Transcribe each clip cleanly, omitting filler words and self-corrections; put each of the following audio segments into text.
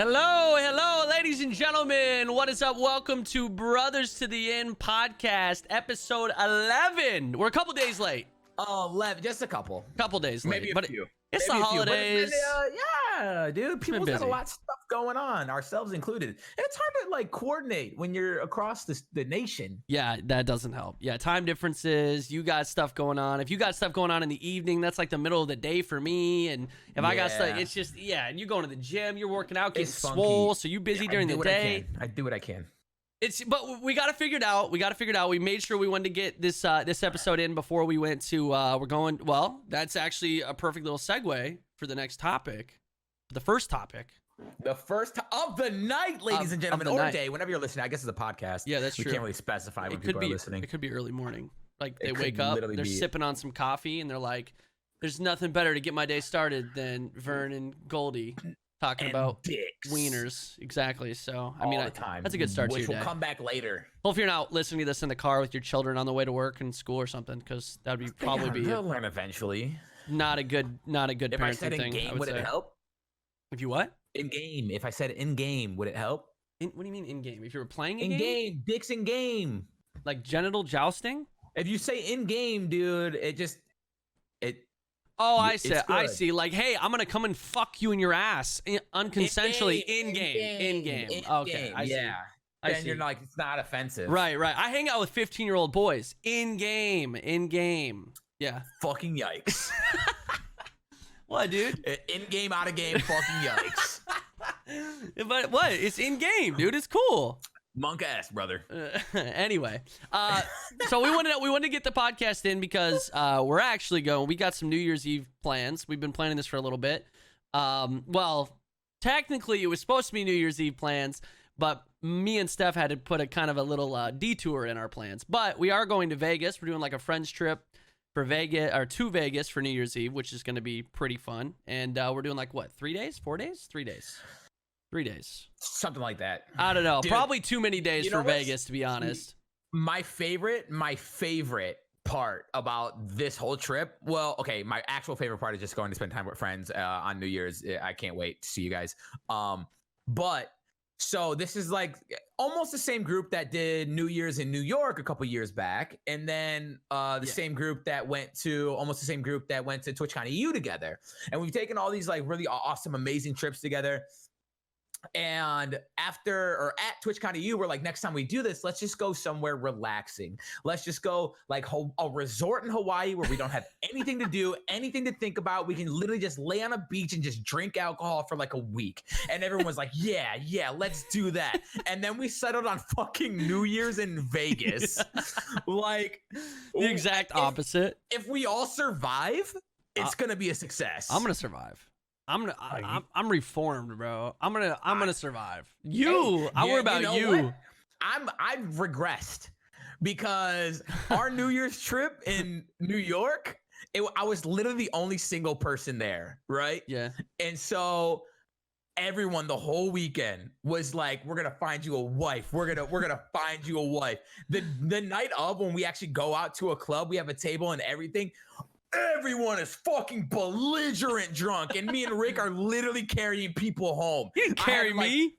Hello, ladies and gentlemen. What is up? Welcome to Brothers to the End podcast, episode 11. We're a couple days late. Oh, 11, just a couple. Couple days late. Maybe a but few. It's Maybe the a few, but holidays. yeah, dude. People's got a busy. lot of stuff going on, ourselves included. And it's hard to like coordinate when you're across the nation. Yeah, that doesn't help. Yeah, time differences. You got stuff going on. If you got stuff going on in the evening, that's like the middle of the day for me. And if I got stuff, it's just, and you're going to the gym, you're working out, getting swole, so you busy during the day. I do what I can. But we got to figure it out. We made sure we wanted to get this episode in before we went to, that's actually a perfect little segue for the next topic, the first topic. The first of the night, ladies and gentlemen, or day, whenever you're listening. I guess it's a podcast. Yeah, that's true. We can't really specify when people are listening. It could be early morning. Like they wake up, they're sipping on some coffee, and they're like, there's nothing better to get my day started than Vern and Goldie talking about dicks. Wieners. Exactly. So, I all mean, the time. That's a good start to your day. Which will come back later. Hopefully you're not listening to this in the car with your children on the way to work and school or something, because that would be They'll learn eventually. Not a good parenting if I said thing. In game, would it help? If you what? In game. If I said in game, would it help? What do you mean in game? If you were playing in game, dicks in game. Like genital jousting? If you say in game, dude, it. Oh, I see. Like, hey, I'm gonna come and fuck you in your ass unconsensually in game. Okay, I see. Yeah. And you're like, it's not offensive. Right. I hang out with 15-year-old boys in game. Yeah. Fucking yikes. What, dude? In game, out of game. Fucking yikes. But what? It's in game, dude. It's cool. Monk ass, brother. Anyway, so we wanted to get the podcast in because we're actually going. We got some New Year's Eve plans. We've been planning this for a little bit. Well, technically, it was supposed to be New Year's Eve plans, but me and Steph had to put a kind of a little detour in our plans. But we are going to Vegas. We're doing like a friends trip for Vegas or to Vegas for New Year's Eve, which is going to be pretty fun. And we're doing like what, 3 days, 4 days, 3 days. 3 days. Something like that. I don't know. Dude, probably too many days for Vegas, to be honest. My favorite part about this whole trip, well, okay, my actual favorite part is just going to spend time with friends on New Year's. I can't wait to see you guys. But so this is like almost the same group that did New Year's in New York a couple years back. And then same group that went to TwitchCon EU together. And we've taken all these like really awesome, amazing trips together. And at TwitchCon EU, we're like, next time we do this, let's just go somewhere relaxing. Let's just go like a resort in Hawaii where we don't have anything to do, anything to think about. We can literally just lay on a beach and just drink alcohol for like a week. And everyone was like, yeah, let's do that. And then we settled on fucking New Year's in Vegas. Like the exact opposite. If we all survive, it's going to be a success. I'm going to survive. I'm reformed, bro. I'm gonna survive. I worry about you. What? I've regressed because our New Year's trip in New York, I was literally the only single person there, right? Yeah. And so everyone the whole weekend was like, we're gonna find you a wife. We're gonna find you a wife. The night of, when we actually go out to a club, we have a table and everything. Everyone is fucking belligerent drunk, and me and Rick are literally carrying people home. You didn't carry me.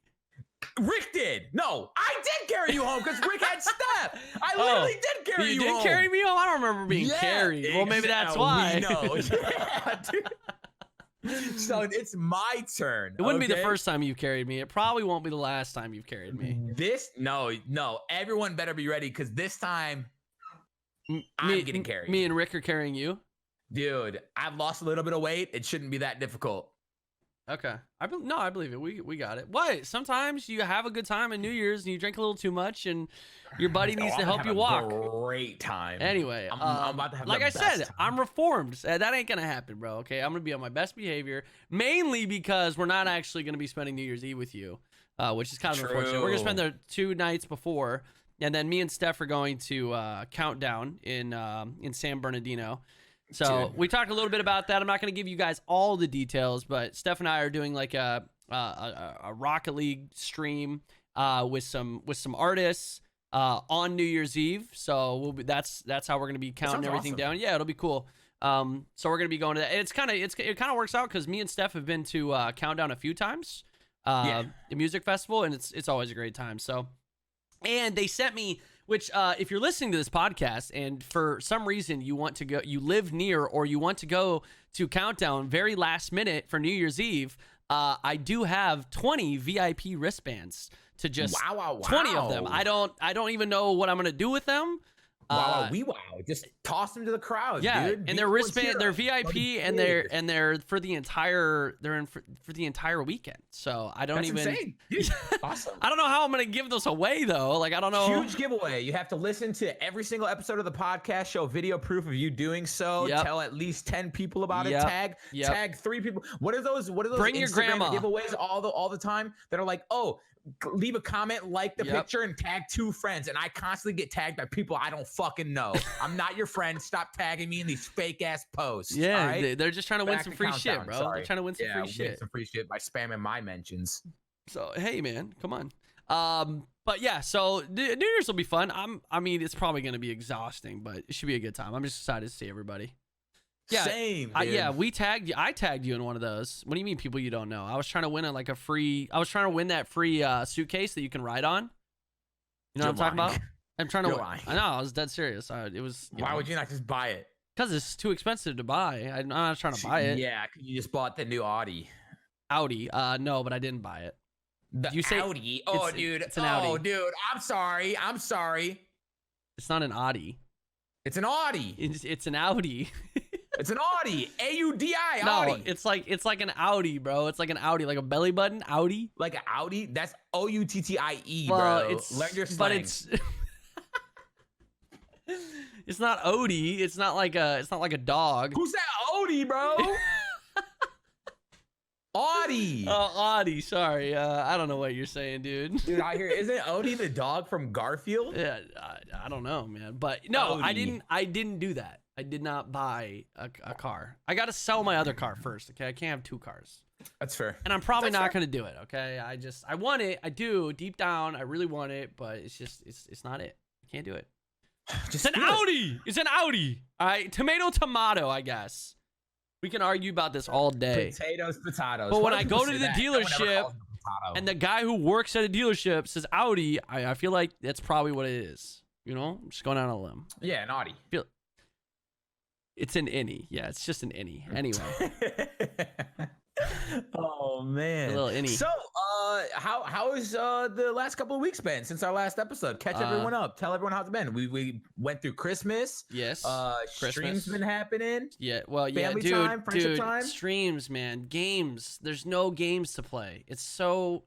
Rick did. No, I did carry you home because Rick had Steph. I literally did carry you home. You did carry me home? I don't remember being carried. Well, maybe that's why. No, yeah, dude. So it's my turn. It wouldn't be the first time you've carried me. It probably won't be the last time you've carried me. No. Everyone better be ready because this time I'm getting carried. Me and Rick are carrying you. Dude, I've lost a little bit of weight. It shouldn't be that difficult. Okay. I believe it. We got it. What? Sometimes you have a good time on New Year's and you drink a little too much and your buddy needs to help you walk. Great time. Anyway, I'm about to have like I said, I'm reformed. That ain't going to happen, bro. Okay. I'm going to be on my best behavior, mainly because we're not actually going to be spending New Year's Eve with you, which is kind of unfortunate. We're going to spend the 2 nights before, and then me and Steph are going to Countdown in San Bernardino. So we talked a little bit about that. I'm not going to give you guys all the details, but Steph and I are doing like a Rocket League stream with some artists on New Year's Eve. So that's how we're going to be counting everything down. Yeah, it'll be cool. So we're going to be going to that. It kind of works out because me and Steph have been to Countdown a few times. a music festival, and it's always a great time. So, and they sent me, which if you're listening to this podcast and for some reason you want to go, you live near, or you want to go to Countdown very last minute for New Year's Eve, I do have 20 VIP wristbands to just 20 of them. I don't even know what I'm gonna do with them. Just toss them to the crowd. Yeah, dude. and their wristband, they're VIP, and they're for the entire for the entire weekend. So I don't That's even. Insane. Dude, awesome. I don't know how I'm gonna give those away though. Like I don't know. Huge giveaway. You have to listen to every single episode of the podcast. Show video proof of you doing so. Yep. Tell at least 10 people about it. Yep. Tag 3 people. What are those? Bring Instagram your grandma giveaways all the time that are like, oh, leave a comment, like the picture, and tag 2 friends. And I constantly get tagged by people I don't fucking know. I'm not your friend. Stop tagging me in these fake ass posts. Yeah, right? they're just trying to win some free shit, bro. Sorry. They're trying to win some free shit. Win some free shit by spamming my mentions. So hey, man, come on. But yeah, so New Year's will be fun. I mean, it's probably gonna be exhausting, but it should be a good time. I'm just excited to see everybody. Yeah, same. Yeah, I tagged you in one of those. What do you mean, people you don't know? I was trying to win I was trying to win that free suitcase that you can ride on. You know what I'm talking about? I'm trying to. I know. I was dead serious. It was. Why would you not just buy it? Because it's too expensive to buy. I'm not trying to buy it. Yeah, you just bought the new Audi. Audi. No, but I didn't buy it. You say Audi? Oh, dude. It's an Audi. Oh, dude. I'm sorry. It's not an Audi. It's an Audi. It's an Audi. It's an Audi. AUDI. No, Audi. it's like an Audi, bro. It's like an Audi, like a belly button Audi. Like an Audi? That's OUTTIE, well, bro. Learn your slang. But it's not Odie. It's not like a dog. Who's that Odie, bro? Audi. Oh, Audi. Sorry. I don't know what you're saying, dude. Dude, I hear. Isn't Odie the dog from Garfield? Yeah, I don't know, man. But no, Odie. I didn't do that. I did not buy a car. I got to sell my other car first. Okay, I can't have 2 cars. That's fair. And I'm probably not going to do it. Okay, I want it. I do deep down. I really want it, but it's not it. I can't do it. It's an Audi. It's an Audi. All right, tomato. I guess we can argue about this all day. Potatoes. But when I go to the dealership and the guy who works at a dealership says Audi, I feel like that's probably what it is. You know, I'm just going out on a limb. Yeah, an Audi. It's an innie. Yeah, it's just an innie. Anyway. Oh man. A little innie. So, how has the last couple of weeks been since our last episode? Catch everyone up. Tell everyone how it's been. We went through Christmas. Yes. Christmas. Streams been happening. Yeah. Well, yeah, Family time, friendship time. Streams, man. Games. There's no games to play. It's so.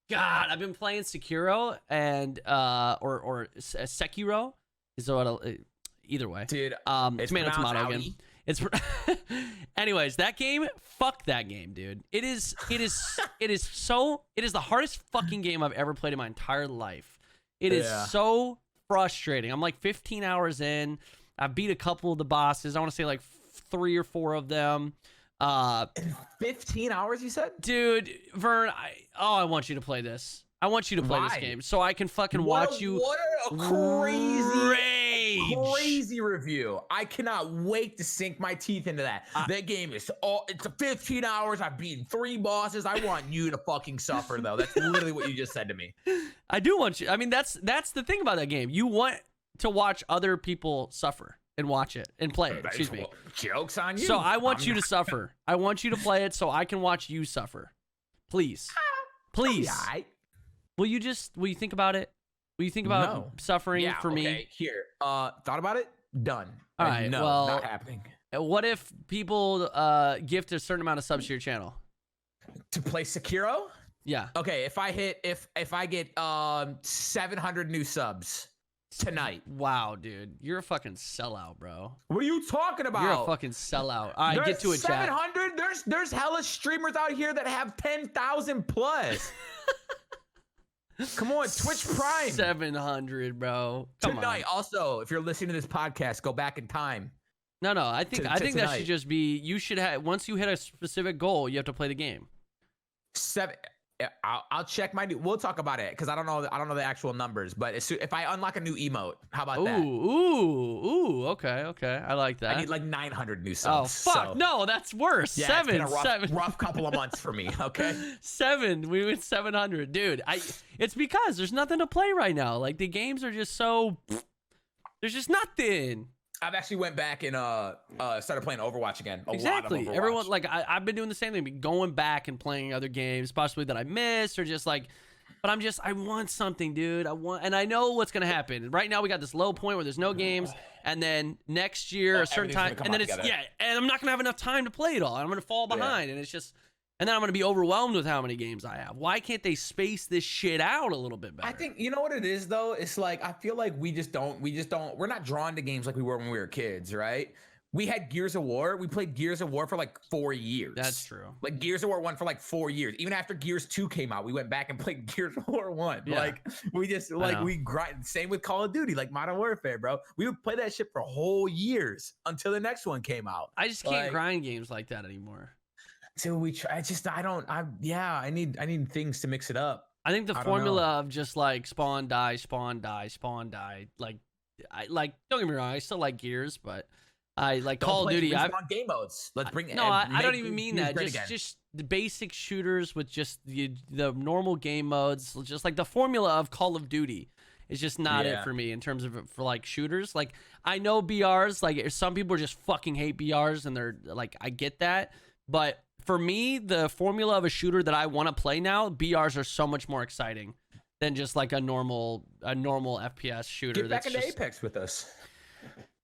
God, I've been playing Sekiro and or Sekiro is what. Either way, dude. Tomato again. It's anyways, that game, fuck that game, dude. It is the hardest fucking game I've ever played in my entire life. It is so frustrating. I'm like 15 hours in. I beat a couple of the bosses. I want to say like 3 or 4 of them. 15 hours, you said? Dude, Vern, I want you to play this. I want you to play this game so I can fucking watch you. What a crazy review. I cannot wait to sink my teeth into that. That game is it's 15 hours. I've beaten 3 bosses. I want you to fucking suffer though. That's literally what you just said to me. I do want you. I mean, that's the thing about that game. You want to watch other people suffer and watch it and play it. Excuse me. Joke's on you. So I want you to suffer. I want you to play it so I can watch you suffer. Please. Please. Will you think about it? Will you think about suffering for me? Here. Thought about it? Done. All right. No, well, not happening. What if people gift a certain amount of subs to your channel? To play Sekiro? Yeah. Okay, if I get 700 new subs tonight. Wow, dude. You're a fucking sellout, bro. What are you talking about? You're a fucking sellout. All right, get to it, chat. 700? There's hella streamers out here that have 10,000 plus. Come on, Twitch Prime. 700, bro. Come tonight. On. Also, if you're listening to this podcast, go back in time. No. I think that should just be. You should have once you hit a specific goal, you have to play the game. I'll check my new. We'll talk about it because I don't know the actual numbers. But if I unlock a new emote, how about that? Ooh, okay. I like that. I need like 900 new Oh subs. fuck, so. no, that's worse. Yeah, Seven, it's been a seven. rough couple of months for me. Okay. 7. We went 700, dude. It's because there's nothing to play right now. Like the games are just so. There's just nothing. I've actually went back and started playing Overwatch again. Exactly. A lot of Overwatch. Everyone like I've been doing the same thing, going back and playing other games, possibly that I missed, or just like. But I want something, dude. And I know what's gonna happen. Right now we got this low point where there's no games, and then next year a certain time, and then and I'm not gonna have enough time to play it all. I'm gonna fall behind, and it's just. And then I'm going to be overwhelmed with how many games I have. Why can't they space this shit out a little bit better? I think, you know what it is, though? It's like, I feel like we're not drawn to games like we were when we were kids, right? We had Gears of War. We played Gears of War for like 4 years. That's true. Like Gears of War 1 for like 4 years. Even after Gears 2 came out, we went back and played Gears of War 1. Yeah. Like we just we grind. Same with Call of Duty, like Modern Warfare, bro. We would play that shit for whole years until the next one came out. I just can't grind games like that anymore. Till we try, I need things to mix it up. I think the formula of just like spawn, die, spawn, die, spawn, die. Like, don't get me wrong, I still like Gears, but I like Call of Duty. I've on game modes. Let's bring. No, I don't even mean that. Just the basic shooters with just the normal game modes. Just like the formula of Call of Duty is just not it for me in terms of for like shooters. Like I know BRs. Like some people just fucking hate BRs, and they're like, I get that, but. For me, the formula of a shooter that I want to play now, BRs are so much more exciting than just like a normal FPS shooter. Get back into Apex with us.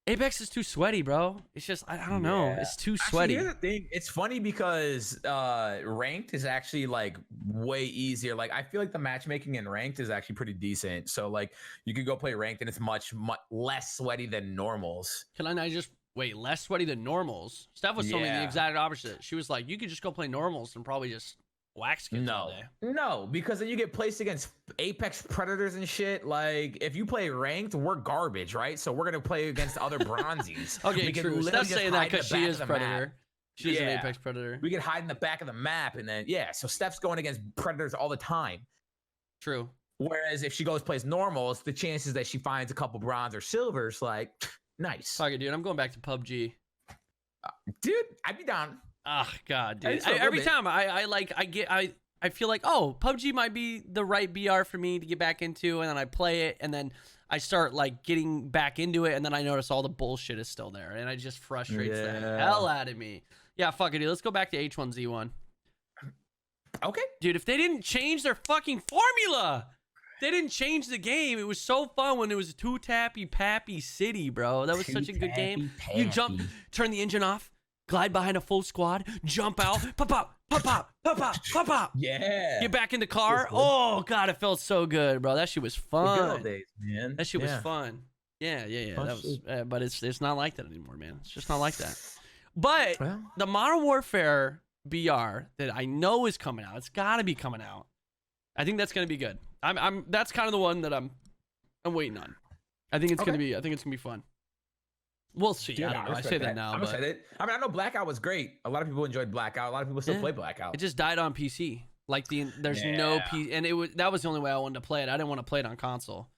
Apex is too sweaty, bro. It's just I don't know. It's too sweaty. Actually, here's the thing. It's funny because ranked is actually like way easier. Like I feel like the matchmaking in ranked is actually pretty decent. So like you could go play ranked and it's much less sweaty than normals. Can I just wait, less sweaty than normals? Steph was telling me the exact opposite. She was like, you could just go play normals and probably just wax kids all day. No, because then you get placed against Apex Predators and shit. Like, if you play ranked, we're garbage, right? So we're going to play against other bronzies. Okay, true. Steph's saying that because she is Predator. She's an Apex Predator. We can hide in the back of the map, and then, so Steph's going against Predators all the time. True. Whereas if she plays normals, the chances that she finds a couple bronze or silvers, like... Nice. Fuck it, dude. I'm going back to PUBG. Dude, I'd be down. Oh, God, dude. Every time I feel like, oh, PUBG might be the right BR for me to get back into, and then I play it, and then I start, like, getting back into it, and then I notice all the bullshit is still there, and it just frustrates the hell out of me. Yeah, fuck it, dude. Let's go back to H1Z1. Okay. Dude, if they didn't change their fucking formula... They didn't change the game. It was so fun when it was a two-tappy-pappy city, bro. That was such a good game. You jump, turn the engine off, glide behind a full squad, jump out, pop, pop, pop, pop, pop, pop, pop, pop. Yeah. Get back in the car. Oh, God, it felt so good, bro. That shit was fun. Good old days, man. That shit was fun. Yeah. That was, but it's not like that anymore, man. It's just not like that. But the Modern Warfare BR that I know is coming out, it's got to be coming out. I think that's gonna be good. That's kind of the one that I'm waiting on. I think it's gonna be fun. We'll see. Dude, I don't know. I say that now, I'm but excited. I mean, I know Blackout was great. A lot of people enjoyed Blackout. A lot of people still play Blackout. It just died on PC. Like there's no PC, and that was the only way I wanted to play it. I didn't want to play it on console.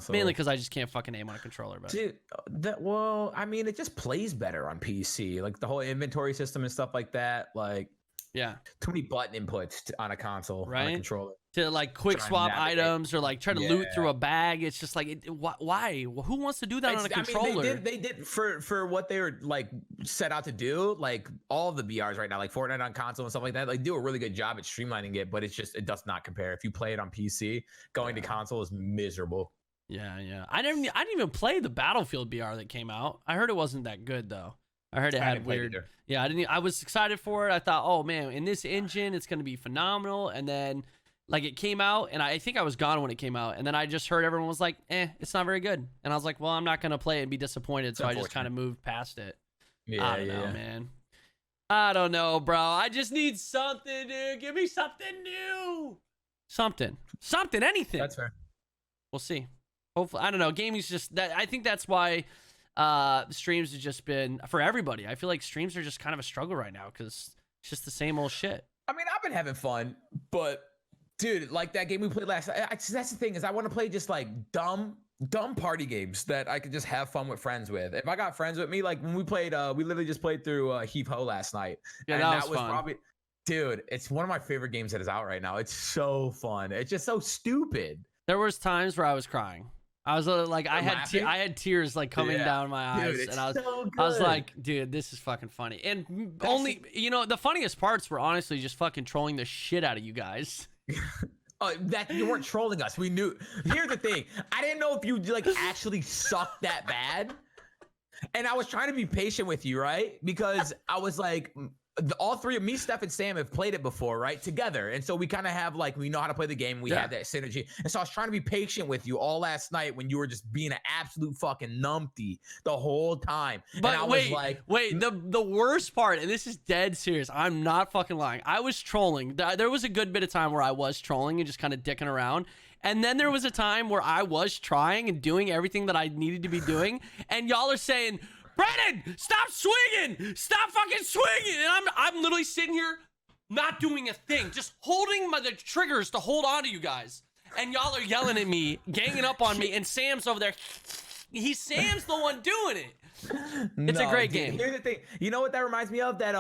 Mainly because I just can't fucking aim on a controller. But dude, I mean, it just plays better on PC. Like the whole inventory system and stuff like that. Like, too many button inputs on a console, on a controller. To like quick swap items or like try to loot through a bag. It's just like, why? Who wants to do that on a controller? I mean, they did for what they were like set out to do. Like all of the BRs right now, like Fortnite on console and stuff like that, like do a really good job at streamlining it. But it does not compare. If you play it on PC, going to console is miserable. Yeah. I didn't even play the Battlefield BR that came out. I heard it wasn't that good though. I heard it had weird. Yeah, I was excited for it. I thought, oh man, in this engine, it's gonna be phenomenal. And then. Like it came out, and I think I was gone when it came out, and then I just heard everyone was like, it's not very good. And I was like, well, I'm not going to play it and be disappointed, so I just kind of moved past it. I don't know, man. I don't know, bro. I just need something, dude. Give me something new. Something, anything. That's fair. We'll see. Hopefully, I don't know. Gaming's just that. I think that's why streams have just been, for everybody, I feel like streams are just kind of a struggle right now because it's just the same old shit. I mean, I've been having fun, but... Dude, like that game we played last night. That's the thing is I want to play just like dumb party games that I could just have fun with friends with. If I got friends with me, like when we played, we literally just played through Heap Ho last night. Yeah, and that was fun. Probably, dude, it's one of my favorite games that is out right now. It's so fun. It's just so stupid. There was times where I was crying. I was like, I had tears like coming down my eyes, dude, and I was like, dude, this is fucking funny. And you know, the funniest parts were honestly just fucking trolling the shit out of you guys. That you weren't trolling us. We knew. Here's the thing. I didn't know if you like actually sucked that bad. And I was trying to be patient with you, right? Because I was like, all three of me, Steph, and Sam have played it before, right? Together. And so we kind of have like, we know how to play the game. We have that synergy. And so I was trying to be patient with you all last night when you were just being an absolute fucking numpty the whole time. But and I was like, the worst part, and this is dead serious, I'm not fucking lying. I was trolling. There was a good bit of time where I was trolling and just kind of dicking around. And then there was a time where I was trying and doing everything that I needed to be doing. And y'all are saying, Brennan, stop swinging! Stop fucking swinging! And I'm literally sitting here not doing a thing, just holding the triggers to hold on to you guys. And y'all are yelling at me, ganging up on me, and Sam's over there. Sam's the one doing it. It's a great game. Here's the thing. You know what that reminds me of? That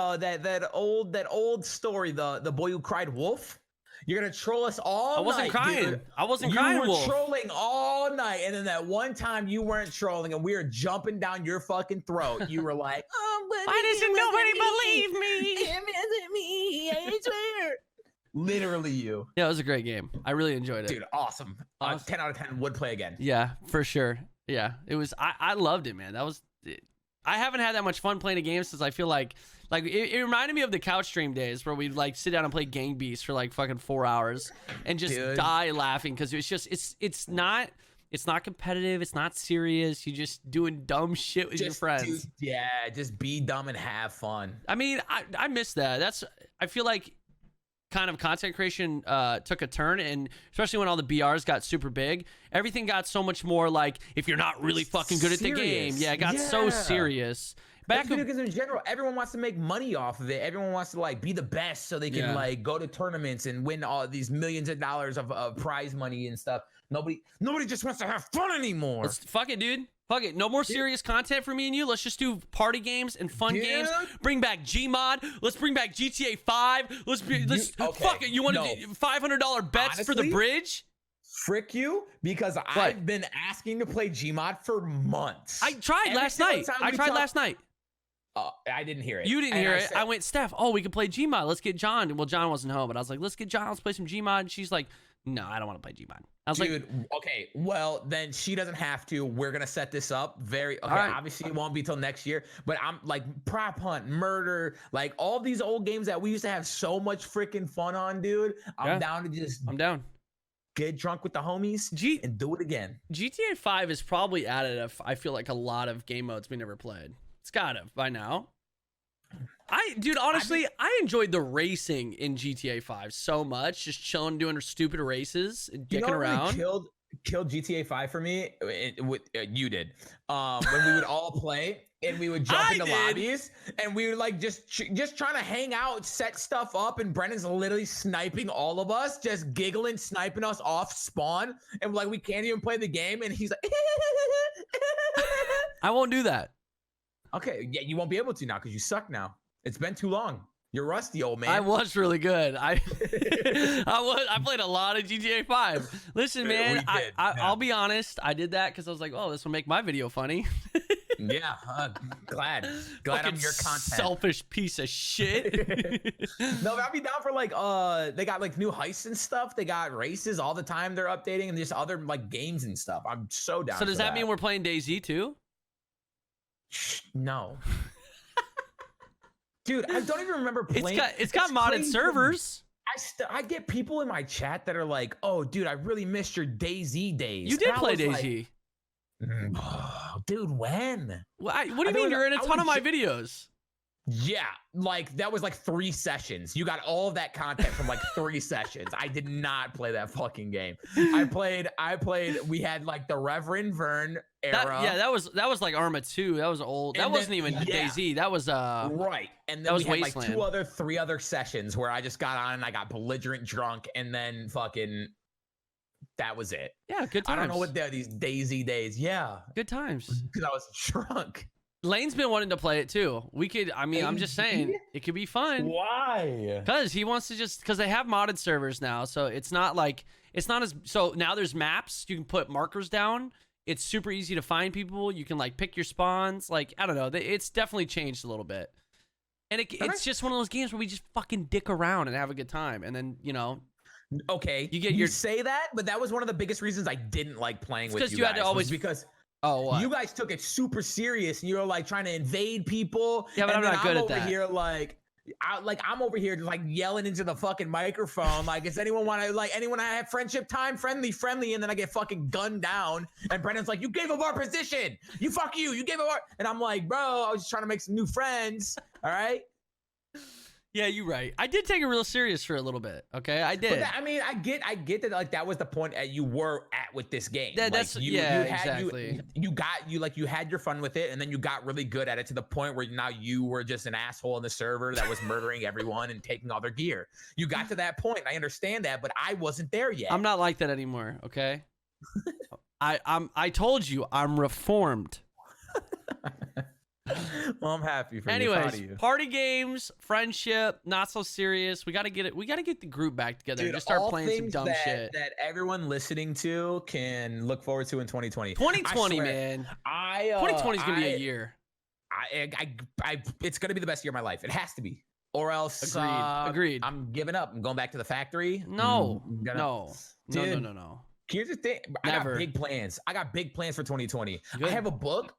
old story, the boy who cried wolf. You're gonna troll us all night. I wasn't crying. Dude. I wasn't crying, You were Wolf. trolling all night, and then that one time you weren't trolling, and we were jumping down your fucking throat. You were like, "Oh, but why doesn't nobody believe me? It wasn't me. I swear." Literally, you. Yeah, it was a great game. I really enjoyed it. Dude, awesome. 10 out of 10 would play again. Yeah, for sure. Yeah, it was. I loved it, man. That was. I haven't had that much fun playing a game since I feel like it reminded me of the couch stream days where we'd like sit down and play Gang Beasts for like fucking 4 hours and just die laughing because it was just it's not competitive, it's not serious. You're just doing dumb shit with your friends. Just be dumb and have fun. I mean, I miss that. I feel like kind of content creation took a turn, and especially when all the BRs got super big, everything got so much more like, if you're not really fucking good at the game, it got so serious. Because in general, everyone wants to make money off of it. Everyone wants to like be the best so they can like go to tournaments and win all these millions of dollars of prize money and stuff. Nobody just wants to have fun anymore. Fuck it, dude. Fuck it. No more serious content for me and you. Let's just do party games and fun games. Bring back Gmod. Let's bring back GTA 5. Fuck it. You want to do $500 bets Honestly, for the bridge? Frick you, because I've been asking to play Gmod for months. I tried last night. I didn't hear it. You didn't hear it. I went, Steph, we could play Gmod. Let's get John. Well, John wasn't home, but I was like, let's get John. Let's play some Gmod. And she's like, no, I don't want to play Gmod. I was like, okay, well, then she doesn't have to. We're going to set this up obviously it won't be till next year, but I'm like prop hunt, murder, like all these old games that we used to have so much freaking fun on, dude. I'm down. Get drunk with the homies and do it again. GTA 5 is probably added, I feel like, a lot of game modes we never played. It's got to by now. Honestly, I enjoyed the racing in GTA 5 so much. Just chilling, doing stupid races, and dicking around. Really killed GTA 5 for me. You did. When we would all play and we would jump into lobbies and we would like just trying to hang out, set stuff up, and Brennan's literally sniping all of us, just giggling, sniping us off spawn, and like we can't even play the game, and he's like, I won't do that. Okay, yeah, you won't be able to now because you suck now. It's been too long. You're rusty, old man. I was really good. I played a lot of GTA 5. Listen, man, I'll be honest. I did that because I was like, this will make my video funny. Yeah, glad I'm your content. Selfish piece of shit. No, but I'll be down for like they got like new heists and stuff. They got races all the time. They're updating and just other like games and stuff. I'm so down. So does that mean we're playing DayZ too? No. Dude, I don't even remember playing. It's got modded servers. I get people in my chat that are like, "Oh, dude, I really missed your DayZ days." You did play DayZ. Dude, when? What do you mean? You're in a ton of my videos. Yeah, like that was like 3 sessions. You got all of that content from like 3 sessions. I did not play that fucking game. I played. We had like the Reverend Vern era. That was like Arma 2. That was old. That And wasn't then, even DayZ. That was right. And that then was we had Wasteland. like 3 other sessions where I just got on and I got belligerent drunk, and then fucking that was it. Yeah, good times. I don't know what they're these DayZ days. Yeah, good times. Because I was drunk. Lane's been wanting to play it too. We could, I mean, I'm just saying it could be fun. Why? Because he wants to because they have modded servers now. So it's not as, so now there's maps. You can put markers down. It's super easy to find people. You can like pick your spawns. Like, I don't know. It's definitely changed a little bit. And it's just one of those games where we just fucking dick around and have a good time. And then, you know. Okay. You say that, but that was one of the biggest reasons I didn't like playing with you guys. Because you had to always, because what? You guys took it super serious, and you were like trying to invade people. Yeah, but I'm not good at that. Here, I'm over here like yelling into the fucking microphone. Like, does anyone want to anyone have friendship time? Friendly, and then I get fucking gunned down. And Brendan's like, "You gave up our position. You gave up our." And I'm like, "Bro, I was just trying to make some new friends." All right. Yeah, you're right. I did take it real serious for a little bit. Okay, I did. But I mean, I get that. Like, that was the point you were at with this game. Exactly. You had your fun with it, and then you got really good at it to the point where now you were just an asshole in the server that was murdering everyone and taking all their gear. You got to that point. I understand that, but I wasn't there yet. I'm not like that anymore. Okay. I told you I'm reformed. Well, I'm happy for you. Anyways, party games, friendship, not so serious. We gotta get it. We gotta get the group back together. Dude, and just start playing some dumb shit that everyone listening to can look forward to in 2020. 2020, man. 2020 is gonna be a year. It's gonna be the best year of my life. It has to be, or else. Agreed. I'm giving up. I'm going back to the factory. No. Here's the thing. I got big plans. I got big plans for 2020. Good. I have a book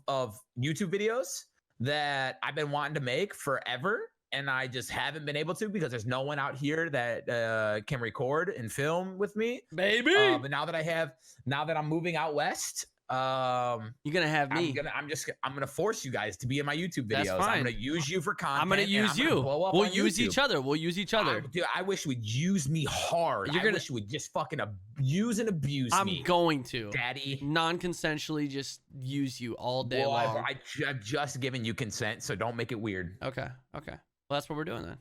of YouTube videos that I've been wanting to make forever, and I just haven't been able to because there's no one out here that can record and film with me. Baby. But now that I'm moving out west, you're gonna have me. I'm gonna force you guys to be in my YouTube videos. That's fine. I'm gonna use you for content. I'm gonna use you. We'll use each other. Dude, I wish you would use me hard. I wish you would just fucking use and abuse me. I'm going to, Daddy. Non-consensually, just use you all day long. I've just given you consent, so don't make it weird. Okay. Well, that's what we're doing then.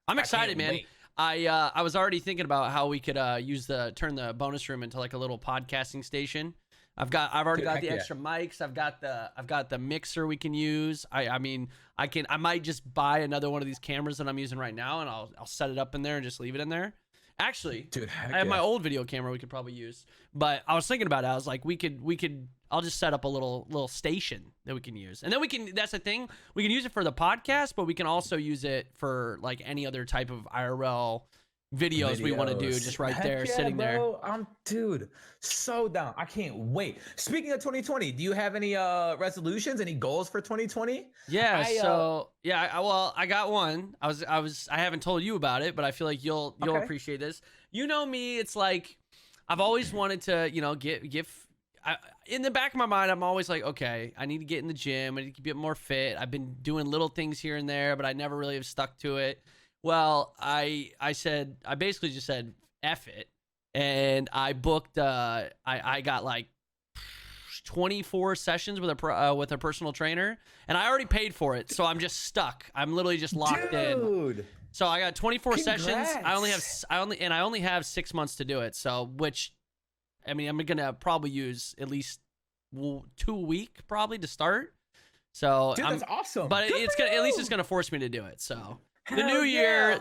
I'm excited, man. Wait. I was already thinking about how we could turn the bonus room into like a little podcasting station. I've already got the extra mics. I've got the mixer we can use. I might just buy another one of these cameras that I'm using right now, and I'll set it up in there and just leave it in there. Actually, dude, I have my old video camera we could probably use, but I was thinking about it. I was like, I'll just set up a little station that we can use, and then that's the thing, we can use it for the podcast, but we can also use it for like any other type of IRL videos we want to do, just right there, sitting there. I'm so down. I can't wait. Speaking of 2020, do you have any resolutions, any goals for 2020? Yeah, I got one. I haven't told you about it, but I feel like you'll appreciate this. You know me, it's like I've always wanted to, in the back of my mind, I'm always like, okay, I need to get in the gym. I need to get more fit. I've been doing little things here and there, but I never really have stuck to it. Well, I basically just said, F it. And I booked, I got like 24 sessions with a personal trainer, and I already paid for it. So I'm just stuck. I'm literally just locked in. So I got 24 sessions. I only have 6 months to do it. So, which, I mean, I'm going to probably use at least 2 a week probably to start. So that's awesome. But at least it's going to force me to do it. So the new year,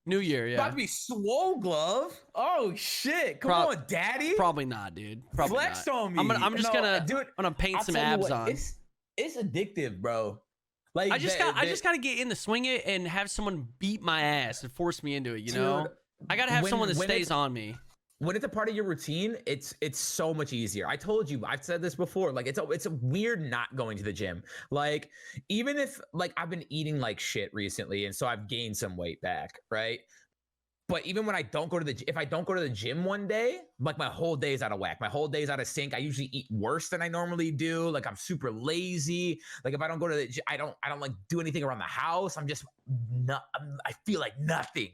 new year, yeah. About to be swole glove. Oh shit! Come on, daddy. Probably not, dude. Probably Flex not. on me. I'm just gonna do it. I'm gonna paint some abs on. It's addictive, bro. Like I just gotta get in the swing it and have someone beat my ass and force me into it. You know, I gotta have someone that stays on me. When it's a part of your routine, it's so much easier. I told you, I've said this before. Like it's a weird not going to the gym. Like even if like I've been eating like shit recently, and so I've gained some weight back, right? But even when I don't go to if I don't go to the gym one day, like my whole day is out of whack. My whole day is out of sync. I usually eat worse than I normally do. Like I'm super lazy. Like if I don't go to the gym, I don't like do anything around the house. I'm just not, I feel like nothing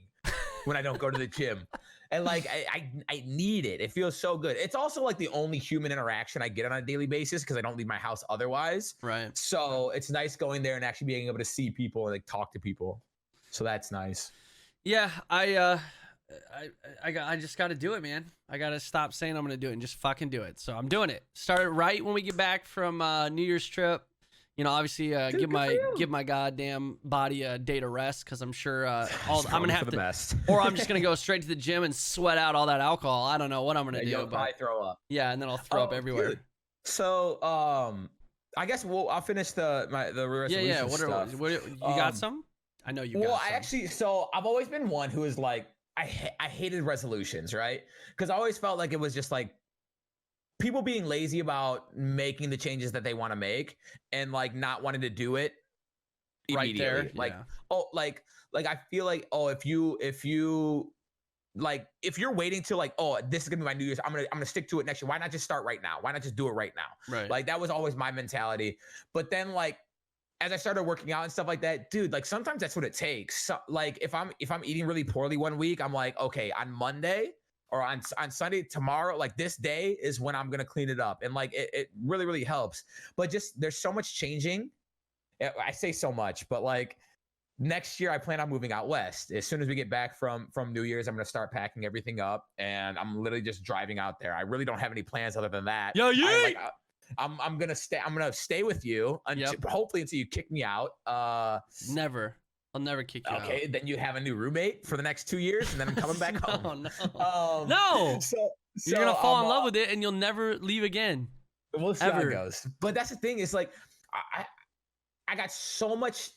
when I don't go to the gym. And like I need it. It feels so good. It's also like the only human interaction I get on a daily basis because I don't leave my house otherwise. Right. So it's nice going there and actually being able to see people and like talk to people. So that's nice. Yeah, I just got to do it, man. I got to stop saying I'm going to do it and just fucking do it. So I'm doing it. Start it right when we get back from New Year's trip. You know, obviously give my goddamn body a day to rest because I'm sure I'm going to have to best. or I'm just going to go straight to the gym and sweat out all that alcohol. I don't know what I'm going to do. You'll probably throw up. Yeah, and then I'll throw up everywhere. Dude. So, I guess I'll finish the resolution stuff. What you got some? I know you got some. So I've always been one who is like, I hated resolutions, right? Because I always felt like it was just like people being lazy about making the changes that they want to make and like not wanting to do it immediately. Right there, like, yeah. I feel like, if you're waiting till like, this is gonna be my New Year's, I'm gonna stick to it next year. Why not just start right now? Why not just do it right now? Right. Like that was always my mentality. But then like, as I started working out and stuff like that, dude, like sometimes that's what it takes. So, like if I'm eating really poorly one week, I'm like, okay, on Monday or on Sunday, tomorrow, like this day is when I'm gonna clean it up, and like it really really helps. But just there's so much changing. I say so much, but like next year I plan on moving out west. As soon as we get back from New Year's, I'm gonna start packing everything up, and I'm literally just driving out there. I really don't have any plans other than that. I'm gonna stay with you until hopefully until you kick me out. Never. I'll never kick you out. Okay, then you have a new roommate for the next 2 years, and then I'm coming back home. No. No. So you're gonna fall in love with it, and you'll never leave again. We'll see how it goes. But that's the thing. Is like I got so much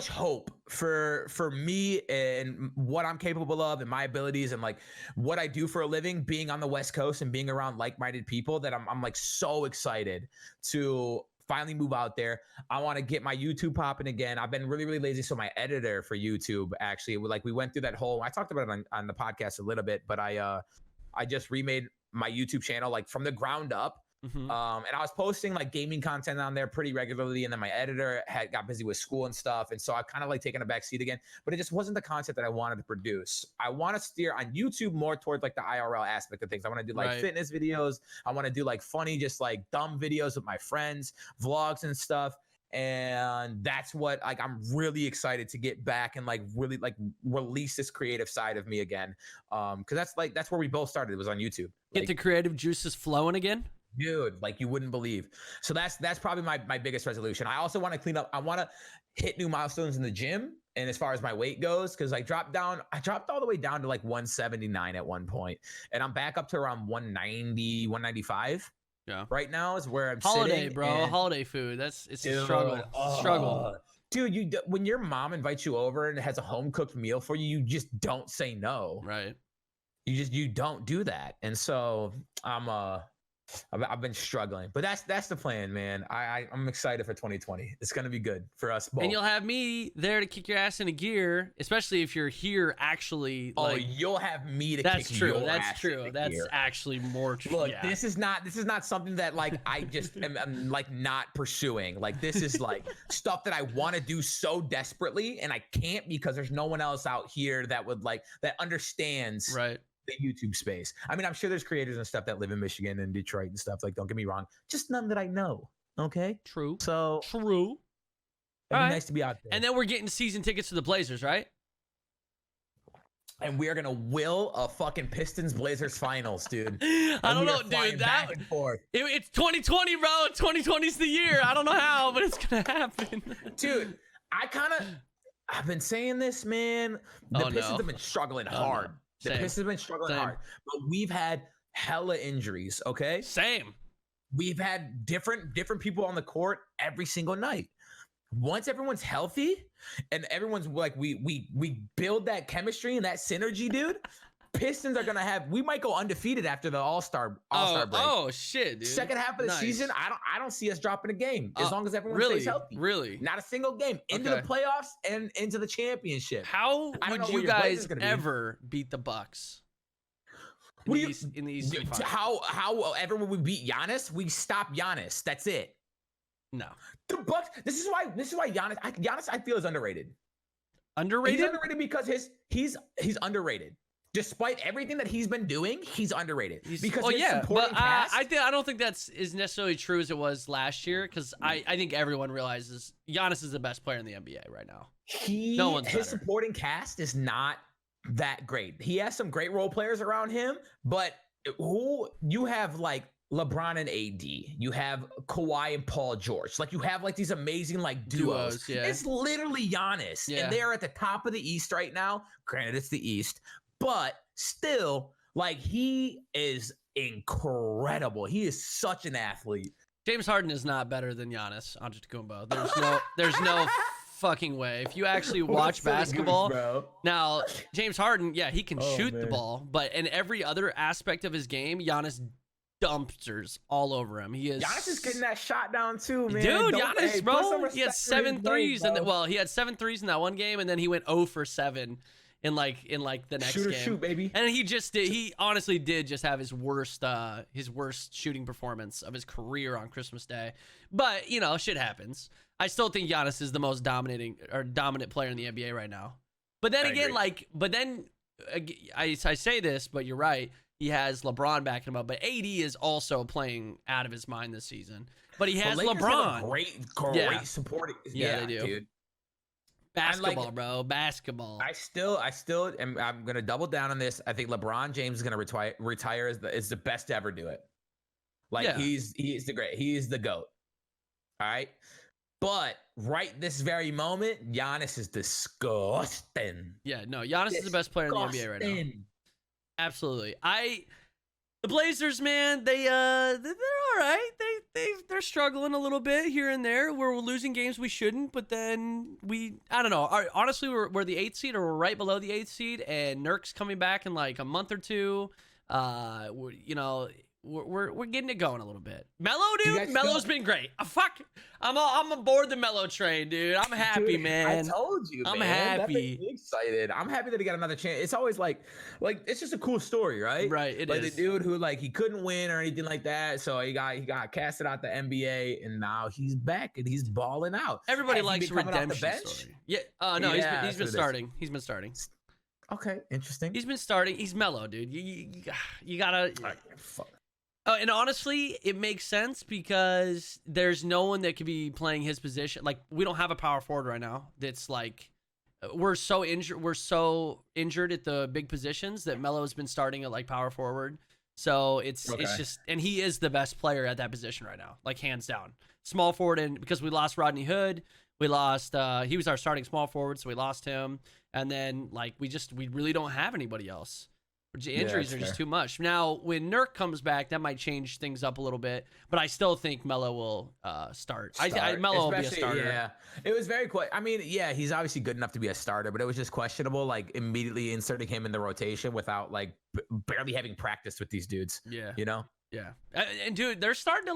hope for me and what I'm capable of and my abilities and like what I do for a living, being on the West Coast and being around like-minded people, that I'm like so excited to finally move out there. I want to get my YouTube popping again. I've been really, really lazy. So my editor for YouTube, actually, we went through that whole, I talked about it on the podcast a little bit, but I just remade my YouTube channel like from the ground up. Mm-hmm. And I was posting like gaming content on there pretty regularly, and then my editor got busy with school and stuff, and so I kind of like taken a back seat again. But it just wasn't the content that I wanted to produce. I want to steer on YouTube more towards like the IRL aspect of things. I want to do like fitness videos. I want to do like funny, just like dumb videos with my friends, vlogs and stuff. And that's what like I'm really excited to get back and like really like release this creative side of me again. Because that's where we both started. It was on YouTube. Get the creative juices flowing again. Dude, like you wouldn't believe. So that's probably my biggest resolution. I also want to clean up. I want to hit new milestones in the gym. And as far as my weight goes, because I dropped all the way down to like 179 at one point. And I'm back up to around 190, 195. Yeah. Right now is where I'm holiday, sitting. Bro. Holiday food. It's a struggle. Struggle. Dude, when your mom invites you over and has a home cooked meal for you, you just don't say no. Right. You don't do that. And so I've been struggling, but that's the plan, man. I'm excited for 2020. It's gonna be good for us both. And you'll have me there to kick your ass into gear, especially if you're here actually. Like, you'll have me to that's kick true. your That's ass true. into That's gear. actually more true. Look, this is not something that like I just am like not pursuing. Like this is like stuff that I want to do so desperately, and I can't because there's no one else out here that would like that understands. Right. The YouTube space. I mean, I'm sure there's creators and stuff that live in Michigan and Detroit and stuff. Like, don't get me wrong, just none that I know. Okay. True. So true. It'd be nice to be out there. And then we're getting season tickets to the Blazers, right? And we are gonna will a fucking Pistons Blazers finals, dude. I don't know, dude. It's 2020, bro. 2020's the year. I don't know how, but it's gonna happen. Dude, I've been saying this, man. The Pistons have been struggling hard. The Pistons have been struggling hard, but we've had hella injuries. Okay, same. We've had different people on the court every single night. Once everyone's healthy and everyone's like, we build that chemistry and that synergy, dude. Pistons are gonna have. We might go undefeated after the All-Star break. Oh shit, dude. Second half of the season, I don't see us dropping a game as long as everyone stays healthy. Really? Not a single game into the playoffs and into the championship. How would you guys ever beat the Bucks? In these However when we beat Giannis, we stop Giannis. That's it. No. The Bucks. This is why Giannis I feel is underrated. Underrated? He's underrated because he's underrated. Despite everything that he's been doing, he's underrated. Because I don't think that's as necessarily true as it was last year, because I think everyone realizes Giannis is the best player in the NBA right now. His supporting cast is not that great. He has some great role players around him, but who you have like LeBron and AD, you have Kawhi and Paul George, like you have like these amazing like duos. It's literally Giannis, and they're at the top of the East right now. Granted, it's the East, but still, like he is incredible. He is such an athlete. James Harden is not better than Giannis Antetokounmpo. There's no fucking way. If you actually watch basketball, now James Harden, he can shoot the ball, but in every other aspect of his game, Giannis dumpsters all over him. Giannis is getting that shot down too, man. Dude, Giannis, bro, he had 7 threes, he had 7 threes in that one game, and then he went 0 for 7 in like the next game. Shoot, baby. And he honestly did just have his worst shooting performance of his career on Christmas Day. But shit happens. I still think Giannis is the most dominant player in the NBA right now. But then I say this, but you're right. He has LeBron backing him up, but AD is also playing out of his mind this season. But he has LeBron. Great supporting. Yeah, they do. Dude. Basketball, bro. Basketball. I still am. I'm gonna double down on this. I think LeBron James is gonna retire as the best to ever do it. Like he's the GOAT. All right. But right this very moment, Giannis is disgusting. Yeah, no, Giannis is the best player in the NBA right now. Absolutely. The Blazers, man, they're all right. They're struggling a little bit here and there. We're losing games we shouldn't, but then I don't know. Honestly, we're the 8th seed, or we're right below the 8th seed, and Nurk's coming back in like a month or two. We're getting it going a little bit. Melo, dude, Melo's been great. I'm aboard the Melo train, dude. I'm happy, dude, man. I told you, I'm man. happy. I'm excited. I'm happy that he got another chance. It's always like it's just a cool story, right? Right. It is. The dude who he couldn't win or anything like that, so he got casted out the NBA, and now he's back and he's balling out. Everybody likes a redemption story. Yeah. No, he's been starting. He's been starting. Okay, interesting. He's been starting. He's Melo, dude. You gotta. Fuck. And honestly, it makes sense because there's no one that could be playing his position. Like, we don't have a power forward right now. That's like, we're so injured at the big positions that Melo's been starting at like power forward. So it's just, and he is the best player at that position right now, like hands down. Small forward, and because we lost Rodney Hood, we lost. He was our starting small forward, so we lost him. And then we really don't have anybody else. Injuries are just too much. Now, when Nurk comes back, that might change things up a little bit, but I still think Melo will start. Melo will be a starter. Yeah, it was very quick. I mean, he's obviously good enough to be a starter, but it was just questionable, like immediately inserting him in the rotation without barely having practice with these dudes. Yeah, Yeah, and dude, they're starting to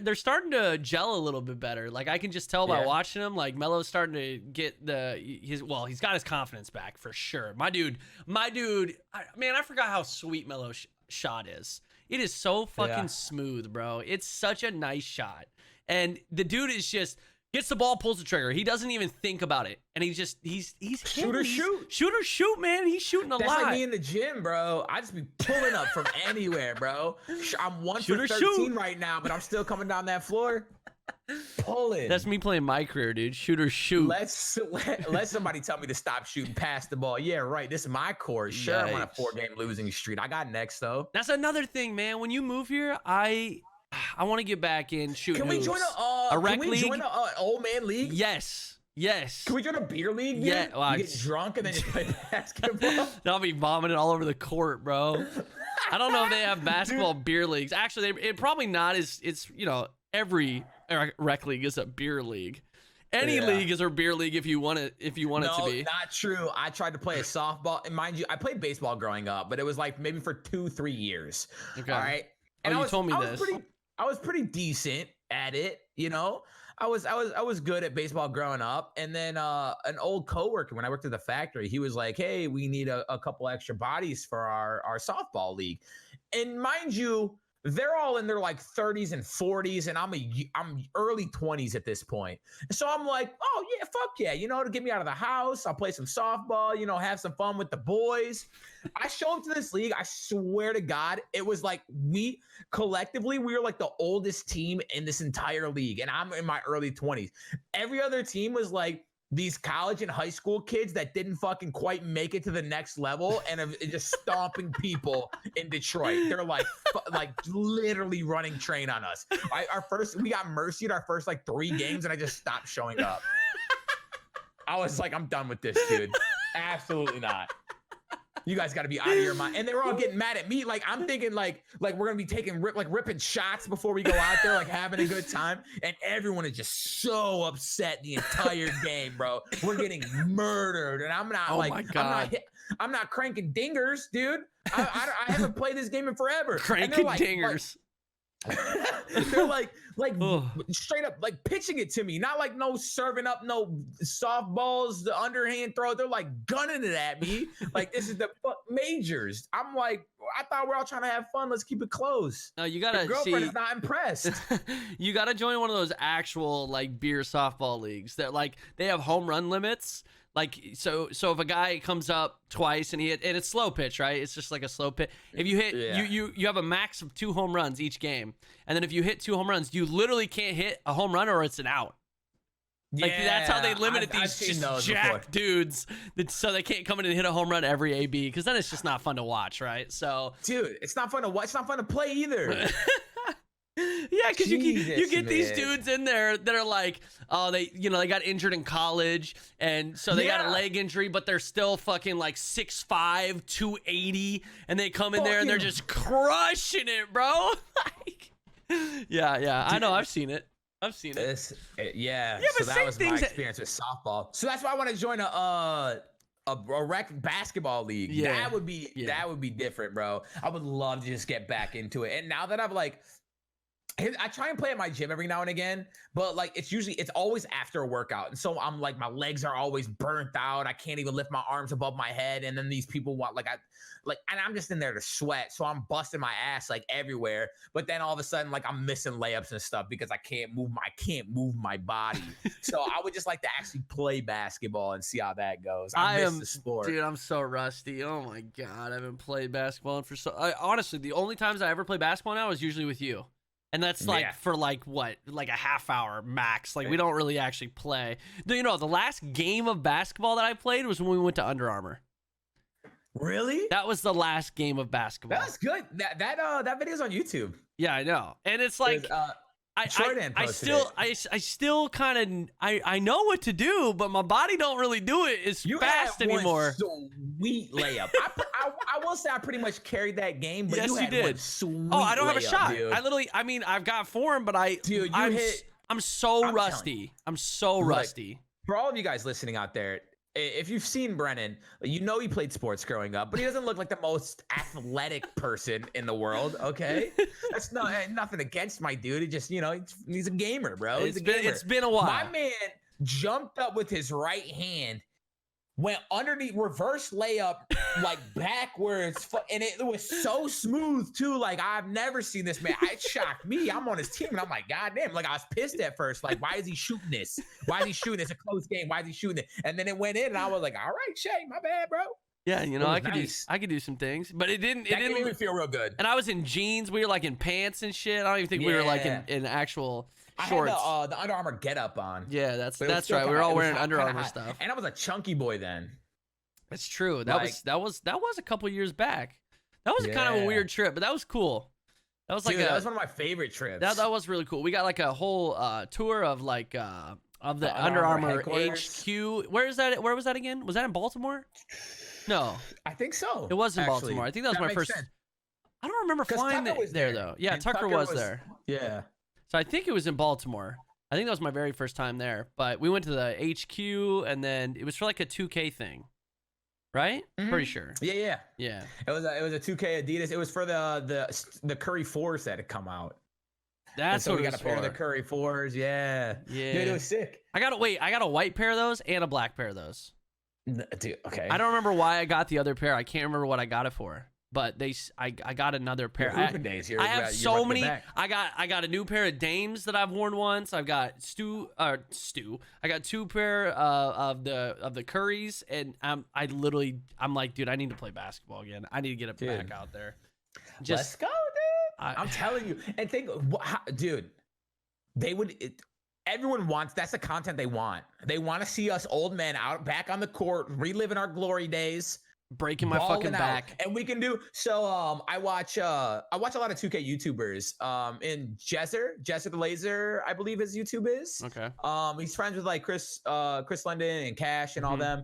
They're starting to gel a little bit better. Like, I can just tell by watching him. Like, Melo's starting to get he's got his confidence back for sure. My dude, I forgot how sweet Melo's shot is. It is so fucking smooth, bro. It's such a nice shot. And the dude is just gets the ball, pulls the trigger. He doesn't even think about it. And he's shoot, man. He's shooting a lot. That's like me in the gym, bro. I just be pulling up from anywhere, bro. I'm 1 for 13 right now, but I'm still coming down that floor. Pulling. That's me playing my career, dude. Shoot or shoot. Let somebody tell me to stop shooting past the ball. Yeah, right. This is my course. Sure, I'm on a 4-game losing streak. I got next though. That's another thing, man. When you move here, I want to get back in shooting. Can we join a rec league? Can we join an old man league? Yes. Can we join a beer league? Yeah. Well, you get drunk and then you play basketball. I'll be vomiting all over the court, bro. I don't know if they have basketball beer leagues. Actually, it probably not. It's every rec league is a beer league. Any league is a beer league if you want it. If you want it to be. No, not true. I tried to play a softball, and mind you, I played baseball growing up, but it was like maybe for 2-3 years. Okay. All right. And you told me this. I was pretty decent at it. You know, I was good at baseball growing up, and then an old coworker when I worked at the factory, he was like, "Hey, we need a couple extra bodies for our softball league," and mind you, they're all in their like 30s and 40s, and I'm early 20s at this point. So I'm like, oh yeah, fuck yeah, you know, to get me out of the house, I'll play some softball, you know, have some fun with the boys. I show up to this league. I swear to God, it was like we were like the oldest team in this entire league, and I'm in my early 20s. Every other team was like these college and high school kids that didn't fucking quite make it to the next level and are just stomping people in Detroit. They're like literally running train on us. We got mercied our first like 3 games, and I just stopped showing up. I was like, I'm done with this, dude. Absolutely not. You guys got to be out of your mind. And they were all getting mad at me. Like, I'm thinking like we're going to be ripping shots before we go out there, like having a good time. And everyone is just so upset the entire game, bro. We're getting murdered. And I'm not my God. I'm not cranking dingers, dude. I haven't played this game in forever. Cranking dingers. They're like straight up like pitching it to me, not like no serving up no softballs, the underhand throw. They're like gunning it at me like this is the majors. I'm like, I thought we're all trying to have fun. Let's keep it close. No, you gotta. Your girlfriend is not impressed. You gotta join one of those actual like beer softball leagues that like they have home run limits. Like, so if a guy comes up twice and and it's slow pitch, right? It's just like a slow pitch. If you hit, you have a max of 2 home runs each game. And then if you hit 2 home runs, you literally can't hit a home run or it's an out. Like, that's how they limited these just jack dudes. So they can't come in and hit a home run every AB, because then it's just not fun to watch, right? So, dude, it's not fun to watch. It's not fun to play either. Yeah, because you get these dudes in there that are like, oh, they got injured in college, and so they got a leg injury, but they're still fucking like 6'5", 280, and they come in there and they're just crushing it, bro. Like, yeah, I know, I've seen it. So that was my experience with softball. So that's why I want to join a rec basketball league. Yeah. That would be different, bro. I would love to just get back into it. And now that I've like, I try and play at my gym every now and again, but like it's always after a workout. And so I'm like, my legs are always burnt out. I can't even lift my arms above my head. And then these people want and I'm just in there to sweat. So I'm busting my ass like everywhere. But then all of a sudden, like I'm missing layups and stuff because I can't move my body. So I would just like to actually play basketball and see how that goes. I miss the sport. Dude, I'm so rusty. Oh my God. I haven't played basketball honestly, the only times I ever play basketball now is usually with you. And that's like for like what, like a half hour max. Like we don't really actually play. You know, the last game of basketball that I played was when we went to Under Armour. Really? That was the last game of basketball. That's good. That video's on YouTube. Yeah, I know. And it's like I still kind of I know what to do, but my body don't really do it as fast anymore. Sweet layup. I will say I pretty much carried that game, but yes, you did. One sweet I don't have a shot. Dude. I've got form, but I'm so rusty. I'm so rusty. For all of you guys listening out there, if you've seen Brennan, you know he played sports growing up, but he doesn't look like the most athletic person in the world, okay? That's nothing against my dude. He just, he's a gamer, bro. It's been a while. My man jumped up with his right hand, went underneath, reverse layup, like backwards, and it was so smooth too. Like, I've never seen this man. It shocked me. I'm on his team, and I'm like, God damn. Like, I was pissed at first. Like, why is he shooting this? Why is he shooting this? It's a close game. Why is he shooting it? And then it went in, and I was like, all right, Shay, my bad, bro. Yeah, I could do some things, but it didn't even feel real good. And I was in jeans. We were like in pants and shit. I don't even think we were like in actual shorts. I had the Under Armour get up on. Yeah, that's right. We were all wearing Under Armour stuff. And I was a chunky boy then. It's true. That was a couple years back. That was kind of a weird trip, but that was cool. That was that was one of my favorite trips. That was really cool. We got like a whole tour of like of the Under Armour HQ. Where is that? Where was that again? Was that in Baltimore? No, I think so. It was in Baltimore. I think that was my first. Sense. I don't remember flying there though. Yeah, Tucker was there. Yeah. So I think it was in Baltimore. I think that was my very first time there. But we went to the HQ, and then it was for like a 2K thing, right? Pretty sure. Yeah. Yeah. It was a 2K Adidas. It was for the Curry 4s that had come out. That's so what we it got was a pair for. of the Curry 4s. Yeah. Dude, it was sick. I got a white pair of those and a black pair of those. Dude, okay. I don't remember why I got the other pair. I can't remember what I got it for. But I got another pair. I have so many. I got a new pair of Dames that I've worn once. I've got Stu. I got 2 pair of the Currys, and I'm like, dude, I need to play basketball again. I need to get back out there. Let's go, dude. I'm telling you. And think, dude, everyone wants, that's the content they want. They want to see us old men out back on the court, reliving our glory days, breaking my fucking back. And we can do so. I watch a lot of 2K YouTubers. In Jesser the Laser, I believe his YouTube is. Okay. He's friends with like Chris London and Cash and all them.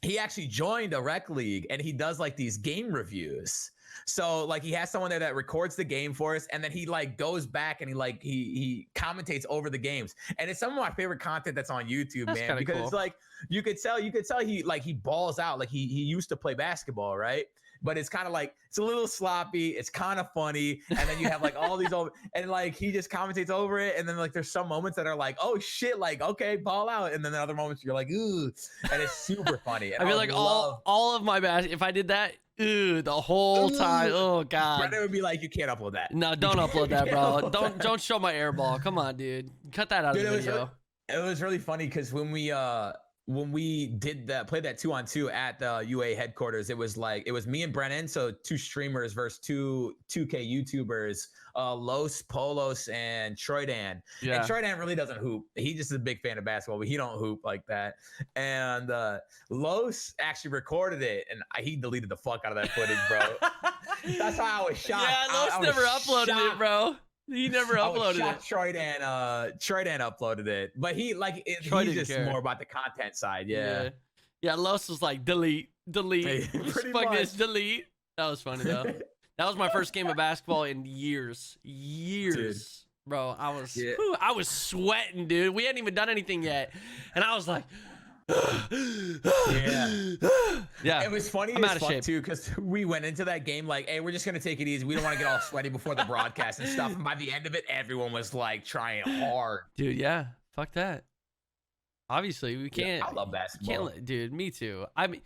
He actually joined a rec league, and he does like these game reviews. So like he has someone there that records the game for us, and then he like goes back and he commentates over the games. And it's some of my favorite content that's on YouTube, man, because cool. It's like you could tell he balls out, like he used to play basketball, right? But it's kind of like it's a little sloppy, it's kind of funny, and then you have like all these old, and like he just commentates over it, and then like there's some moments that are like, oh shit, like okay, ball out, and then the other moments you're like, ooh, and it's super funny. And I feel like all of my if I did that, the whole time, oh god, Brandon would be like, you can't upload that. No, don't upload that, bro. Don't show my air ball. Come on, dude, cut that out of the video. It was really funny because when we played that 2-on-2 at the UA headquarters, it was me and Brennan, so 2 streamers versus 2 2K YouTubers, Los, Polos, and Troydan. Yeah. And Troydan really doesn't hoop. He just is a big fan of basketball, but he don't hoop like that. And Los actually recorded it, and he deleted the fuck out of that footage, bro. That's how I was shocked. Yeah, Los never uploaded it, bro. He never uploaded it. Troydan uploaded it, but he's just more about the content side. Yeah. Los was like delete. Fuck this, delete. That was funny though. That was my first game of basketball in years, dude. Bro. I was sweating, dude. We hadn't even done anything yet, and I was like. Yeah. It was funny as fuck too, because we went into that game like, hey, we're just gonna take it easy. We don't want to get all sweaty before the broadcast and stuff. And by the end of it, everyone was like trying hard. Dude, yeah. Fuck that. Obviously, we can't. I love basketball. Dude, me too. I mean,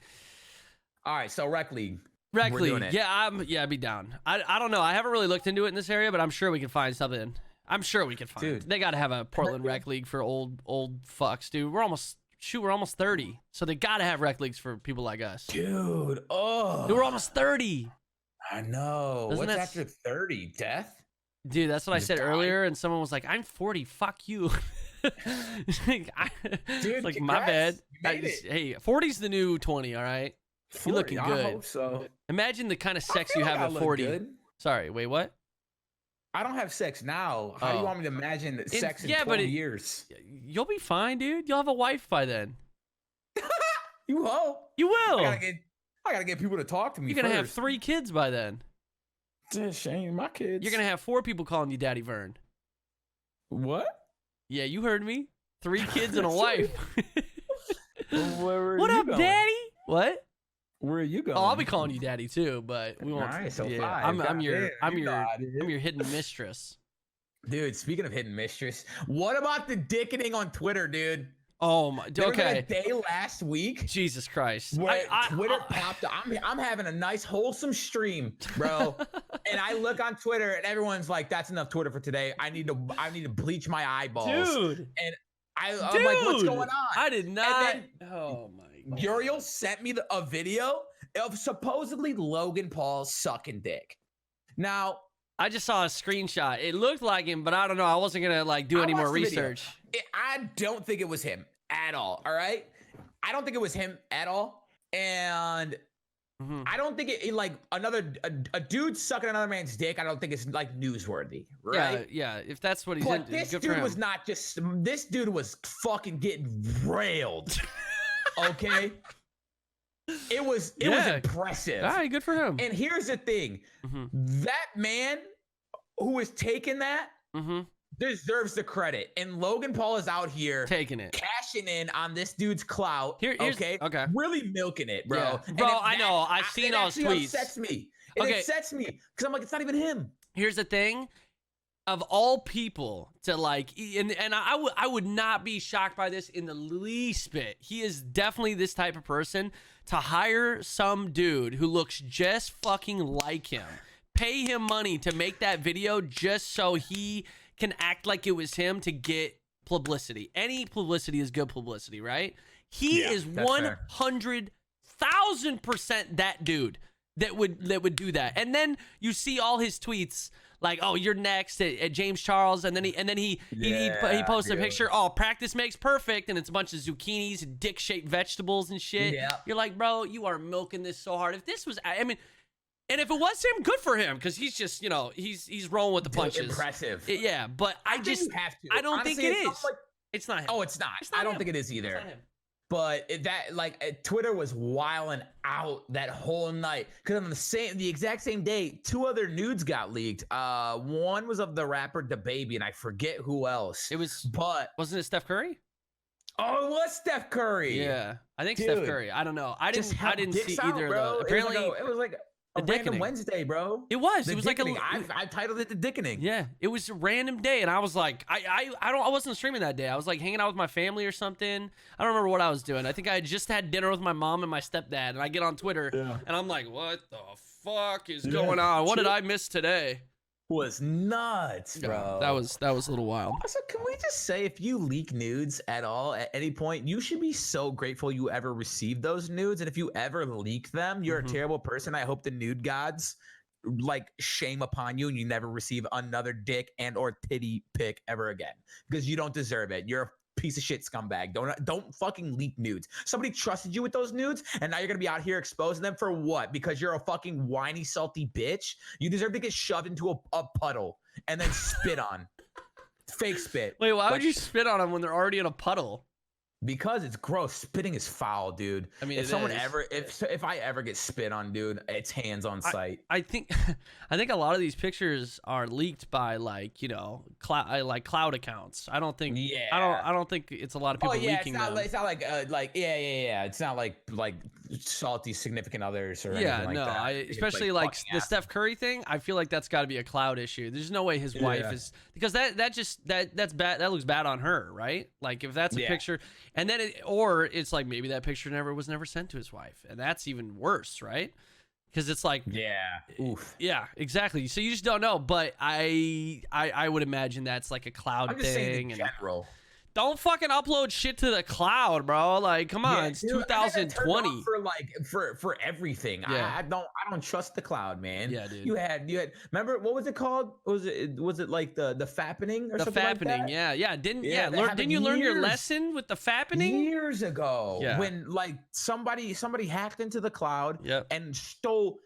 all right. So rec league. Yeah, I'd be down. I don't know. I haven't really looked into it in this area, but I'm sure we can find something. I'm sure we can find. Dude, they got to have a Portland rec league for old fucks, dude. We're almost 30, so they gotta have rec leagues for people like us. Dude, we're almost 30. I know. What's after 30? Death? Dude, that's what I said earlier, and someone was like, I'm 40, fuck you. Dude, like, my bad. Hey, 40's the new 20, all right? 40, you're looking good. I hope so. Imagine the kind of sex you have at 40. Good. Sorry, wait, what? I don't have sex now. How do you want me to imagine sex in 20 years? You'll be fine, dude. You'll have a wife by then. You hope. You will. I gotta get people to talk to me. You're gonna have 3 kids by then. Shame, my kids. You're gonna have 4 people calling you Daddy Vern. What? Yeah, you heard me. 3 kids and a wife. What up, Daddy? What? Where are you going? Oh, I'll be calling you Daddy too, but we won't. Nice, I'm your hidden mistress. Dude, speaking of hidden mistress, what about the dickening on Twitter, dude? Oh my. There was a day last week. Jesus Christ. Where Twitter popped up. I'm having a nice wholesome stream, bro. And I look on Twitter and everyone's like, "That's enough Twitter for today. I need to bleach my eyeballs." Dude. And I'm like, "What's going on?" I did not. Oh my. Uriel sent me a video of supposedly Logan Paul sucking dick. Now, I just saw a screenshot. It looked like him, but I don't know. I wasn't gonna do any more research. I don't think it was him at all. All right, I don't think it was him at all, and I don't think it like a dude sucking another man's dick. I don't think it's like newsworthy, right? Yeah. If that's what he's into, this dude was not just. This dude was fucking getting railed. Okay. It was impressive. All right, good for him. And here's the thing. That man who is taking that deserves the credit. And Logan Paul is out here taking it, cashing in on this dude's clout. Okay, really milking it, bro. Yeah. Bro, I know. I've seen all his tweets. It upsets me. It upsets me because I'm like, it's not even him. Here's the thing. Of all people to like, and I would not be shocked by this in the least bit. He is definitely this type of person to hire some dude who looks just fucking like him, pay him money to make that video just so he can act like it was him to get publicity. Any publicity is good publicity, right? He is 100,000% that dude that would do that. And then you see all his tweets like, oh, you're next at James Charles, and then he posted a picture. Oh, practice makes perfect, and it's a bunch of zucchinis and dick-shaped vegetables and shit. Yeah. You're like, bro, you are milking this so hard. If this was, I mean, and if it was him, good for him, because he's just, he's rolling with the punches. Impressive. Yeah, but I just, I don't think it is. It's not him. Oh, it's not. I don't think it is either. It's not him. But Twitter was wilding out that whole night because on the exact same day, 2 other nudes got leaked. One was of the rapper DaBaby, and I forget who else. Wasn't it Steph Curry? Oh, it was Steph Curry. Yeah, I think Steph Curry. I don't know. I didn't see either of those. Apparently, it was like a random Wednesday, bro. It was like I titled it the dickening. Yeah, it was a random day, and I was like, I wasn't streaming that day. I was like hanging out with my family or something. I don't remember what I was doing. I think I had just had dinner with my mom and my stepdad, and I get on Twitter, and I'm like, what the fuck is going on? What did I miss today? Was nuts, bro. That was a little wild. Also, can we just say, if you leak nudes at all at any point, you should be so grateful you ever received those nudes. And if you ever leak them, you're a terrible person. I hope the nude gods like shame upon you and you never receive another dick and or titty pic ever again, because you don't deserve it. You're a piece of shit scumbag. Don't fucking leak nudes. Somebody trusted you with those nudes, and now you're gonna be out here exposing them for what? Because you're a fucking whiny, salty bitch. You deserve to get shoved into a puddle and then spit on. Fake spit. Wait, why would you spit on them when they're already in a puddle? Because it's gross. Spitting is foul, dude. I mean, if I ever get spit on, dude, it's hands on sight. I think a lot of these pictures are leaked by cloud accounts. I don't think. Yeah. I don't think it's a lot of people leaking them. It's not like It's not like salty significant others or anything like that. Especially like the Steph Curry thing. I feel like that's got to be a cloud issue. There's no way his wife is, because that's bad. That looks bad on her, right? Like if that's a picture. And then it's like maybe that picture was never sent to his wife, and that's even worse, right? Because it's like, yeah, exactly. So you just don't know. But I would imagine that's like a cloud thing. In general. Don't fucking upload shit to the cloud, bro. Like, come on, it's 2020 for everything. Yeah. I don't trust the cloud, man. Yeah, dude. You had. Remember what was it called? Was it like the fappening or something like that? Yeah. Didn't you learn your lesson with the fappening years ago? Yeah. When like somebody hacked into the cloud and stole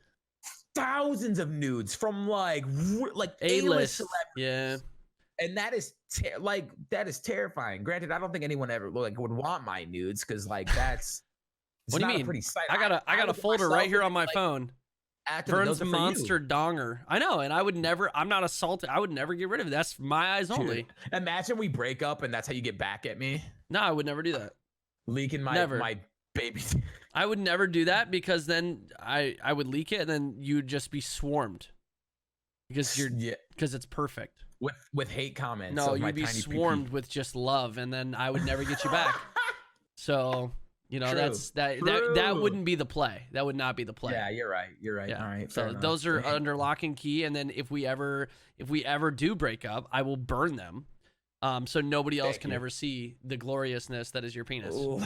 thousands of nudes from like A-list celebrities. Yeah. And that is terrifying. Granted, I don't think anyone ever would want my nudes because that's. What do you mean? A pretty sight. I got a folder right here on my phone. Vern's Monster Donger. I know, and I would never. I'm not assaulted. I would never get rid of it. That's my eyes only. Imagine we break up and that's how you get back at me. No, I would never do that. Leaking my baby. I would never do that because then I would leak it and then you'd just be swarmed because it's perfect. With hate comments. No, you'd be swarmed with just love, and then I would never get you back. So that wouldn't be the play. That would not be the play. Yeah, you're right. Yeah. All right. So those are under lock and key, and then if we ever do break up, I will burn them. So nobody else can ever see the gloriousness that is your penis. Ooh,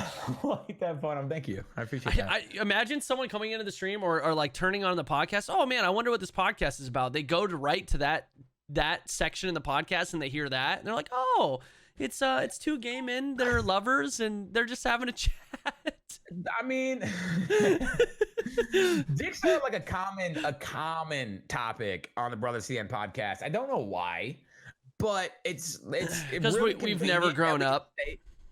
like that photo. Thank you. I appreciate that. I imagine someone coming into the stream or like turning on the podcast. Oh man, I wonder what this podcast is about. They go to that section in the podcast and they hear that and they're like, oh, it's 2 gay men that are lovers and they're just having a chat. I mean, dicks are like a common topic on the Brother CN podcast. I don't know why, but it's because really we've never grown up.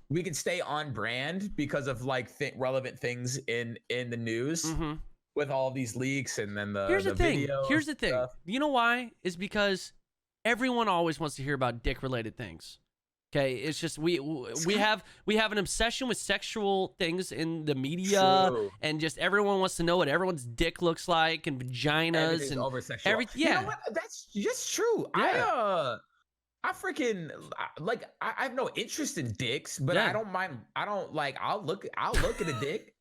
We can stay on brand because of like relevant things in the news. Mm-hmm. With all these leaks and then the Here's the thing. video Here's the thing. stuff. You know why? Is because everyone always wants to hear about dick related things. Okay, it's just we have an obsession with sexual things in the media, and just everyone wants to know what everyone's dick looks like and vaginas and everything. Yeah, you know what? That's just true. Yeah. I freaking like. I have no interest in dicks, but I don't mind. I don't like. I'll look at a dick.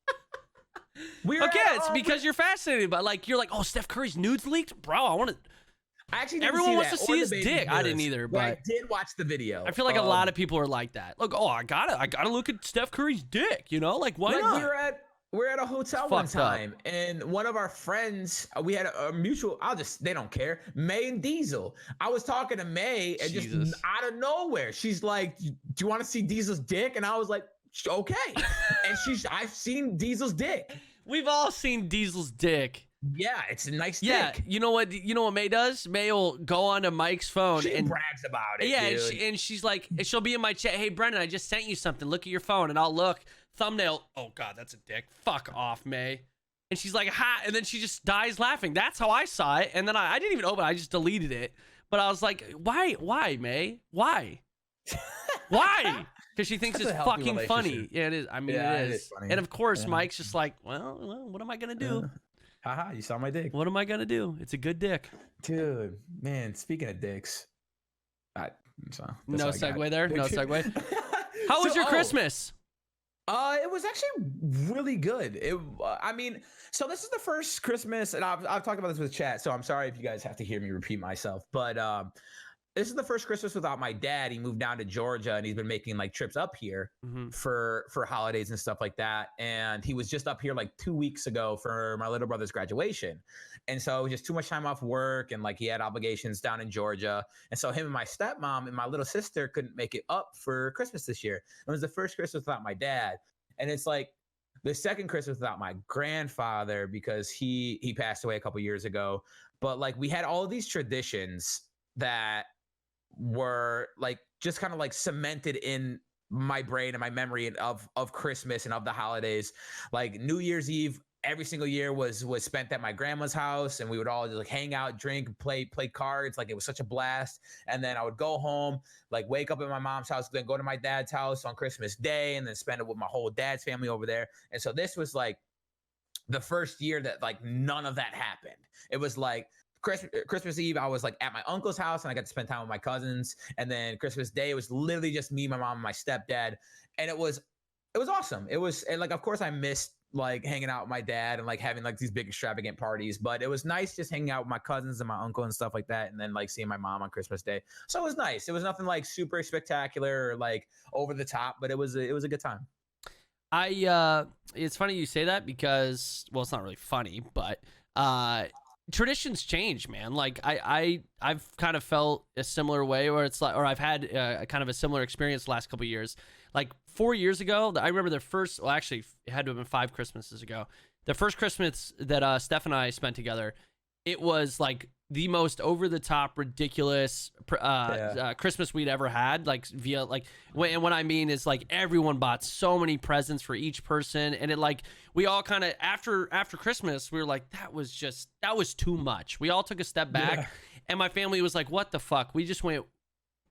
It's because you're fascinated by like you're like, oh, Steph Curry's nudes leaked, bro. I want to. I actually didn't everyone see wants that, to see his dick. I didn't either, but I did watch the video. I feel like a lot of people are like that. Look, I gotta look at Steph Curry's dick. You know, like why not? We were at a hotel one time, and one of our friends, we had a mutual. They don't care. May and Diesel. I was talking to May, and just out of nowhere, she's like, "Do you want to see Diesel's dick?" And I was like, "Okay." And I've seen Diesel's dick. We've all seen Diesel's dick. Yeah, it's a nice dick. Yeah, you know what May does? May will go onto Mike's phone and brags about it. Yeah, and she's like, she'll be in my chat. Hey, Brendan, I just sent you something. Look at your phone, and I'll look. Thumbnail. Oh God, that's a dick. Fuck off, May. And she's like, ha, and then she just dies laughing. That's how I saw it. And then I didn't even open it. I just deleted it. But I was like, why, May? Why? Why? Because she thinks it's fucking funny. Yeah, it is. I mean, it is. Funny. And of course, Mike's just like, well, what am I gonna do? Haha, you saw my dick. What am I gonna do? It's a good dick. Dude, man, speaking of dicks. No segue there. No segue. How was your Christmas? It was actually really good. So this is the first Christmas, and I've talked about this with chat, so I'm sorry if you guys have to hear me repeat myself, but this is the first Christmas without my dad. He moved down to Georgia, and he's been making like trips up here for holidays and stuff like that. And he was just up here like 2 weeks ago for my little brother's graduation. And so it was just too much time off work, and like he had obligations down in Georgia. And so him and my stepmom and my little sister couldn't make it up for Christmas this year. It was the first Christmas without my dad. And it's like the second Christmas without my grandfather because he passed away a couple years ago. But like we had all of these traditions that were like just kind of like cemented in my brain and my memory of Christmas and of the holidays. Like New Year's Eve every single year was spent at my grandma's house, and we would all just like hang out, drink, play cards. Like it was such a blast. And then I would go home, like wake up at my mom's house, then go to my dad's house on Christmas Day, and then spend it with my whole dad's family over there. And so this was like the first year that like none of that happened. It was like Christmas Eve, I was like at my uncle's house, and I got to spend time with my cousins. And then Christmas Day, it was literally just me, my mom, and my stepdad. And it was awesome. It was, and like, of course I missed like hanging out with my dad and like having like these big extravagant parties, but it was nice just hanging out with my cousins and my uncle and stuff like that. And then like seeing my mom on Christmas Day. So it was nice. It was nothing like super spectacular or like over the top, but it was a good time. It's funny you say that because, well, it's not really funny, but traditions change, man. Like I've kind of felt a similar way, or it's like, or I've had kind of a similar experience the last couple of years. Like 4 years ago, I remember the first, well, actually it had to have been 5 Christmases ago. The first Christmas that Steph and I spent together, it was like the most over the top, ridiculous Christmas we'd ever had. Like via like, and what I mean is like everyone bought so many presents for each person, and it like we all kind of after Christmas we were like that was too much. We all took a step back, and my family was like, "What the fuck?" We just went.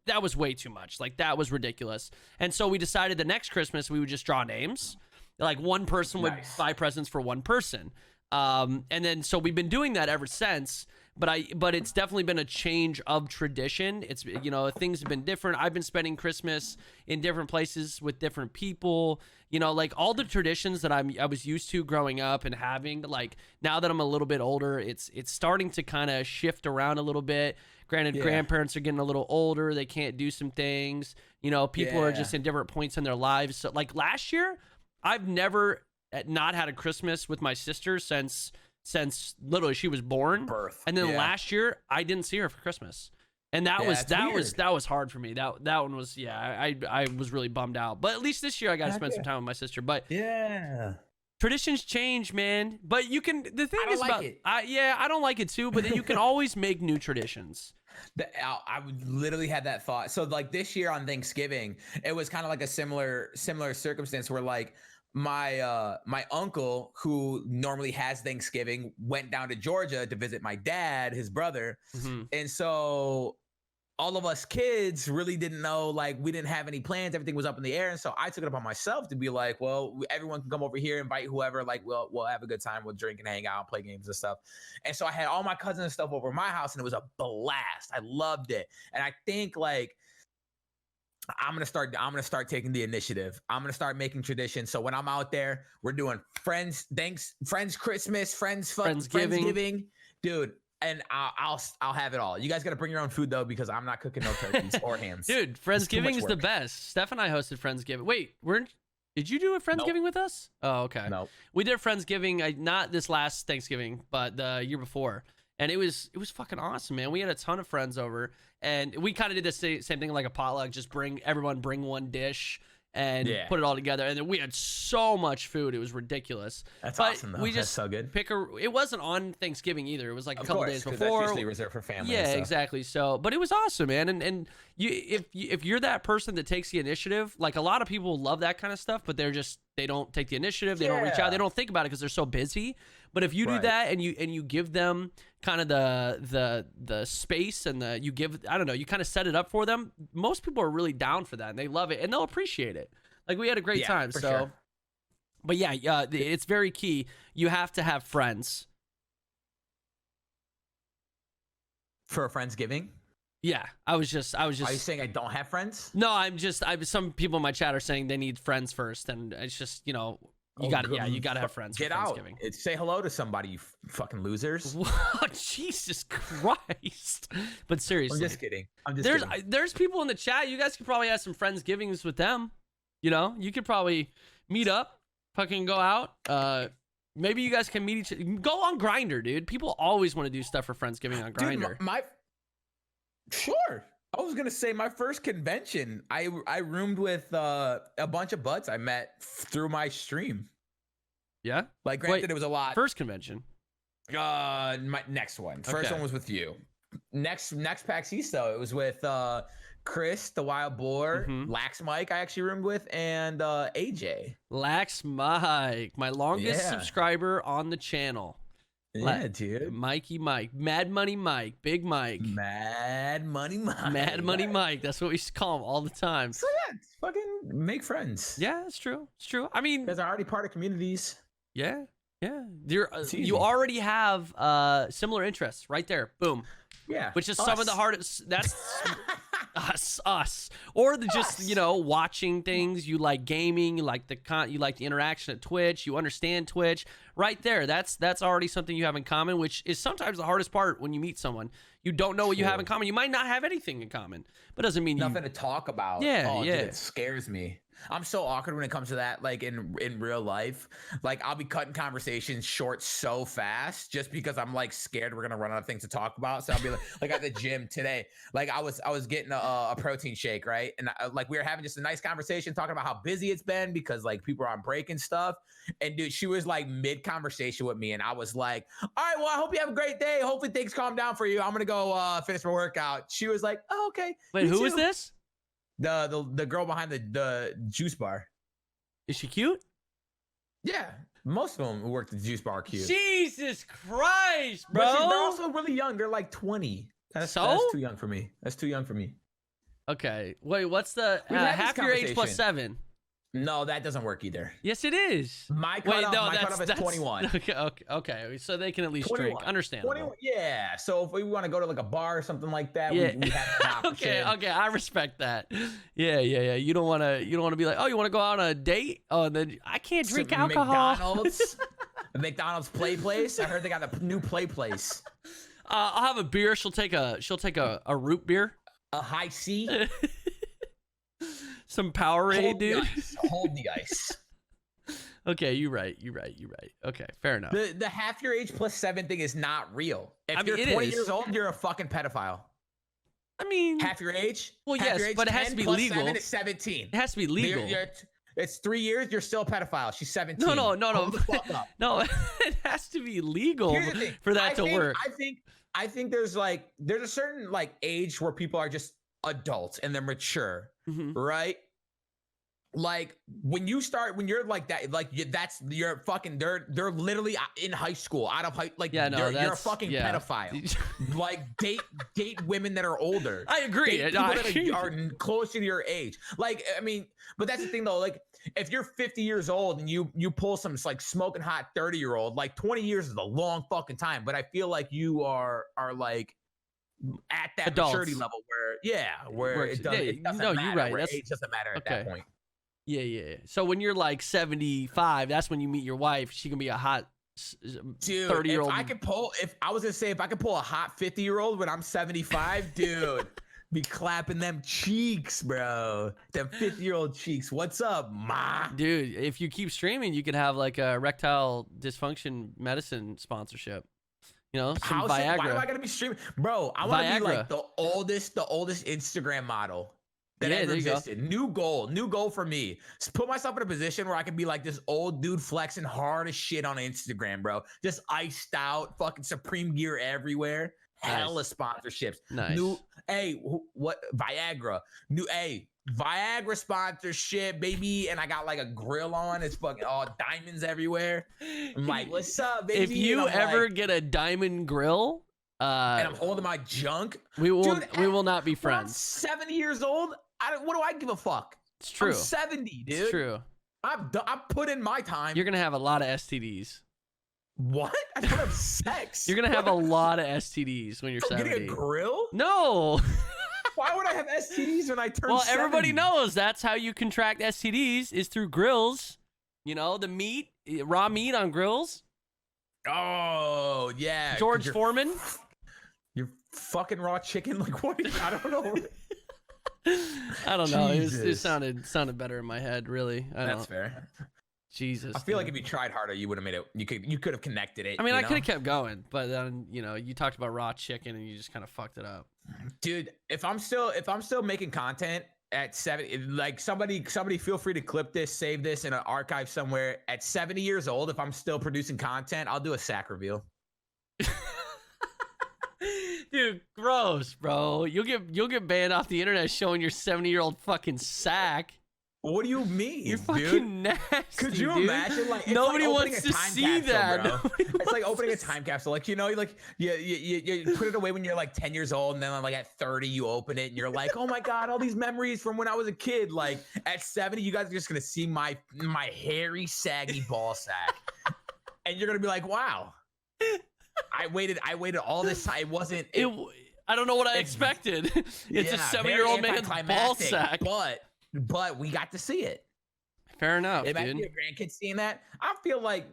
That was way too much. Like that was ridiculous. And so we decided the next Christmas we would just draw names. Like one person would buy presents for one person. And then so we've been doing that ever since. But it's definitely been a change of tradition. It's, you know, things have been different. I've been spending Christmas in different places with different people. You know, like all the traditions that I was used to growing up and having, like now that I'm a little bit older, it's starting to kind of shift around a little bit. Granted, grandparents are getting a little older. They can't do some things. You know, people are just in different points in their lives. So like last year, I've never not had a Christmas with my sister since literally she was born. And then last year I didn't see her for Christmas. And that was hard for me. That one was, I was really bummed out. But at least this year I got to spend some time with my sister. But traditions change, man. But you can, the thing is about, I don't like it too, but then you can always make new traditions. I would literally had that thought. So like this year on Thanksgiving, it was kind of like a similar circumstance where like my uncle, who normally has Thanksgiving, went down to Georgia to visit my dad, his brother. And so all of us kids really didn't know, like, we didn't have any plans. Everything was up in the air. And so I took it upon myself to be like, well, everyone can come over here, invite whoever, like, we'll have a good time. We'll drink and hang out, play games and stuff. And so I had all my cousins and stuff over at my house, and it was a blast. I loved it. And I think, like, I'm gonna start taking the initiative. I'm gonna start making traditions. So when I'm out there, we're doing friends Christmas, Friendsgiving, dude. And I'll have it all. You guys got to bring your own food though, because I'm not cooking no turkeys or hams. Dude, Friendsgiving is the best. Steph and I hosted Friendsgiving. Wait, did you do a Friendsgiving with us? Oh, okay. No, we did Friendsgiving. Not this last Thanksgiving, but the year before, and it was fucking awesome, man. We had a ton of friends over, and we kind of did the same thing like a potluck. Just bring one dish and put it all together. And then we had so much food. It was ridiculous. That's awesome, though. That's so good. It wasn't on Thanksgiving either. It was like a couple days before. That's usually reserved for family. Yeah, exactly. So, but it was awesome, man. And if you're that person that takes the initiative, like a lot of people love that kind of stuff, but they don't take the initiative. They don't reach out. They don't think about it because they're so busy. But if you do that and you give them kind of the space and you kind of set it up for them, most people are really down for that and they love it and they'll appreciate it. Like we had a great time. So, sure. But yeah, it's very key. You have to have friends for a Friendsgiving. Yeah, I was just. Are you saying I don't have friends? No, some people in my chat are saying they need friends first, and it's just you got to have friends. Get out. Say hello to somebody, you fucking losers. Jesus Christ. But seriously. I'm just kidding. There's people in the chat. You guys could probably have some Friendsgivings with them. You could probably meet up, fucking go out. Maybe you guys can meet each other. Go on Grindr, dude. People always want to do stuff for Friendsgiving on Grindr. Dude, sure. I was gonna say my first convention, I roomed with a bunch of butts I met through my stream. Yeah. Like, granted, it was a lot. First convention. My next one. First one was with you. Next PAX East though, it was with Chris, the Wild Boar, Lax Mike, I actually roomed with, and AJ. Lax Mike, my longest subscriber on the channel. Yeah, dude. Mikey Mike. Mad Money Mike. Big Mike. Mad Money Mike. Mad Money Mike. That's what we used to call him all the time. So yeah, fucking make friends. Yeah, it's true. It's true. I mean, because I'm already part of communities. Yeah. Yeah. You already have similar interests right there. Boom. Yeah. Which is some of the hardest. That's us. Or just, watching things. You like gaming. You like the interaction at Twitch. You understand Twitch. Right there. That's already something you have in common, which is sometimes the hardest part when you meet someone. You don't know what you have in common. You might not have anything in common, but doesn't mean nothing to talk about. Yeah. Dude, it scares me. I'm so awkward when it comes to that, like in real life. Like I'll be cutting conversations short so fast just because I'm like scared we're gonna run out of things to talk about. So I'll be like at the gym today, like I was getting a protein shake, right? And like we were having just a nice conversation talking about how busy it's been because like people are on break and stuff. And dude, she was like mid conversation with me, and I was like, "All right, well, I hope you have a great day. Hopefully things calm down for you. I'm gonna go finish my workout." She was like, "Oh, okay." Wait, who is this? The girl behind the juice bar. Is she cute? Yeah, most of them who work at the juice bar are cute. Jesus Christ, bro! But they're also really young. They're like 20. That's too young for me. That's too young for me. Okay, wait. What's the half your age plus 7? No, that doesn't work either. Yes, it is. My cutoff is 21. Okay. So they can at least 21. drink. Understandable. 21, yeah. So if we want to go to like a bar or something like that, we have an option. Okay. I respect that. Yeah. You don't want to be like, oh, you want to go out on a date? Oh, then I can't drink alcohol. McDonald's play place. I heard they got a new play place. I'll have a beer. She'll take a root beer. A high C. Some Powerade, dude. Hold the ice. Okay, you're right. Okay, fair enough. The half your age plus 7 thing is not real. If you're 20 years old, you're a fucking pedophile. I mean, half your age. Well, yes, but it has to be legal. 7 is 17. It has to be legal. It's 3 years. You're still a pedophile. She's 17. No. Hold the fuck up. No, it has to be legal for that to work. I think there's a certain like age where people are just adults and they're mature, right? like when you're like that, like that's you're fucking they're literally in high school, out of high, like Yeah, no, you're a fucking pedophile. Like date women that are older. I agree. Date people that are closer to your age. Like, I mean, but that's the thing though. Like, if you're 50 years old and you pull some like smoking hot 30-year-old, like 20 years is a long fucking time. But I feel like you are like at that Adults. maturity level where it doesn't no, matter. you're right. Where age doesn't matter at that point. Yeah. So when you're like 75, that's when you meet your wife. She can be a hot 30-year-old. If I could pull a hot 50-year-old when I'm 75, dude, be clapping them cheeks, bro. Them 50-year-old cheeks. What's up, ma? Dude, if you keep streaming, you could have like a erectile dysfunction medicine sponsorship. You know, some Viagra. Why do I gotta be streaming, bro? I want to be like the oldest Instagram model that ever existed. New goal for me. Just put myself in a position where I can be like this old dude flexing hard as shit on Instagram, bro. Just iced out, fucking Supreme gear everywhere. Hella sponsorships. Nice. What Viagra? Viagra sponsorship, baby. And I got like a grill on. It's fucking all diamonds everywhere. I'm like, what's up, baby? If you ever get a diamond grill, and I'm holding my junk, we will not be friends. I'm 70 years old. What do I give a fuck? It's true. I'm 70, dude. It's true. I've put in my time. You're gonna have a lot of STDs. What? I don't have sex. You're gonna have a lot of STDs when you're 70. Getting a grill? No. Why would I have STDs when I turn 70? Everybody knows that's how you contract STDs is through grills. You know, the meat, raw meat on grills. Oh, yeah. George Foreman. You're fucking raw chicken. Like, what? I don't know. I don't know. It sounded better in my head, really. That's fair. Jesus. I feel like if you tried harder, you would have made it. You could have connected it. I mean, I could have kept going, but then you talked about raw chicken and you just kind of fucked it up. Dude, if I'm still making content at 70, like somebody feel free to clip this, save this in an archive somewhere. At 70 years old, if I'm still producing content, I'll do a sack reveal. Dude, gross, bro. You'll get banned off the internet showing your 70-year-old fucking sack. What do you mean? You're fucking nasty. Could you imagine? Like, nobody wants to see that. It's like opening a time capsule. Like, you put it away when you're like 10 years old, and then like at 30 you open it and you're like, oh my god, all these memories from when I was a kid. Like at 70, you guys are just gonna see my hairy, saggy ball sack, and you're gonna be like, wow. I waited all this time. It wasn't. I don't know what I expected. It's a 7-year-old man's ball sack, but we got to see it. Fair enough. Imagine your grandkids seeing that. I feel like,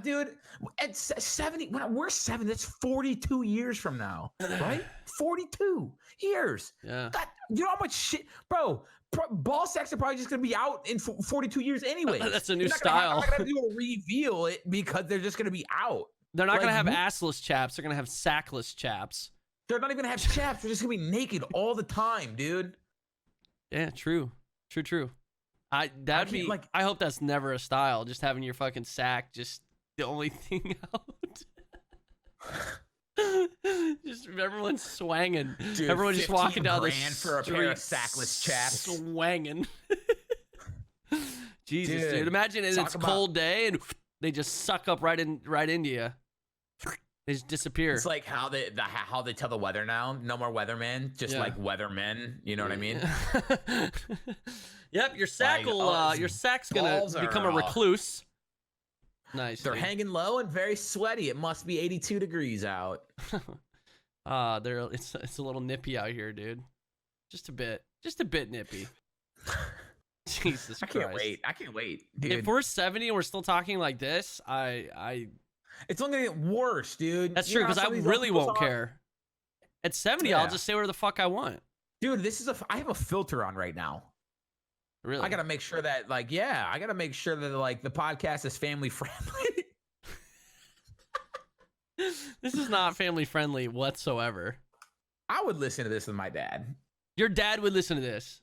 dude, at 70, when we're 7, that's 42 years from now, right? 42 years. Yeah. God, you know how much shit, bro. Ball sacks are probably just gonna be out in 42 years anyway. That's a new style. I'm not gonna do a reveal it because they're just gonna be out. They're not gonna have assless chaps. They're gonna have sackless chaps. They're not even gonna have chaps. They're just gonna be naked all the time, dude. Yeah, true. I hope that's never a style. Just having your fucking sack just the only thing out. Just everyone's swanging. Dude, everyone's just walking down the street for a pair of sackless chaps. Swanging. Jesus, dude. Imagine it's a cold day and they just suck up right into you. They just disappear. It's like how they tell the weather now. No more weathermen, just like weathermen. You know what I mean? Yep, your sack's gonna become a recluse. Nice. They're hanging low and very sweaty. It must be 82 degrees out. It's a little nippy out here, dude. Just a bit nippy. Jesus Christ. I can't wait, dude. If we're 70 and we're still talking like this, it's only gonna get worse, dude. That's true, because I really won't care. At 70, I'll just say whatever the fuck I want. Dude, I have a filter on right now. Really? I gotta make sure that, the podcast is family friendly. This is not family friendly whatsoever. I would listen to this with my dad. Your dad would listen to this?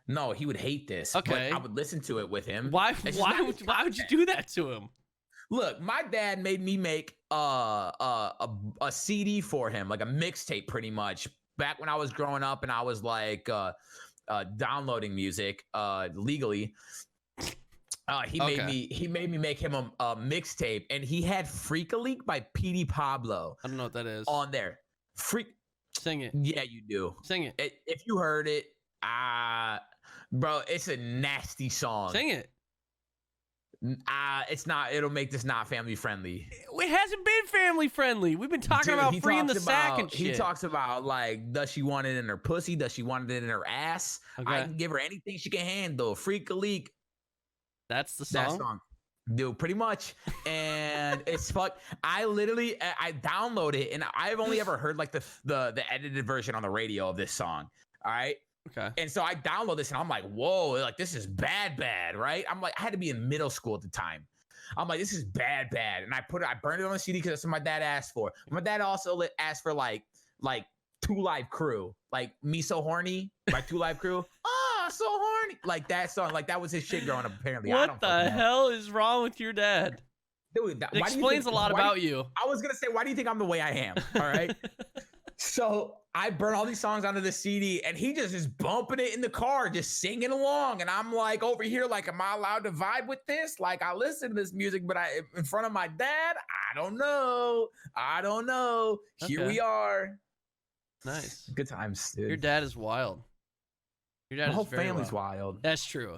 No, he would hate this. Okay. But I would listen to it with him. Why would you do that to him? Look, my dad made me make a CD for him, like a mixtape pretty much, back when I was growing up and I was like downloading music legally. He made me make him a mixtape, and he had "Freak a Leak" by Petey Pablo. I don't know what that is. On there. Sing it. Yeah, you do. Sing it. If you heard it, bro, it's a nasty song. Sing it. It's not. It'll make this not family friendly. It hasn't been family friendly. We've been talking about freeing the sack and shit. He talks about like, does she want it in her pussy? Does she want it in her ass? Okay. I can give her anything she can handle. Freak a leak. That's the song. That song. Dude, pretty much. And it's I download it, and I've only ever heard like the edited version on the radio of this song. All right. Okay. And so I download this, and I'm like, whoa, like this is bad, right? I'm like, I had to be in middle school at the time. I'm like, this is bad. And I burned it on the CD because that's what my dad asked for. My dad also asked for like 2 Live Crew, like Me So Horny by 2 Live Crew. So horny, like that song, like that was his shit growing up. Apparently, what the hell is wrong with your dad? Dude, it explains a lot about you. I was gonna say, why do you think I'm the way I am? All right. So I burn all these songs onto the CD, and he just is bumping it in the car, just singing along, and I'm like over here, like, am I allowed to vibe with this? Like, I listen to this music, but in front of my dad, I don't know. Okay. Here we are. Nice. Good times, dude. Your dad is wild. Your dad the whole is very family's wild. That's true.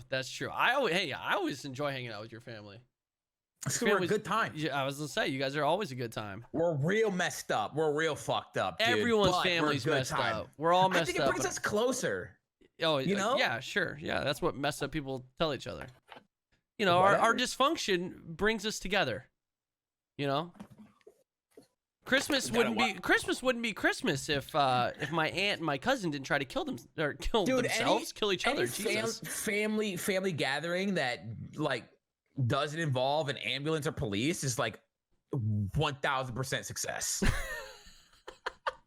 I always enjoy hanging out with your family. We're a good time. Yeah, I was gonna say, you guys are always a good time. We're real messed up. We're real fucked up, dude. Everyone's family's messed up. We're all messed up. I think it brings us closer. Oh, you know? Yeah, sure. Yeah, that's what messed up people tell each other. You know, our dysfunction brings us together. You know? Christmas wouldn't be Christmas if my aunt and my cousin didn't try to kill themselves, kill each other. Family gathering that like doesn't involve an ambulance or police is like 1,000% success.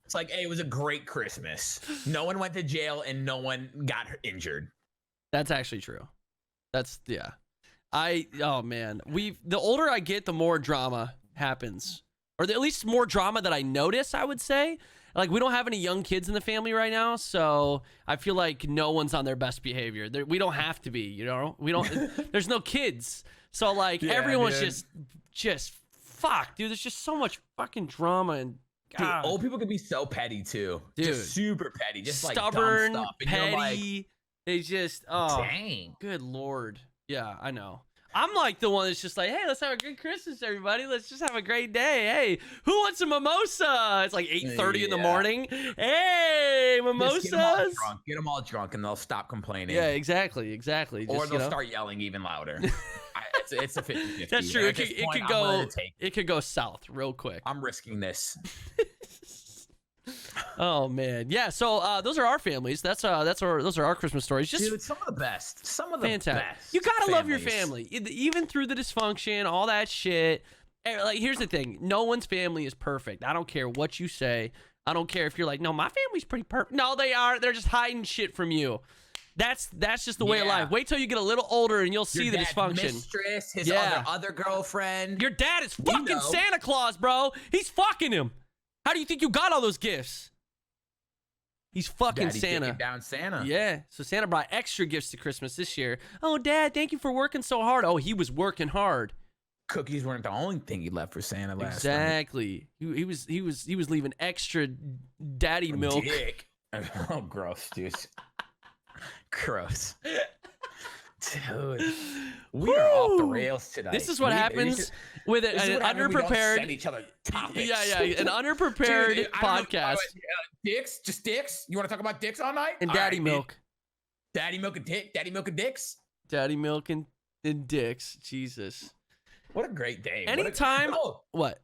It's like, hey, it was a great Christmas. No one went to jail and no one got injured. That's actually true. Oh man, the older I get, the more drama happens. Or at least more drama that I notice, I would say. Like, we don't have any young kids in the family right now, so I feel like no one's on their best behavior. We don't have to be, you know? We don't. There's no kids. So, like, everyone's just fuck, dude. There's just so much fucking drama and God. Dude, old people can be so petty, too. Dude. Just super petty. Just, stubborn, like, dumb stuff. And petty. like, they just, dang. Good Lord. Yeah, I know. I'm like the one that's just like, hey, let's have a good Christmas, everybody. Let's just have a great day. Hey, who wants a mimosa? It's like 8:30 in the morning. Hey, mimosas. Get them all drunk and they'll stop complaining. Yeah, exactly. Or they'll start yelling even louder. It's a 50-50. That's true. It could go south real quick. I'm risking this. Oh man, yeah. So those are our families. Those are our Christmas stories. Just dude, some of the best. Some of the fantastic. best. You gotta love your family, even through the dysfunction, all that shit. Like, here's the thing: no one's family is perfect. I don't care what you say. I don't care if you're like, no, my family's pretty perfect. No, they aren't. They're just hiding shit from you. That's just the way of life. Wait till you get a little older and you'll see the dysfunction. Mistress, his other girlfriend. Your dad is fucking Santa Claus, bro. He's fucking him. How do you think you got all those gifts? He's fucking Santa. Down Santa. Yeah. So Santa brought extra gifts to Christmas this year. Oh, Dad, thank you for working so hard. Oh, he was working hard. Cookies weren't the only thing he left for Santa last night. He was leaving extra daddy milk. Dick. Oh, gross, dude. Gross. Dude, we are off the rails tonight. This is what happens with an underprepared. Send each other topics. Yeah, an underprepared podcast. Dicks, just dicks. You want to talk about dicks all night? And daddy milk. Daddy milk and dicks. Daddy milk and dicks. Jesus. What a great day. Anytime. What?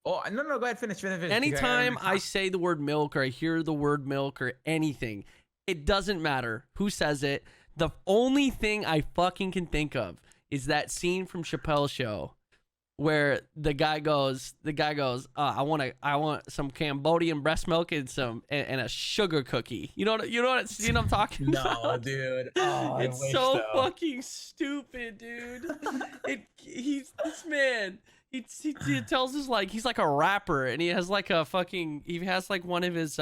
Oh, no, go ahead. Finish. Anytime I say the word milk or I hear the word milk or anything, it doesn't matter who says it. The only thing I fucking can think of is that scene from Chappelle's Show where the guy goes, I want some Cambodian breast milk and a sugar cookie. You know what scene I'm talking about? No, dude. Oh, it's so fucking stupid, dude. He tells us like he's like a rapper and he has like one of his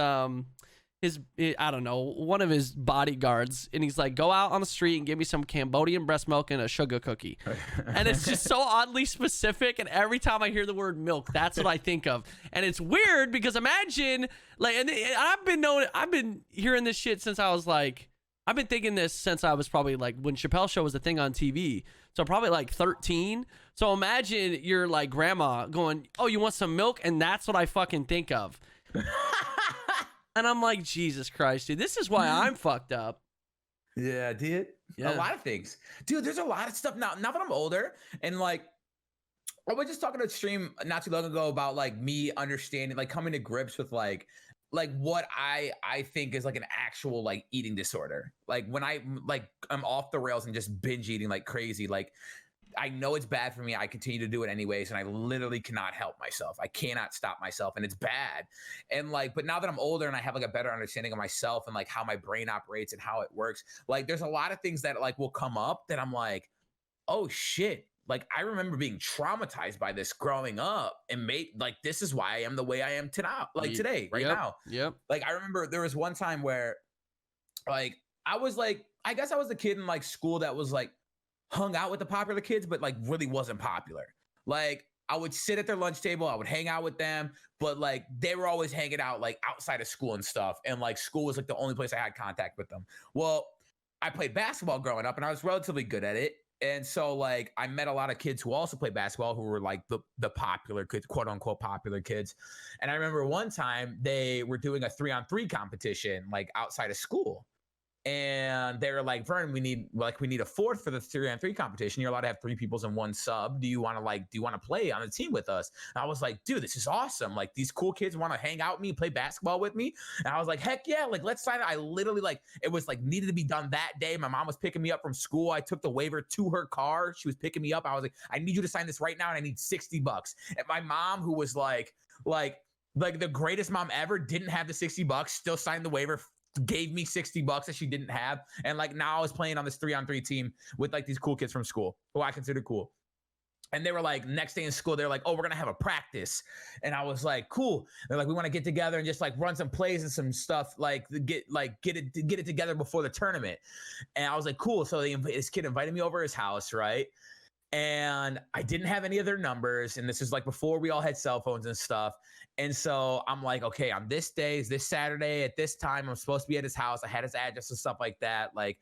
I don't know, one of his bodyguards, and he's like, go out on the street and give me some Cambodian breast milk and a sugar cookie. And it's just so oddly specific, and every time I hear the word milk, that's what I think of. And it's weird because imagine, like, and I've been hearing this shit since I was like, I've been thinking this since I was probably like when Chappelle Show was a thing on TV. So probably like 13. So imagine your like grandma going, oh, you want some milk? And that's what I fucking think of. And I'm like, Jesus Christ, dude, this is why I'm fucked up. Yeah, dude. Yeah. A lot of things. Dude, there's a lot of stuff now that I'm older. And like, I was just talking to a stream not too long ago about like me understanding, like coming to grips with like what I think is like an actual like eating disorder. Like when I'm off the rails and just binge eating like crazy, like I know it's bad for me. I continue to do it anyways. And I literally cannot help myself. I cannot stop myself, and it's bad. And like, but now that I'm older and I have like a better understanding of myself and like how my brain operates and how it works, like there's a lot of things that like will come up that I'm like, oh shit. Like I remember being traumatized by this growing up, and made like, this is why I am the way I am today, right now. Yep. Like I remember there was one time where like, I guess I was the kid in like school that was like, hung out with the popular kids, but like really wasn't popular. Like I would sit at their lunch table, I would hang out with them, but like they were always hanging out like outside of school and stuff. And like school was like the only place I had contact with them. Well, I played basketball growing up and I was relatively good at it. And so like I met a lot of kids who also played basketball who were like the popular kids, quote unquote popular kids. And I remember one time they were doing a 3-on-3 competition like outside of school. And they were like, Vern, we need a fourth for the 3-on-3 competition. You're allowed to have 3 peoples in one sub. Do you want to play on the team with us? And I was like, dude, this is awesome. Like these cool kids want to hang out with me, play basketball with me. And I was like, heck yeah, like let's sign it. I literally like, it was like needed to be done that day. My mom was picking me up from school. I took the waiver to her car. She was picking me up. I was like, I need you to sign this right now. And I need $60. And my mom, who was like the greatest mom ever, didn't have the $60, still signed the waiver, gave me $60 that she didn't have. And like now I was playing on this 3-on-3 team with like these cool kids from school who I consider cool. And they were like, next day in school, they're like, oh, we're going to have a practice. And I was like, cool. They're like, we want to get together and just like run some plays and some stuff, like get it together before the tournament. And I was like, cool. So this kid invited me over his house, right? And I didn't have any of their numbers. And this is like before we all had cell phones and stuff. And so I'm like, okay, on this day, this Saturday at this time, I'm supposed to be at his house. I had his address and stuff like that. Like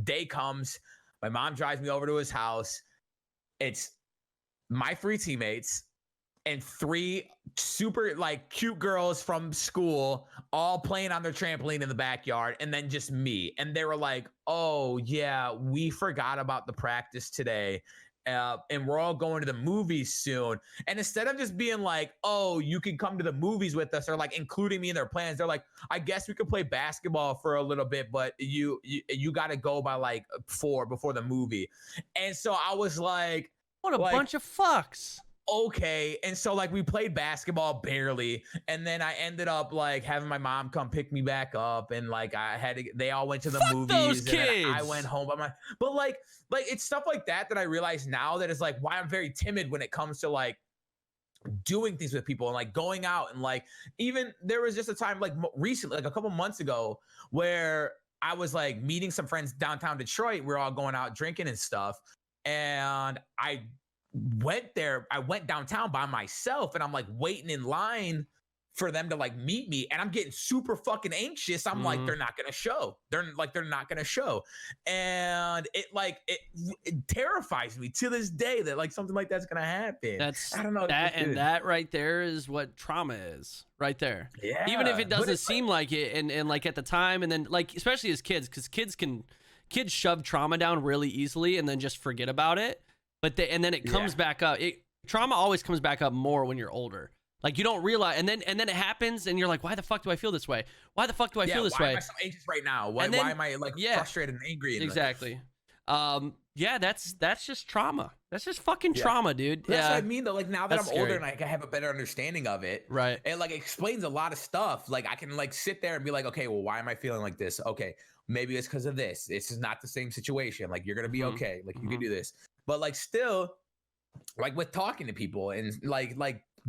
day comes, my mom drives me over to his house. It's my 3 teammates and 3 super like cute girls from school all playing on their trampoline in the backyard, and then just me. And they were like, oh yeah, we forgot about the practice today. And we're all going to the movies soon. And instead of just being like, oh, you can come to the movies with us, or like including me in their plans, they're like, I guess we could play basketball for a little bit, but you got to go by like 4 before the movie. And so I was like, what a bunch of fucks. Okay. And so like we played basketball barely, and then I ended up like having my mom come pick me back up, and like they all went to the movies. Those kids. And I went home but like it's stuff like that I realize now that is like why I'm very timid when it comes to like doing things with people and like going out. And like even there was just a time like recently, like a couple months ago, where I was like meeting some friends downtown Detroit. We're all going out drinking and stuff, and I went downtown by myself, and I'm like waiting in line for them to like meet me, and I'm getting super fucking anxious. I'm like, they're not gonna show. They're not gonna show. And it terrifies me to this day that like something like that's gonna happen. I don't know. That right there is what trauma is right there. Yeah. Even if it doesn't seem like it, and like at the time, and then like especially as kids, because kids shove trauma down really easily and then just forget about it. But then it comes back up. Trauma always comes back up more when you're older. Like you don't realize, and then it happens, and you're like, why the fuck do I feel this way? Why the fuck do I feel this way? Why am I so anxious right now? Why am I like frustrated and angry? And exactly. That's just trauma. That's just fucking trauma, dude. That's what I mean, though. Like now that I'm older and I have a better understanding of it, right? It like explains a lot of stuff. Like I can like sit there and be like, okay, well, why am I feeling like this? Okay, maybe it's because of this. This is not the same situation. Like you're gonna be okay. Like you can do this. But like still, like with talking to people and like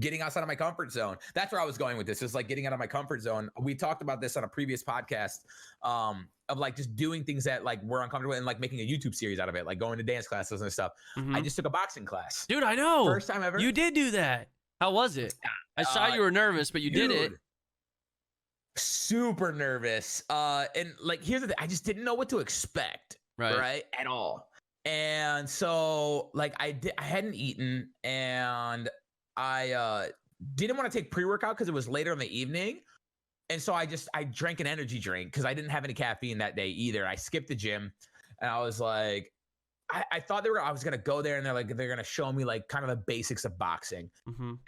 getting outside of my comfort zone. That's where I was going with this. It's like getting out of my comfort zone. We talked about this on a previous podcast of like just doing things that like we're uncomfortable with and like making a YouTube series out of it, like going to dance classes and stuff. I just took a boxing class. Dude, I know. First time ever. You did do that. How was it? I saw you were nervous, but you did it. Super nervous. And like, here's the thing. I just didn't know what to expect. Right? At all. And so like I hadn't eaten and I didn't want to take pre-workout because it was later in the evening. And so I drank an energy drink because I didn't have any caffeine that day either. I skipped the gym and I was like, I thought I was gonna go there and they're gonna show me like kind of the basics of boxing.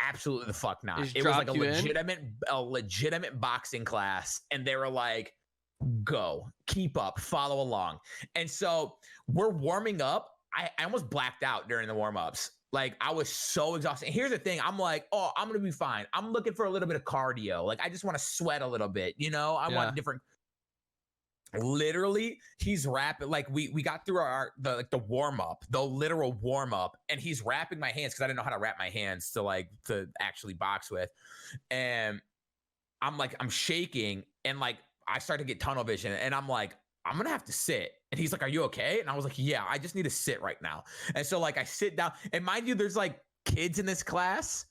Absolutely the fuck not. It was like a legitimate boxing class, and they were like, go, keep up, follow along. And so we're warming up. I almost blacked out during the warm-ups. Like I was so exhausted. And here's the thing. I'm like, oh, I'm going to be fine. I'm looking for a little bit of cardio. Like I just want to sweat a little bit, you know, I want different. Literally he's rapping. Like we got through the warm up, the literal warm up. And he's wrapping my hands. Cause I didn't know how to wrap my hands to actually box with. And I'm like, I'm shaking. And like, I start to get tunnel vision and I'm like, I'm going to have to sit. And he's like, are you okay? And I was like, yeah, I just need to sit right now. And so like I sit down and mind you, there's like kids in this class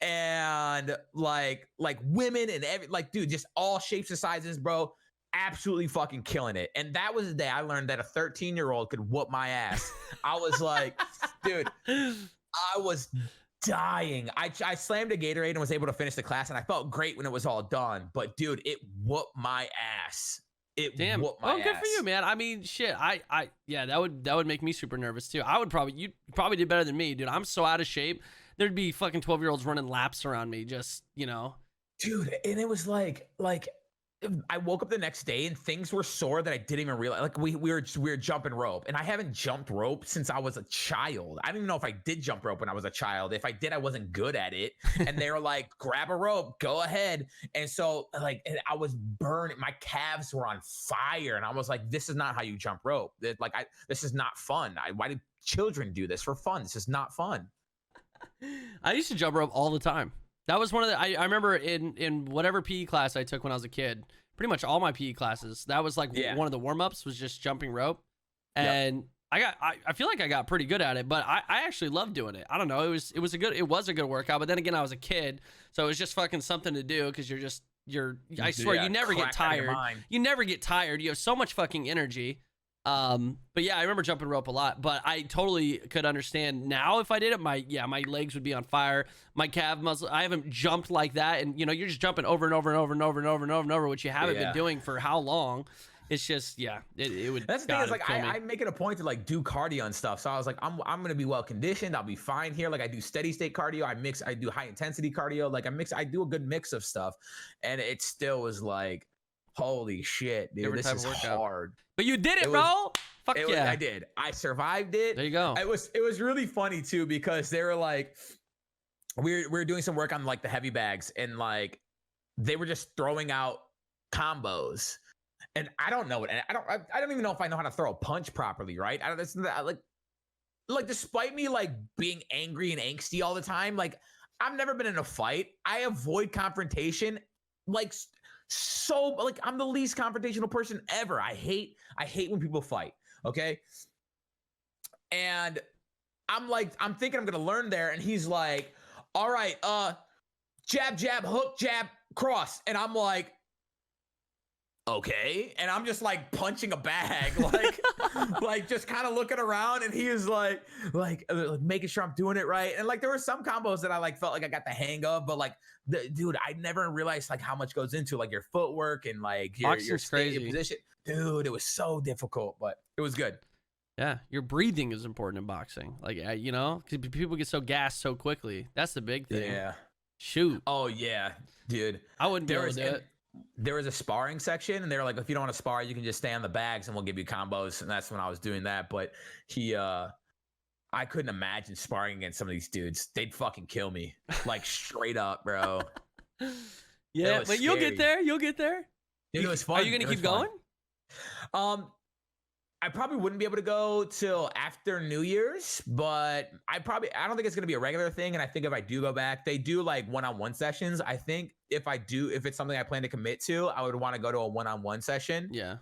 and like women and like, dude, just all shapes and sizes, bro. Absolutely fucking killing it. And that was the day I learned that a 13-year-old could whoop my ass. I was like, dude, I was dying. I slammed a Gatorade and was able to finish the class, and I felt great when it was all done. But dude, it whooped my ass. Whooped my ass. Good for you, man. I mean, shit. Yeah, that would make me super nervous too. You probably did better than me, dude. I'm so out of shape. There'd be fucking 12-year-olds running laps around me, just, you know. Dude, and it was like I woke up the next day and things were sore that I didn't even realize. Like we were jumping rope, and I haven't jumped rope since I was a child. I don't even know if I did jump rope when I was a child. If I did, I wasn't good at it. And they were like, grab a rope, go ahead. And so like I was burning. My calves were on fire, and I was like, this is not how you jump rope. This is not fun. Why do children do this for fun? This is not fun. I used to jump rope all the time. That was one of the, I remember in whatever PE class I took when I was a kid, pretty much all my PE classes, that was like one of the warm-ups was just jumping rope. And I feel like I got pretty good at it, but I actually loved doing it. I don't know. It was a good workout, but then again, I was a kid, so it was just fucking something to do because I swear you never get tired. You never get tired. You have so much fucking energy. But yeah, I remember jumping rope a lot, but I totally could understand now if I did it, my legs would be on fire. My calf muscle, I haven't jumped like that. And you know, you're just jumping over and over and over and over and over and over and over, which you haven't been doing for how long. It's just, it would. That's the thing is like, I make it a point to like do cardio and stuff. So I was like, I'm going to be well conditioned. I'll be fine here. Like I do steady state cardio. I do high intensity cardio. Like I do a good mix of stuff. And it still was like, holy shit, dude, this is hard. But you did it, bro. Fuck yeah. I did. I survived it. There you go. It was really funny too, because they were like, we were doing some work on like the heavy bags, and like they were just throwing out combos, and I don't know it. And I don't even know if I know how to throw a punch properly, right? Like despite me like being angry and angsty all the time, like I've never been in a fight. I avoid confrontation, like. So like I'm the least confrontational person ever. I hate when people fight. Okay. And I'm thinking I'm gonna learn there, and he's like, all right, jab, jab, hook, jab, cross. And I'm like, okay. And I'm just like punching a bag, like like just kind of looking around, and he is like making sure I'm doing it right. And like there were some combos that I like felt like I got the hang of, but like dude, I never realized like how much goes into like your footwork and like your crazy position. Dude, it was so difficult, but it was good. Yeah, your breathing is important in boxing. Like you know, because people get so gassed so quickly. That's the big thing. Yeah. Shoot. Oh yeah, dude. I wouldn't be able to do it. There was a sparring section, and they were like, if you don't want to spar, you can just stay on the bags and we'll give you combos. And that's when I was doing that. But I couldn't imagine sparring against some of these dudes. They'd fucking kill me, like straight up, bro. Yeah, but you'll get there. You'll get there. Dude, it was fun. Are you gonna keep going? I probably wouldn't be able to go till after New Year's, but I don't think it's gonna be a regular thing. And I think if I do go back, they do like one-on-one sessions. I think if it's something I plan to commit to, I would want to go to a one-on-one session. Yeah.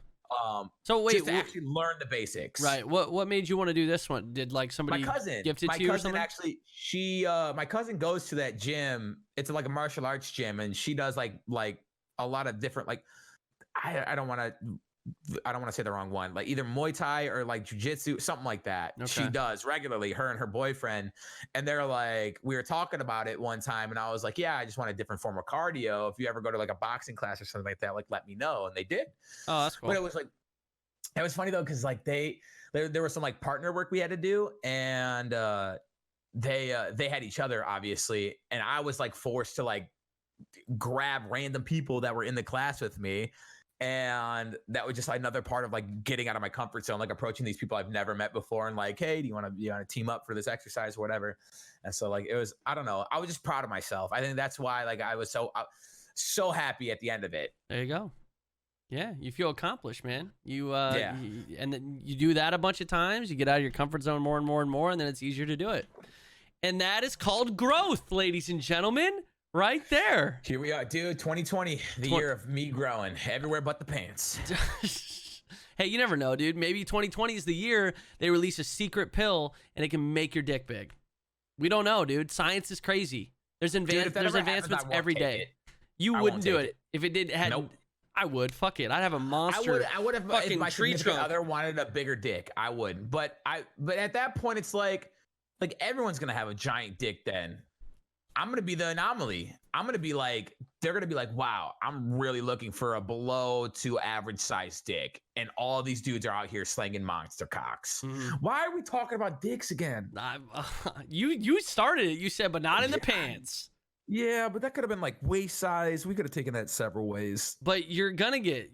So wait, just to actually learn the basics. Right. What made you want to do this one? Did like somebody gift it to you or something? Actually, my cousin goes to that gym. It's like a martial arts gym, and she does like a lot of different I don't want to say the wrong one, like either Muay Thai or like jiu-jitsu, something like that. Okay. She does regularly, her and her boyfriend. And they're like, we were talking about it one time and I was like, yeah, I just want a different form of cardio. If you ever go to like a boxing class or something like that, like let me know. And they did. Oh, that's cool. But it was funny though, because like there was some like partner work we had to do, and they had each other obviously, and I was like forced to like grab random people that were in the class with me. And that was just another part of like getting out of my comfort zone, like approaching these people I've never met before and like, hey, do you want to team up for this exercise or whatever? And so like, it was, I don't know, I was just proud of myself. I think that's why like I was so happy at the end of it. There you go. Yeah, you feel accomplished, man. And then you do that a bunch of times, you get out of your comfort zone more and more and more, and then it's easier to do it. And that is called growth, ladies and gentlemen. Right there. Here we are, dude. 2020, the year of me growing everywhere but the pants. Hey, you never know, dude. Maybe 2020 is the year they release a secret pill and it can make your dick big. We don't know, dude. Science is crazy. There's advancements every day. You wouldn't do it if it did. Nope. I would. Fuck it. I'd have a monster. I would have fucking if my significant other wanted a bigger dick. I would. But at that point, it's like everyone's gonna have a giant dick then. I'm going to be the anomaly. I'm going to be like, they're going to be like, wow, I'm really looking for a below to average size dick. And all these dudes are out here slanging monster cocks. Mm-hmm. Why are we talking about dicks again? You started it. You said, but not in the pants. Yeah, but that could have been like waist size. We could have taken that several ways. But you're gonna get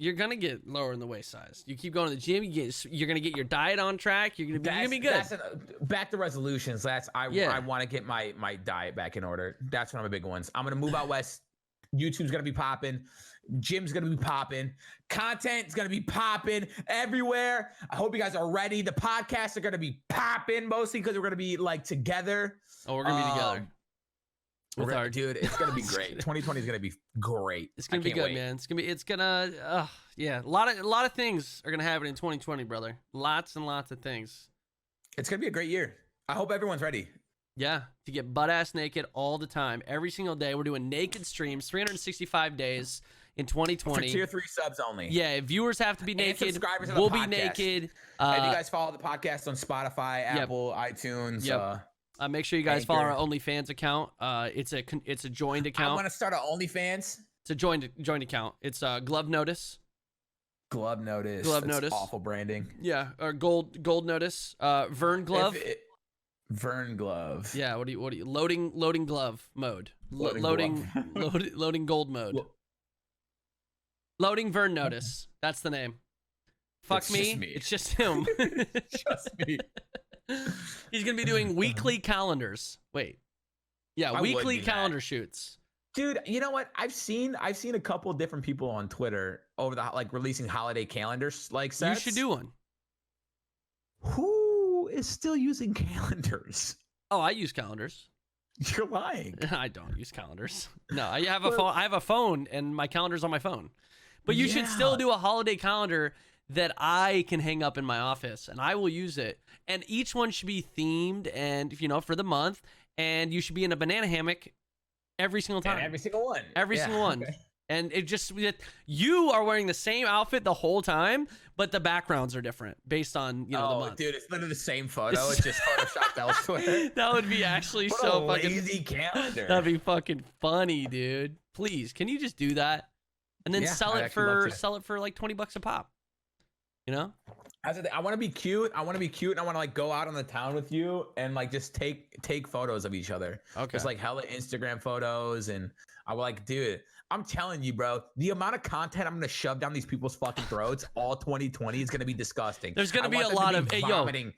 lower in the waist size. You keep going to the gym. You're gonna get your diet on track. You're gonna be good. Back to resolutions. I want to get my diet back in order. That's one of my big ones. I'm gonna move out west. YouTube's gonna be popping. Gym's gonna be popping. Content's gonna be popping everywhere. I hope you guys are ready. The podcasts are gonna be popping mostly because we're gonna be like together. Oh, we're gonna be together. Dude, it's gonna be great. 2020 is gonna be great. It's gonna be good, man. A lot of things are gonna happen in 2020, brother. Lots and lots of things. It's gonna be a great year. I hope everyone's ready. Yeah, to get butt ass naked all the time, every single day. We're doing naked streams, 365 days in 2020. For tier 3 subs only. Yeah, viewers have to be naked. We'll be naked. If you guys follow the podcast on Spotify, Apple, iTunes. Yep. Make sure you guys follow our OnlyFans account. It's a joined account. I want to start an OnlyFans. It's a joined account. It's Glove Notice. Glove Notice. Glove Notice. Awful branding. Yeah, or Gold Notice. Vern Glove. Vern Glove. Yeah. What do you loading glove mode? Loading gold mode. Loading Vern Notice. That's the name. Fuck me. It's just him. Just me. He's gonna be doing weekly calendars. Wait, yeah, weekly calendar shoots. Dude, you know what? I've seen a couple different people on Twitter over releasing holiday calendars like sets. You should do one. Who is still using calendars? Oh, I use calendars. You're lying. I don't use calendars. No, I have a phone. I have a phone, and my calendar's on my phone. But you should still do a holiday calendar that I can hang up in my office, and I will use it. And each one should be themed, and for the month. And you should be in a banana hammock every single time. And every single one. Every single one. Okay. And it just you are wearing the same outfit the whole time, but the backgrounds are different based on the month. Dude, it's literally the same photo. It's just photoshopped elsewhere. That would be actually what so a lazy calendar. That'd be fucking funny, dude. Please, can you just do that and then sell it for like $20 a pop? I want to be cute. I want to go out on the town with you and just take photos of each other. Okay. Just hella Instagram photos, and I was dude, I'm telling you, bro, the amount of content I'm gonna shove down these people's fucking throats all 2020 is gonna be disgusting. There's gonna be a lot of vomiting.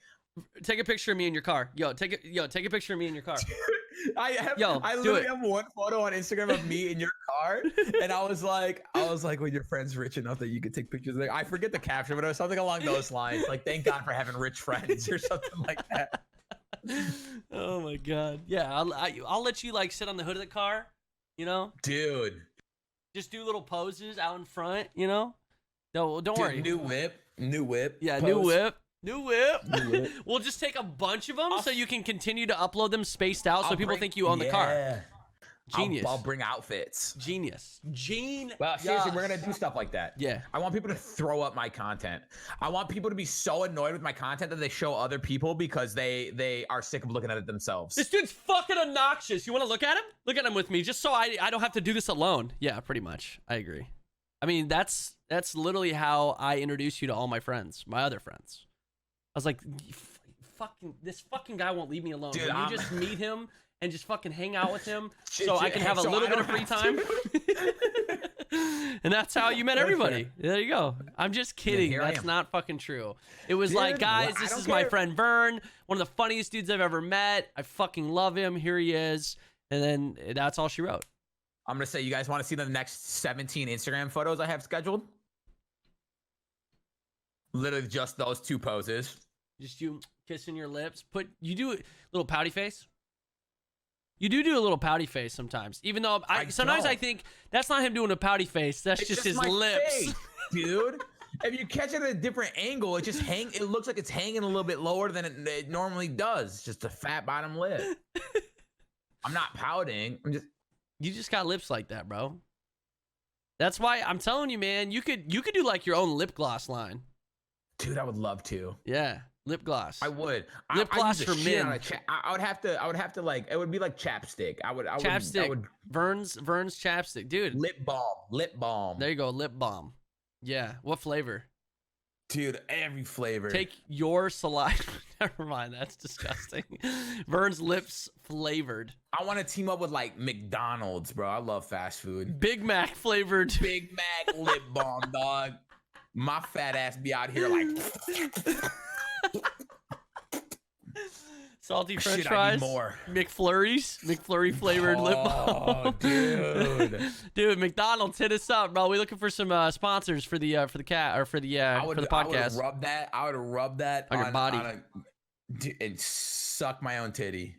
Take a picture of me in your car. Take a picture of me in your car. I literally have one photo on Instagram of me in your car, and I was like, when your friend's rich enough that you could take pictures. Like, I forget the caption, but it was something along those lines. Like, thank God for having rich friends or something like that. Oh my God. Yeah, I'll let you like sit on the hood of the car, you know, dude. Just do little poses out in front, you know. No, don't worry. New whip. Yeah, pose. New whip. We'll just take a bunch of them so you can continue to upload them spaced out so people think you own the car. Genius. I'll bring outfits. Genius. Well, seriously, we're gonna do stuff like that. Yeah. I want people to throw up my content. I want people to be so annoyed with my content that they show other people because they are sick of looking at it themselves. This dude's fucking obnoxious. You want to look at him? Look at him with me, just so I don't have to do this alone. Yeah, pretty much. I agree. I mean, that's literally how I introduced you to all my friends, my other friends. I was like, this fucking guy won't leave me alone. Dude, Can you just meet him and just fucking hang out with him so I can have a little bit of free time? And that's how you met everybody. There you go. I'm just kidding. That's not fucking true. It was like, guys, this is my friend Vern, one of the funniest dudes I've ever met. I fucking love him. Here he is. And then that's all she wrote. I'm going to say, you guys want to see the next 17 Instagram photos I have scheduled? Literally just those two poses. Just you kissing your lips. You do a little pouty face. You do a little pouty face sometimes. Even though sometimes I think that's not him doing a pouty face. That's just his lips. Face, dude. If you catch it at a different angle, it looks like it's hanging a little bit lower than it normally does. It's just a fat bottom lip. I'm not pouting. You just got lips like that, bro. That's why I'm telling you, man, you could do like your own lip gloss line. Dude, I would love to. Yeah, lip gloss. I would. Lip gloss for men. I would have to like, it would be like chapstick. Chapstick. Vern's chapstick, dude. Lip balm. There you go, lip balm. Yeah. What flavor? Dude, every flavor. Take your saliva. Never mind, that's disgusting. Vern's lips flavored. I want to team up with like McDonald's, bro. I love fast food. Big Mac flavored. Big Mac lip balm, dog. My fat ass be out here like salty French fries. More McFlurry flavored lip balm. Dude. Dude, McDonald's, hit us up, bro. We looking for some sponsors for the cat or for the podcast. I would rub that on your body and suck my own titty.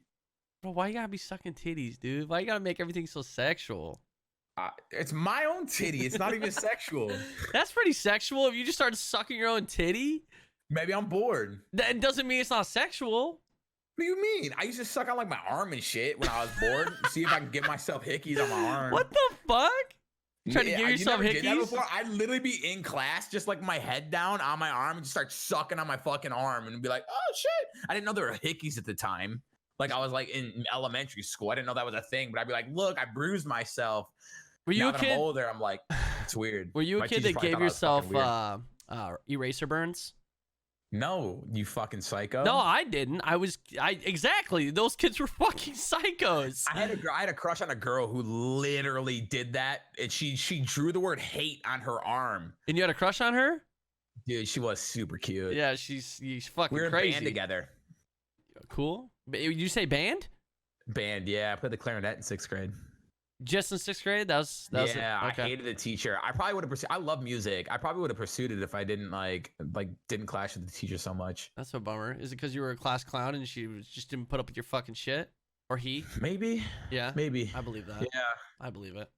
Bro, why you gotta be sucking titties, dude? Why you gotta make everything so sexual? It's my own titty. It's not even sexual. That's pretty sexual. If you just start sucking your own titty, maybe I'm bored. That doesn't mean it's not sexual. What do you mean? I used to suck on like my arm and shit when I was bored. See if I can get myself hickeys on my arm. What the fuck? Trying to give yourself hickeys? I'd literally be in class, just like my head down on my arm, and just start sucking on my fucking arm, and be like, "Oh shit!" I didn't know there were hickeys at the time. Like I was like in elementary school. I didn't know that was a thing. But I'd be like, "Look, I bruised myself." Were you now a that kid? I'm older, I'm like, it's weird. Were you a kid that gave yourself eraser burns? No, you fucking psycho. No, I didn't. Exactly. Those kids were fucking psychos. I had a crush on a girl who literally did that, and she drew the word hate on her arm. And you had a crush on her? Dude, she was super cute. Yeah, she's fucking crazy. We were in band together. Cool. Did you say band? Band, yeah. I played the clarinet in 6th grade. Just in 6th grade? That was okay. I hated the teacher. I probably would have pursued. I love music. I probably would have pursued it if I didn't didn't clash with the teacher so much. That's a bummer. Is it because you were a class clown and she just didn't put up with your fucking shit? Or he? Maybe. Yeah. Maybe. I believe that. Yeah. I believe it.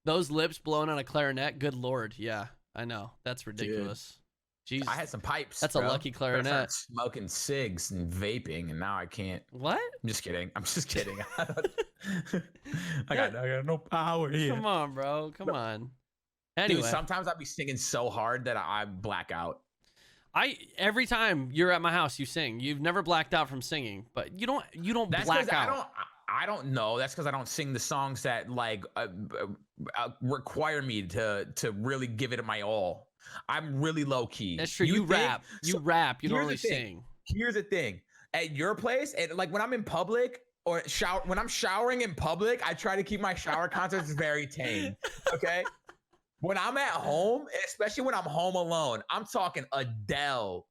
Those lips blowing on a clarinet. Good Lord. Yeah. I know. That's ridiculous. Jesus. I had some pipes. That's a lucky clarinet. Smoking cigs and vaping, and now I can't. What? I'm just kidding. I got no power here. Come on, bro. Come on. Anyway, dude, sometimes I'll be singing so hard that I black out. Every time you're at my house, you sing. You've never blacked out from singing, but you don't black out. I don't know. That's because I don't sing the songs that require me to really give it my all. I'm really low key. That's true. You rap. You don't really sing. Here's the thing. At your place, and like when I'm in public or when I'm showering in public, I try to keep my shower concerts very tame. Okay. When I'm at home, especially when I'm home alone, I'm talking Adele,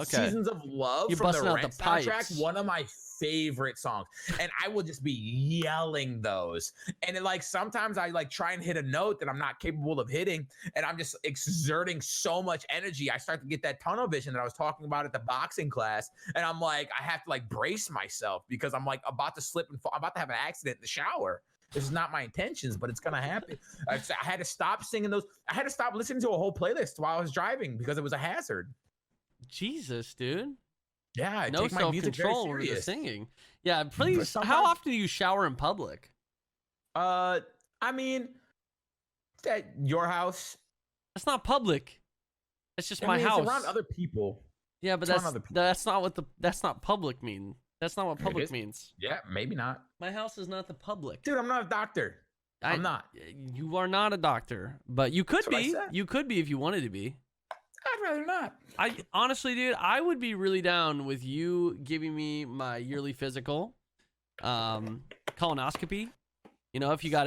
Seasons of Love You're from the busting out Rent the pipes. soundtrack, one of my favorite songs. And I will just be yelling those. And it, like, sometimes I like try and hit a note that I'm not capable of hitting, and I'm just exerting so much energy. I start to get that tunnel vision that I was talking about at the boxing class. And I'm like, I have to like brace myself because I'm like about to slip and fall. I'm about to have an accident in the shower. This is not my intentions, but it's gonna happen. I had to stop singing those. I had to stop listening to a whole playlist while I was driving because it was a hazard. Jesus, dude. Yeah, I No take my music very self-control over the serious. singing. Yeah, please. sometimes- How often do you shower in public? I mean, at your house. That's not public. That's just I my mean, house. It's around other people. Yeah, but it's around other people. that's not what that's not public mean. That's not what It public is. means. Yeah, maybe not. My house is not the public. Dude, I'm not a doctor. I'm not. You are not a doctor, but you could That's what I be. said. You could be if you wanted to be. I'd rather not. I honestly, dude, I would be really down with you giving me my yearly physical, colonoscopy. You know, if you got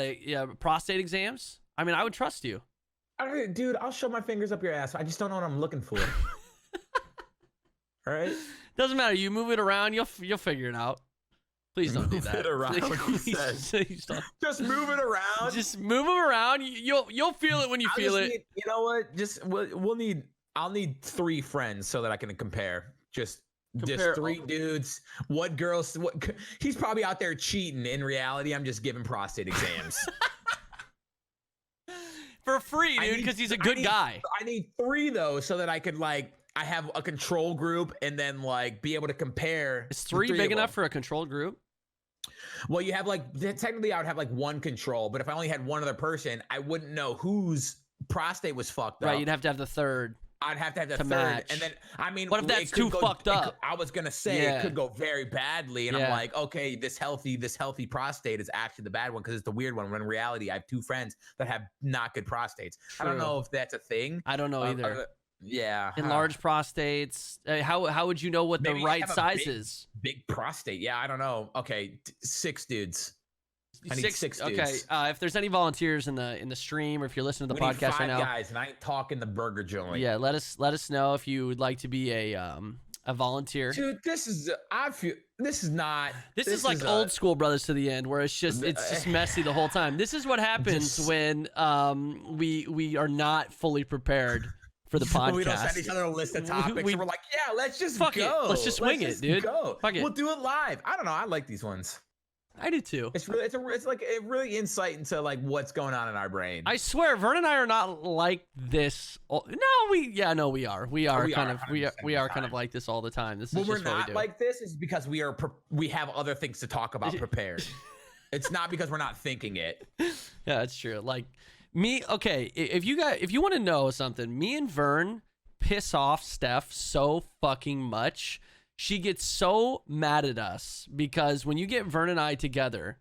prostate exams, I mean, I would trust you. Dude, I'll shove my fingers up your ass. I just don't know what I'm looking for. All right? Doesn't matter. You move it around, you'll figure it out. Please don't do Move that. it around, he Please, says. please don't. Just move it around. Just move them around. You'll feel it when you feel it. You know what? I'll need 3 friends so that I can compare. Just Compare 3 dudes. What girls? He's probably out there cheating. In reality, I'm just giving prostate exams. For free, dude, because he's a good guy. I need 3 though, so that I could I have a control group and then be able to compare. Is 3 big enough for a controlled group? Well, you have technically I would have 1 control, but if I only had 1 other person, I wouldn't know whose prostate was fucked up. Right, you'd have to have the third. I'd have to have the to third, match. and then I mean, What if that's too fucked up? I was gonna say Yeah. it could go very badly, and I'm like, okay, this healthy prostate is actually the bad one because it's the weird one. When in reality, I have 2 friends that have not good prostates. I don't True. know if that's a thing. I don't know either. Yeah, Enlarged prostates. How would you know what Maybe the you right have a size is? big prostate. Yeah, I don't know. Okay, 6 dudes. I need 6 dudes. Okay. If there's any volunteers in the stream, or if you're listening to the We need podcast 5 right now, guys, and I ain't talking the burger joint. yeah, let us know if you would like to be a volunteer. Dude, this is not. This is like old school Brothers to the End, where it's just messy the whole time. This is what happens when we are not fully prepared for the podcast. We don't send each other a list of topics. And we're like, yeah, let's just Fuck go. it. Let's just swing it, dude. Go. Fuck it. We'll do it live. I don't know. I like these ones. I do too. It's like a really insight into what's going on in our brain. I swear, Vern and I are not like this. No, we are. We are kind of like this all the time. This is when just we're what not we do. like this is because we have other things to talk about prepared. It's not because we're not thinking it. Yeah, that's true. Like me, okay. If you want to know something, me and Vern piss off Steph so fucking much. She gets so mad at us because when you get Vern and I together,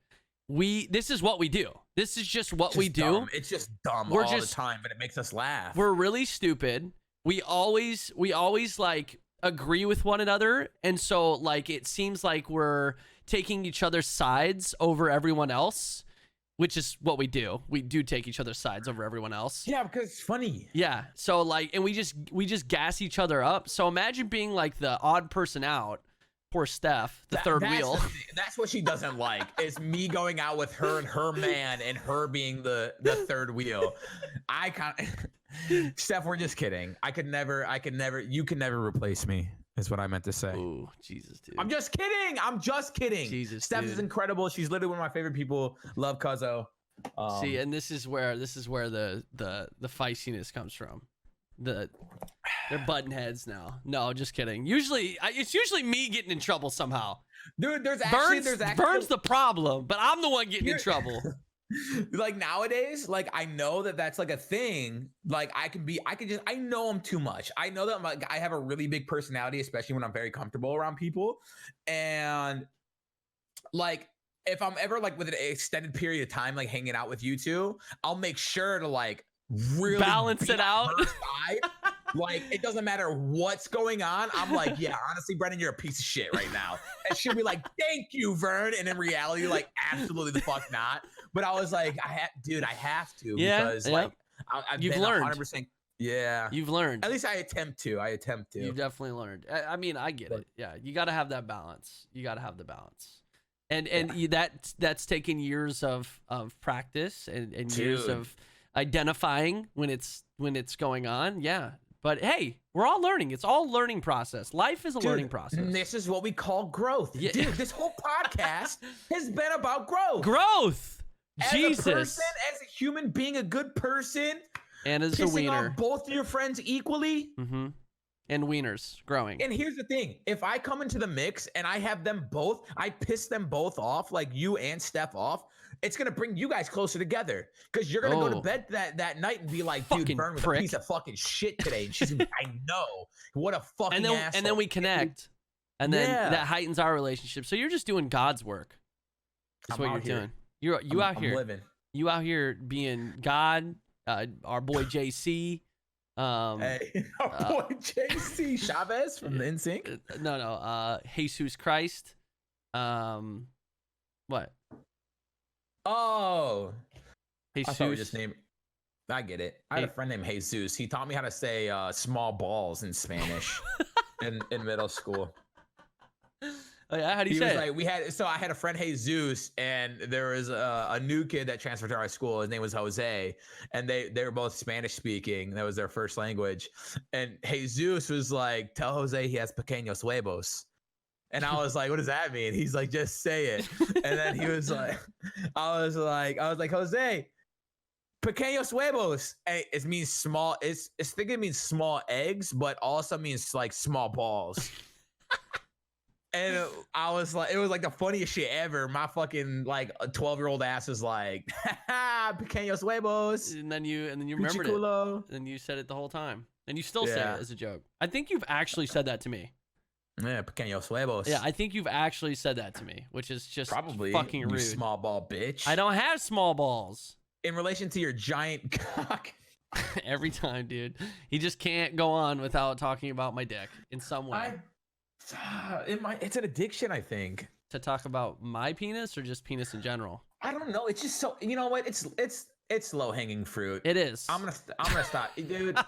this is what we do. This is just what we do. Dumb. It's just dumb all the time, but it makes us laugh. We're really stupid. We always like agree with one another, and so like it seems like we're taking each other's sides over everyone else, which is what we do. We do take each other's sides over everyone else. Yeah, because it's funny. Yeah. So like, and we just gas each other up. So imagine being like the odd person out. Poor Steph, the third wheel. That's what she doesn't like. Is me going out with her and her man, and her being the third wheel. Steph, we're just kidding. I could never. You can never replace me. Is what I meant to say. Oh, Jesus, dude. I'm just kidding. Jesus, Steph dude. is incredible. She's literally one of my favorite people. Love Cuzzo. See, and this is where the feistiness comes from. They're button heads now. No, just kidding. It's usually me getting in trouble somehow. Dude, there's Vern's the problem, but I'm the one getting in trouble. Like nowadays, like I know that's like a thing. Like I know I'm too much. I know that I have a really big personality, especially when I'm very comfortable around people. And like if I'm ever like with an extended period of time, like hanging out with you two, I'll make sure to like really balance it out. Like it doesn't matter what's going on. I'm like, yeah, honestly, Brendan, you're a piece of shit right now. And she'll be like, thank you, Vern. And in reality, like, absolutely the fuck not. But I was like, I have to because like I've You've been learned. 100%. Yeah. You've learned. At least I attempt to. You've definitely learned. I mean, I get it. Yeah, you got to have that balance. You got to have the balance. And that's taken years of practice and years of identifying when it's going on. Yeah. But hey, we're all learning. It's all learning process. Life is a learning process. This is what we call growth. Yeah. Dude, this whole podcast has been about growth. Growth. As Jesus. a person, as a human being, a good person. And as a kissing wiener. on both your friends equally. Mm-hmm. And wieners growing. And here's the thing. If I come into the mix and I have them both, I piss them both off, like you and Steph off, it's going to bring you guys closer together. Because you're going to go to bed that night and be like, dude, fucking Vern was prick. a piece of fucking shit today. And she's gonna be, I know. What a fucking asshole. And then we connect. And then that heightens our relationship. So you're just doing God's work. That's what you're doing. You out here. I'm living. You out here being God, our boy JC. Hey, our boy JC Chavez from the NSYNC. No, Jesus Christ. What? Oh, Jesus. I thought we just named. I get it. I had a friend named Jesus. He taught me how to say small balls in Spanish in middle school. Oh yeah, how do you say it? Like, I had a friend Jesus, and there was a new kid that transferred to our school. His name was Jose, and they were both Spanish speaking. That was their first language. And Jesus was like, "Tell Jose he has pequeños huevos." And I was like, "What does that mean?" He's like, "Just say it." And then he was like, I was like, "Jose, pequeños huevos." And it means small. It's thinking it means small eggs, but also means like small balls. And I was like, it was like the funniest shit ever. My fucking like 12-year-old ass was like, pequeños huevos. And then you remembered it. And you said it the whole time. And you still say it as a joke. I think you've actually said that to me. Yeah, pequeños huevos. Yeah, I think you've actually said that to me, which is just probably fucking rude. You small ball bitch. I don't have small balls. In relation to your giant cock. Every time, dude. He just can't go on without talking about my dick in some way. It's an addiction, I think. To talk about my penis or just penis in general? I don't know. It's just so, you know what? It's low hanging fruit. It is. I'm gonna stop, dude.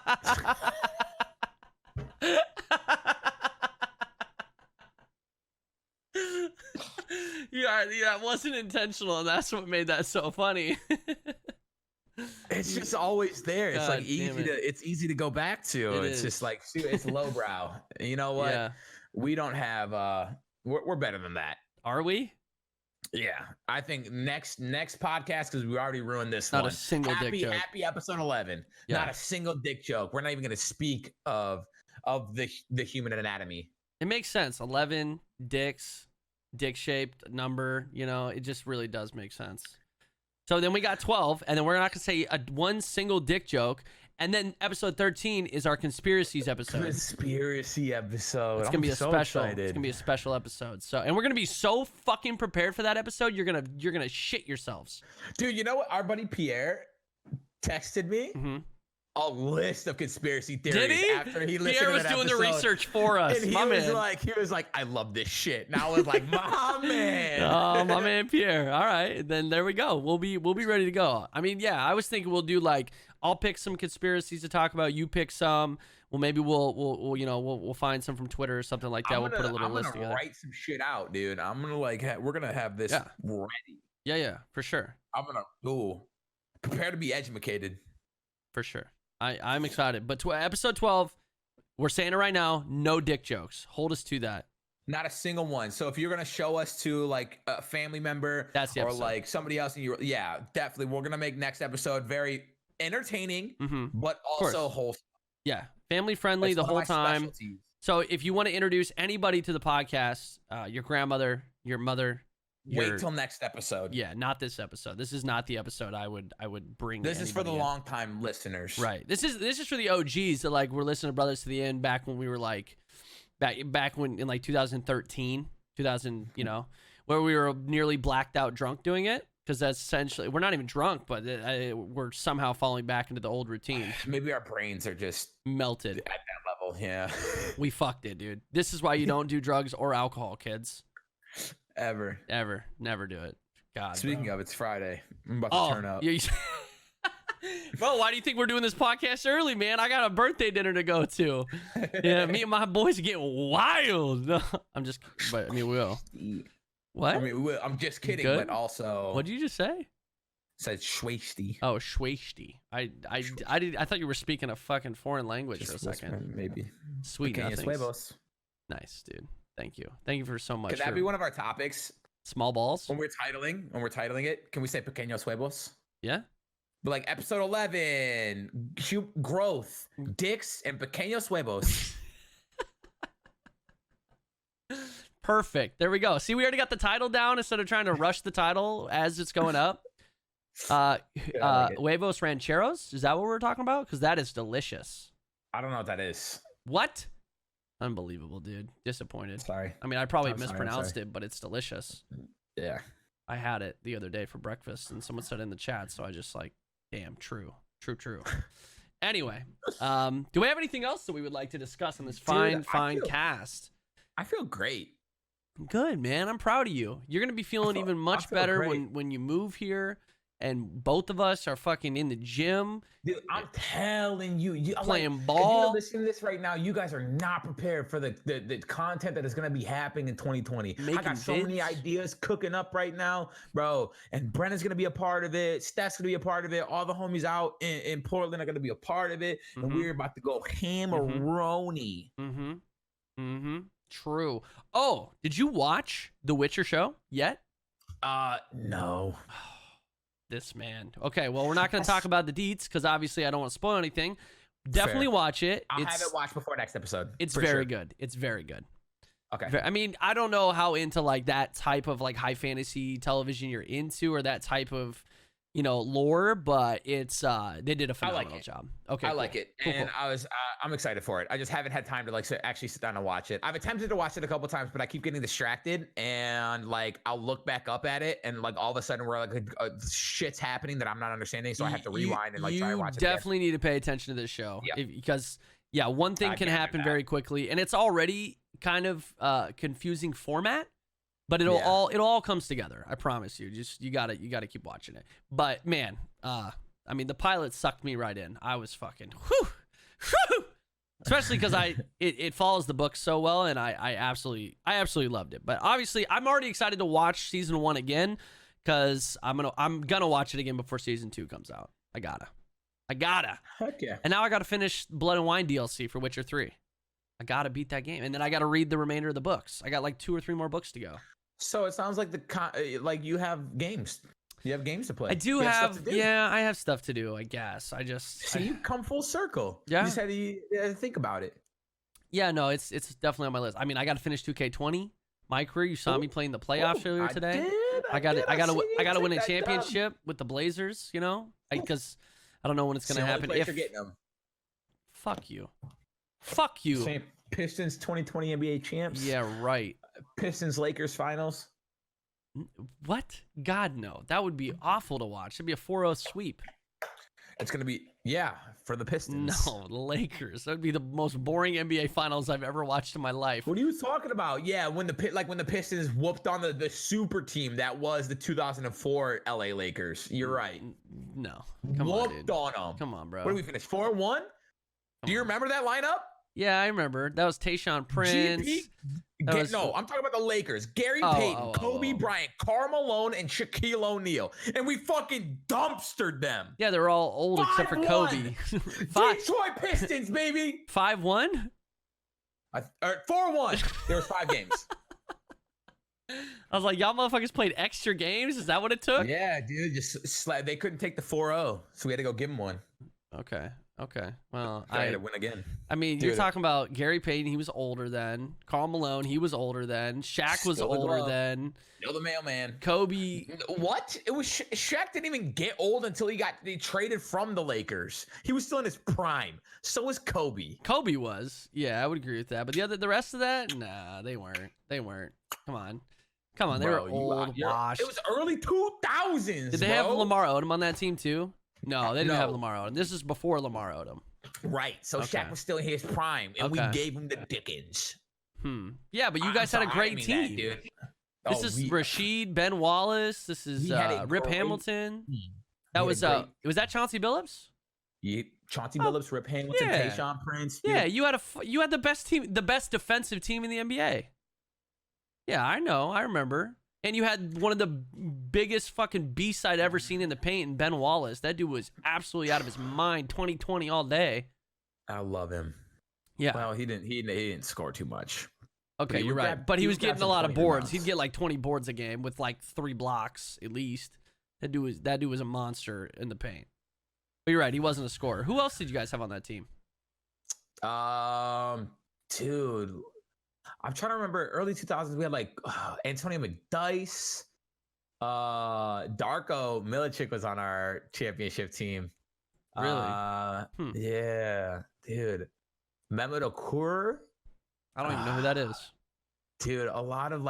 Yeah, that wasn't intentional, and that's what made that so funny. It's just always there. It's God, like it's easy to go back to. It's just like it's lowbrow. You know what? Yeah. We don't have we're better than that. Are we? Yeah. I think next podcast, because we already ruined this Not one. a single dick joke. Happy episode 11. Yeah. Not a single dick joke. We're not even gonna speak of the human anatomy. It makes sense. 11 dicks, dick-shaped number, it just really does make sense. So then we got 12, and then we're not going to say one single dick joke. And then episode 13 is our conspiracies episode. Conspiracy episode. It's going to be so special. excited. It's going to be a special episode. So, and we're going to be so fucking prepared for that episode. You're going to shit yourselves. Dude, you know what? Our buddy Pierre texted me. Mm-hmm. A list of conspiracy theories. Did he? After he listened Pierre to was that doing the episode. research for us. And he was like, I love this shit. And I was like, my man. Oh, my man Pierre. All right, then there we go. We'll be ready to go. I mean, yeah, I was thinking we'll do like I'll pick some conspiracies to talk about. You pick some. Well, maybe we'll find some from Twitter or something like that. We'll put a little list together. Write some shit out, dude. I'm gonna we're gonna have this ready. Yeah, for sure. I'm gonna prepare to be educated. For sure. I'm excited. But episode 12, we're saying it right now, no dick jokes. Hold us to that. Not a single one. So if you're going to show us to like a family member that's the episode. Or like somebody else, definitely. We're going to make next episode very entertaining, but also wholesome. Yeah. Family friendly the whole time. Specialties. So if you want to introduce anybody to the podcast, your grandmother, your mother, wait till next episode. Yeah, not this episode. This is not the episode I would bring. This is for the long time listeners, right? This is for the OGs that like were listening to Brothers to the End back when we were like back when in like 2013, where we were nearly blacked out drunk doing it. Because that's essentially, we're not even drunk, but we're somehow falling back into the old routine. Maybe our brains are just melted at that level. Yeah, we fucked it, dude. This is why you don't do drugs or alcohol, kids. Ever. Never do it. God. Speaking of, it's Friday. I'm about to turn up. Bro, why do you think we're doing this podcast early, man? I got a birthday dinner to go to. Yeah, me and my boys get wild. No, I'm just, but I mean, we will. What? I mean, I'm just kidding, Good? but also. What did you just say? Said schwasty. Oh, schwasty. I thought you were speaking a fucking foreign language for a second. Maybe. Sweet Pequeños, nothings. Huevos. Nice, dude. Thank you. Thank you for so much. Could that be one of our topics Small balls? when we're titling it? Can we say Pequeños Huevos? Yeah. But like episode 11, growth, dicks, and Pequeños Huevos. Perfect. There we go. See, we already got the title down instead of trying to rush the title as it's going up. Huevos rancheros. Is that what we're talking about? Because that is delicious. I don't know what that is. What? Unbelievable, dude. Disappointed. Sorry. I mean, I probably I'm sorry, mispronounced it, but it's delicious. Yeah. I had it the other day for breakfast, and someone said it in the chat, so I just like, damn, true. Anyway, do we have anything else that we would like to discuss in this fine cast? I feel great. Good, man. I'm proud of you. You're gonna be feeling even much better when you move here, and both of us are fucking in the gym. Dude, I'm telling you, playing ball. If you're listening to this right now, you guys are not prepared for the content that is gonna be happening in 2020. I got so many ideas cooking up right now, bro. And Brennan's gonna be a part of it. Steph's gonna be a part of it. All the homies out in Portland are gonna be a part of it, and we're about to go hammeroni. True. Oh, did you watch The Witcher show yet? No. This man. Okay, well, we're not going to talk about the deets because obviously I don't want to spoil anything. Definitely watch it. I'll have it watched before next episode. It's very good. It's very good. Okay. I mean, I don't know how into like that type of like high fantasy television you're into or that type of, you know, lore, but it's they did a phenomenal job. Okay, I like it, cool. And I'm excited for it. I just haven't had time to like actually sit down and watch it. I've attempted to watch it a couple times, but I keep getting distracted, and like I'll look back up at it, and like all of a sudden we're like shit's happening that I'm not understanding, so I have to rewind and like try and watch it. You definitely need to pay attention to this show because one thing can happen very quickly, and it's already kind of confusing format. But it all comes together. I promise you. Just you gotta keep watching it. But man, I mean the pilot sucked me right in. I was fucking whew. Especially because it follows the book so well, and I absolutely loved it. But obviously, I'm already excited to watch season 1 again because I'm gonna watch it again before season 2 comes out. I gotta. Heck yeah. And now I gotta finish Blood and Wine DLC for Witcher 3. I gotta beat that game, and then I gotta read the remainder of the books. I got like 2 or 3 more books to go. So it sounds like like you have games. You have games to play. I do have, I have stuff to do. I guess I just you come full circle. Yeah, you just had to think about it. Yeah, no, it's definitely on my list. I mean, I got to finish 2K20. My career, you saw me playing the playoffs earlier today. I got to win a championship with the Blazers. You know, because I don't know when it's gonna happen. If fuck you. Same Pistons 2020 NBA champs. Yeah, right. Pistons Lakers finals. What? God, no. That would be awful to watch. It'd be a 4-0 sweep. It's going to be, for the Pistons. No, the Lakers. That would be the most boring NBA finals I've ever watched in my life. What are you talking about? Yeah, when the Pistons whooped on the super team that was the 2004 LA Lakers. You're right. No. Come on, dude. Whooped on them. Come on, bro. What did we finish? 4-1? Do you remember that lineup? Yeah, I remember. That was Tayshaun Prince. No, I'm talking about the Lakers. Gary Payton, Kobe Bryant, Karl Malone, and Shaquille O'Neal. And we fucking dumpstered them. Yeah, they're all old except for Kobe. Detroit Pistons, baby. 5-1? 4-1. There was 5 games. I was like, y'all motherfuckers played extra games? Is that what it took? Yeah, dude. They couldn't take the 4-0, so we had to go give them one. Okay. Well, I had to win again. I mean, you're talking about Gary Payton. He was older then. Karl Malone. He was older then. Shaq was older then. Still the mailman. Kobe. What? It was Shaq didn't even get old until he traded from the Lakers. He was still in his prime. So was Kobe. Kobe was. Yeah, I would agree with that. But the rest of that, nah, they weren't. Come on. They were old, washed. It was early 2000s. Did they have Lamar Odom on that team too? No, they didn't have Lamar Odom. This is before Lamar Odom. Right. So Shaq was still in his prime, and we gave him the Dickens. Yeah, but you guys had a great team. Dude. This is Rasheed, Ben Wallace. This is Rip Hamilton. That was that Chauncey Billups? Chauncey Billups, Rip Hamilton, yeah. Tayshaun Prince. Yeah, you had the best team, the best defensive team in the NBA. Yeah, I know. I remember. And you had one of the biggest fucking beasts I'd ever seen in the paint, and Ben Wallace. That dude was absolutely out of his mind. 2020 all day. I love him. Yeah. Well, he didn't score too much. Okay, you're right. But he was getting a lot of boards. He'd get like 20 boards a game with like 3 blocks at least. That dude was a monster in the paint. But you're right. He wasn't a scorer. Who else did you guys have on that team? Dude, I'm trying to remember. Early 2000s, we had like Antonio McDyess. Darko Milicic was on our championship team. Really? Yeah, dude. Mehmet Okur. I don't even know who that is. Dude, a lot of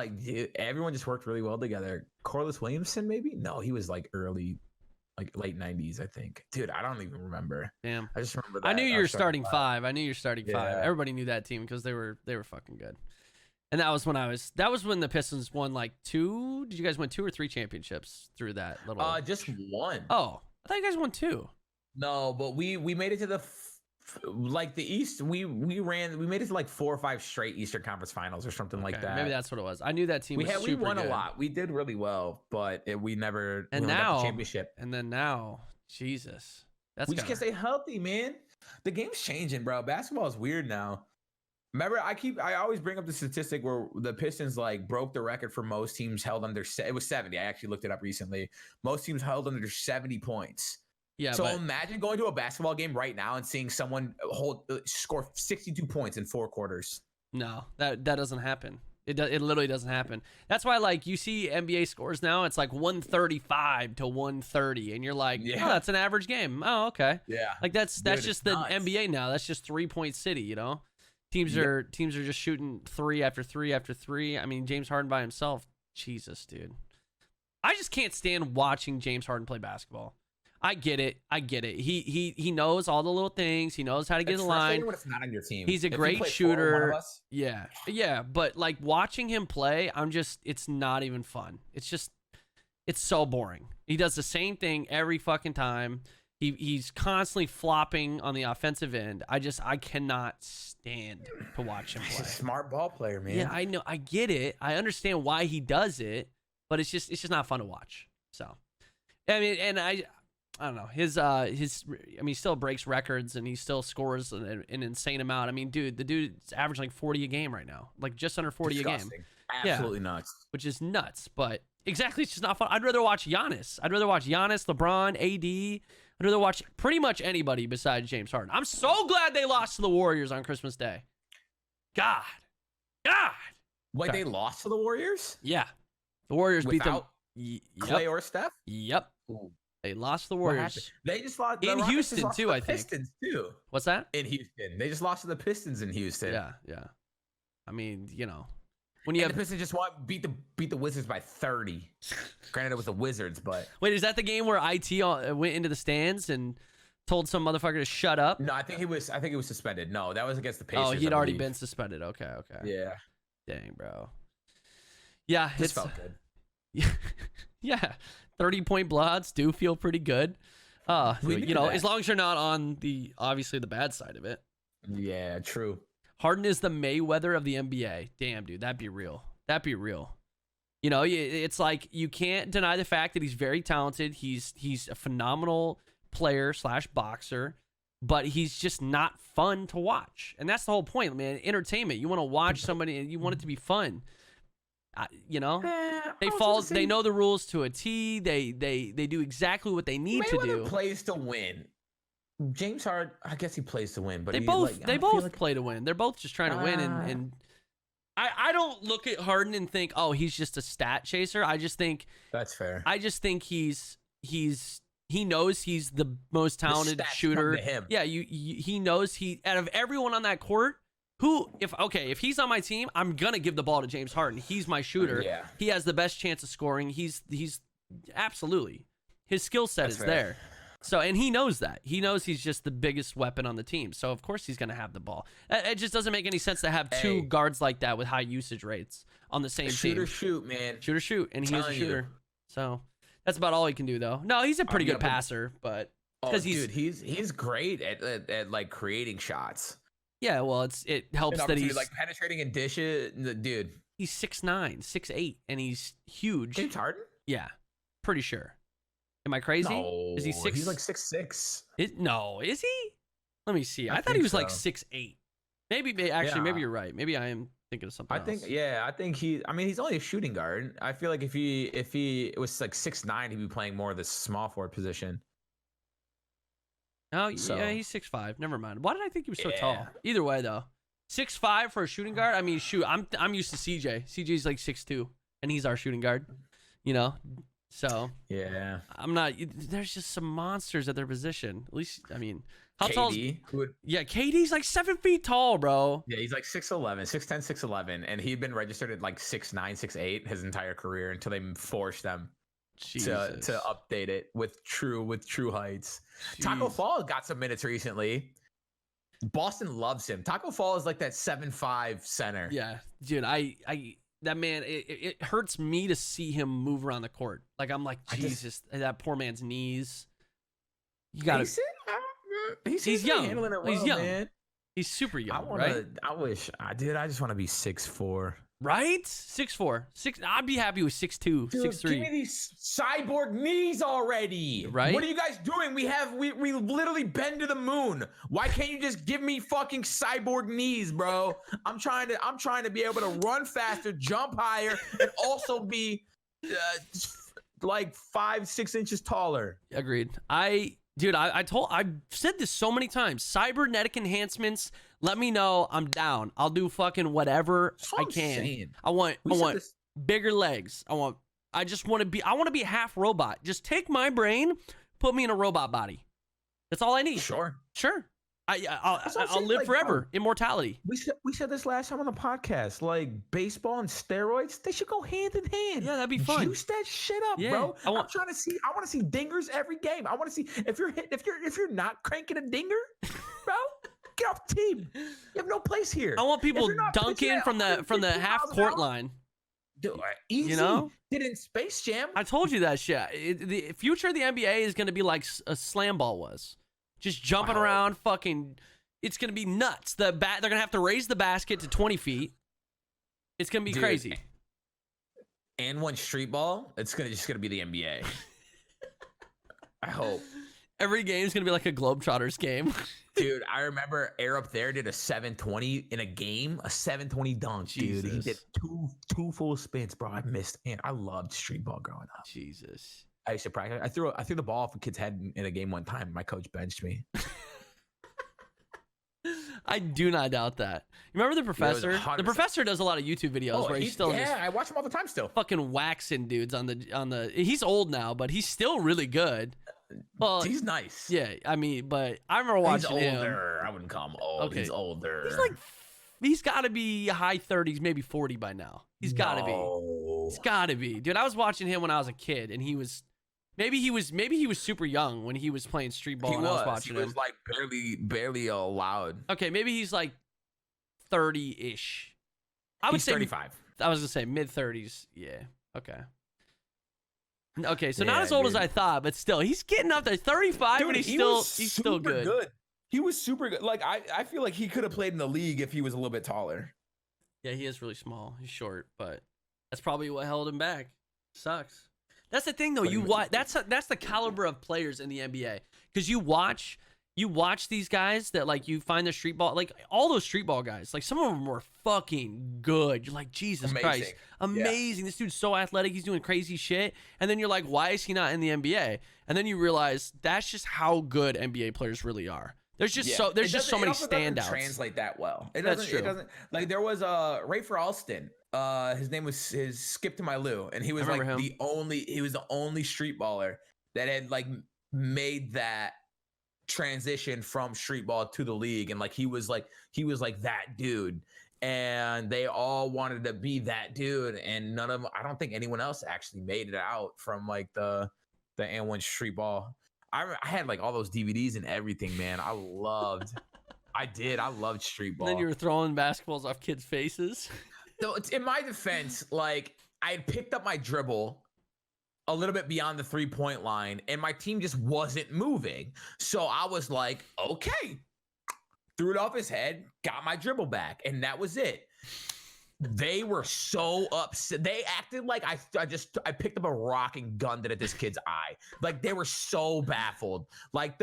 everyone just worked really well together. Corliss Williamson, maybe? No, he was like early, like late 90s, I think. Dude, I don't even remember. Damn. I just remember that. I knew you were starting 5. I knew you were starting 5. Everybody knew that team because they were fucking good. And that was when the Pistons won like 2. Did you guys win 2 or 3 championships through that little? Just 1. Oh, I thought you guys won 2. No, but we made it to the the East. We made it to like 4 or 5 straight Eastern Conference Finals or something like that. Maybe that's what it was. I knew that team. We won good. A lot. We did really well, but we never got the championship. And then now, Jesus, we just can't stay healthy, man. The game's changing, bro. Basketball is weird now. Remember, I always bring up the statistic where the Pistons like broke the record for most teams held under. It was 70. I actually looked it up recently. Most teams held under 70 points. Yeah. So imagine going to a basketball game right now and seeing someone score 62 points in 4 quarters. No, that doesn't happen. It literally doesn't happen. That's why like you see NBA scores now, it's like 135 to 130, and you're like, oh, that's an average game. Oh, okay. Yeah. Like that's just the NBA now. That's just 3-point city, you know. Teams are just shooting 3 after 3 after 3. I mean, James Harden by himself. Jesus, dude. I just can't stand watching James Harden play basketball. I get it. He knows all the little things. He knows how to get in the line. When it's not on your team. He's a great shooter. Yeah. But like watching him play, it's not even fun. It's so boring. He does the same thing every fucking time. He's constantly flopping on the offensive end. I cannot stand to watch him play. He's a smart ball player, man. Yeah, I know. I get it. I understand why he does it, but it's just not fun to watch. So, I mean, and I don't know. He still breaks records and he still scores an insane amount. I mean, dude, the dude's averaging like 40 a game right now, like just under 40 a game. Absolutely nuts. Which is nuts, but exactly, it's just not fun. I'd rather watch Giannis. LeBron, AD. I'd rather watch pretty much anybody besides James Harden. I'm so glad they lost to the Warriors on Christmas Day. God. Wait, they lost to the Warriors? Yeah. The Warriors beat them. Clay or Steph? Yep. Ooh. They lost to the Warriors. They just lost in Houston too, I think. Pistons too. What's that? In Houston. They just lost to the Pistons in Houston. Yeah. I mean, you know. When the Pistons just beat the Wizards by 30. Granted, it was the Wizards, but wait, is that the game where IT went into the stands and told some motherfucker to shut up? No, I think he was suspended. No, that was against the Pacers. Oh, he'd already been suspended. Okay. Yeah. Dang, bro. Yeah, it felt good. Yeah. 30-point blowouts do feel pretty good. You know, as long as you're not on obviously the bad side of it. Yeah, true. Harden is the Mayweather of the NBA. Damn, dude, that'd be real. You know, it's like you can't deny the fact that he's very talented. He's a phenomenal player / boxer, but he's just not fun to watch. And that's the whole point, man. Entertainment. You want to watch somebody and you want it to be fun. You know, they know the rules to a T. They do exactly what they need to do. Plays to win. James Harden, I guess he plays to win, but they both play to win. They're both just trying to win, and I don't look at Harden and think, oh, he's just a stat chaser. I just think that's fair. I just think he knows he's the most talented shooter. To him. Yeah, he knows out of everyone on that court. If he's on my team, I'm gonna give the ball to James Harden. He's my shooter. Yeah. He has the best chance of scoring. He's absolutely, his skill set is there. So, and he knows that. He knows he's just the biggest weapon on the team. So, of course, he's going to have the ball. It just doesn't make any sense to have two guards like that with high usage rates on the same team. Shoot, man. Shoot. And he is a shooter. So, That's about all he can do, though. No, he's a pretty good but- passer, but because he's great at like creating shots. yeah, well, it helps that he's like penetrating and dishes. Dude, he's 6'9", 6'8", and he's huge. James Harden? Yeah, pretty sure. Am I crazy? No, Is he six? He's like 6'6". No, is he? Let me see. I thought he think was like so. 6'8". Maybe actually, maybe you're right. Maybe I am thinking of something else. I think I mean, he's only a shooting guard. I feel like if he was like 6'9", he'd be playing more of the small forward position. Oh, So- yeah, he's 6'5". Never mind. Why did I think he was so Yeah. tall? Either way, though, 6'5" for a shooting guard. I mean, shoot, I'm used to CJ. CJ's like 6'2", and he's our shooting guard. You know, so Yeah. I'm not. There's just some monsters at their position. At least, I mean, how tall? KD, who would, Yeah, KD's like 7 feet tall, bro. yeah, he's like 6'11", 6'10", 6'11", and he'd been registered at like 6'9", 6'8" his entire career until they forced them Jesus. to update it with true heights. Taco Jeez. Fall got some minutes recently. Boston loves him. Taco Fall is like that 7'5" center. Yeah, dude, that man, it hurts me to see him move around the court. Like, I'm like, Jesus, that poor man's knees. You got to. He's young. Handling it He's well, young. man. He's super young, I right? I just want to be 6'4". Right? 6'4". I'd be happy with 6'2", Dude, 6'3". give me these cyborg knees already. Right? What are you guys doing? We literally been to the moon. Why can't you just give me fucking cyborg knees, bro? I'm trying to be able to run faster, jump higher, and also be like 5-6 inches taller. Agreed. I've said this so many times. Cybernetic enhancements. Let me know. I'm down. I'll do fucking whatever That's what I I'm can. saying. I want We said this- bigger legs. I want to be half robot. Just take my brain, put me in a robot body. That's all I need. Sure. Sure. That's what I'm I'll saying, live like, forever. Immortality. We said this last time on the podcast. Like baseball and steroids, they should go hand in hand. Yeah, that'd be fun. Juice that shit up, Yeah, bro. I want to see dingers every game. I want to see if you're not cranking a dinger, bro. Get off the team. You have no place here. I want people If you're not pitching dunking at from the 150 half miles an court hour, line. dude, easy. You know? Did in Space Jam. I told you that shit. The future of the NBA is going to be like a slam ball was. Just jumping Wow. around, fucking. It's going to be nuts. They're going to have to raise the basket to 20 feet. It's going to be Dude, crazy. And one street ball. It's just gonna be the NBA. I hope. Every game is going to be like a Globetrotters game. Dude, I remember Air Up There did a 720 in a game, a 720 dunk, dude. He Jesus. did two full spins, bro. I loved street ball growing up. Jesus. I used to practice. I threw the ball off a kid's head in a game one time. My coach benched me. I do not doubt that. You remember the professor? The 100%. professor does a lot of YouTube videos where he's still just I watch him all the time still. fucking waxing dudes on the. He's old now, but he's still really good. Well, He's nice. yeah, I mean, but I remember watching He's him. older. I wouldn't call him old. Okay. He's older. He's got to be high 30s, maybe 40 by now. He's got to be. No. It's got to be, dude. I was watching him when I was a kid, and he was super young when he was playing street ball, He and I was watching he him. was like barely allowed. Okay, maybe he's like 30-ish. I would He's say 35. I was gonna say mid 30s. Yeah. Okay. Okay, so not Yeah, as old as dude. I thought, but still, he's getting up there. 35, Dude, and he's he still was good. super He was super good. Like I feel like he could have played in the league if he was a little bit taller. Yeah, he is really small. He's short, but that's probably what held him back. Sucks. That's the thing, though. But he You was- watch. That's the caliber of players in the NBA, because you watch these guys that like you find the street ball, like all those street ball guys. Like some of them were fucking good. You're like, Jesus Christ, amazing. This dude's so athletic. He's doing crazy shit. And then you're like, why is he not in the NBA? And then you realize that's just how good NBA players really are. There's just so many standouts. Translate that well. That's true. It doesn't, like there was Ray for Alston. His name was Skip to My Lou, and he was like remember he was the only street baller that had like made that transition from street ball to the league, and like he was like that dude, and they all wanted to be that dude, and none of them, I don't think anyone else actually made it out from like the N1 street ball. I had like all those DVDs and everything, man. I loved street ball. And then you were throwing basketballs off kids' faces. So it's in my defense, like I had picked up my dribble a little bit beyond the 3-point line, and my team just wasn't moving. So I was like, okay, threw it off his head, got my dribble back, and that was it. They were so upset. They acted like I picked up a rock and gunned it at this kid's eye. Like they were so baffled. Like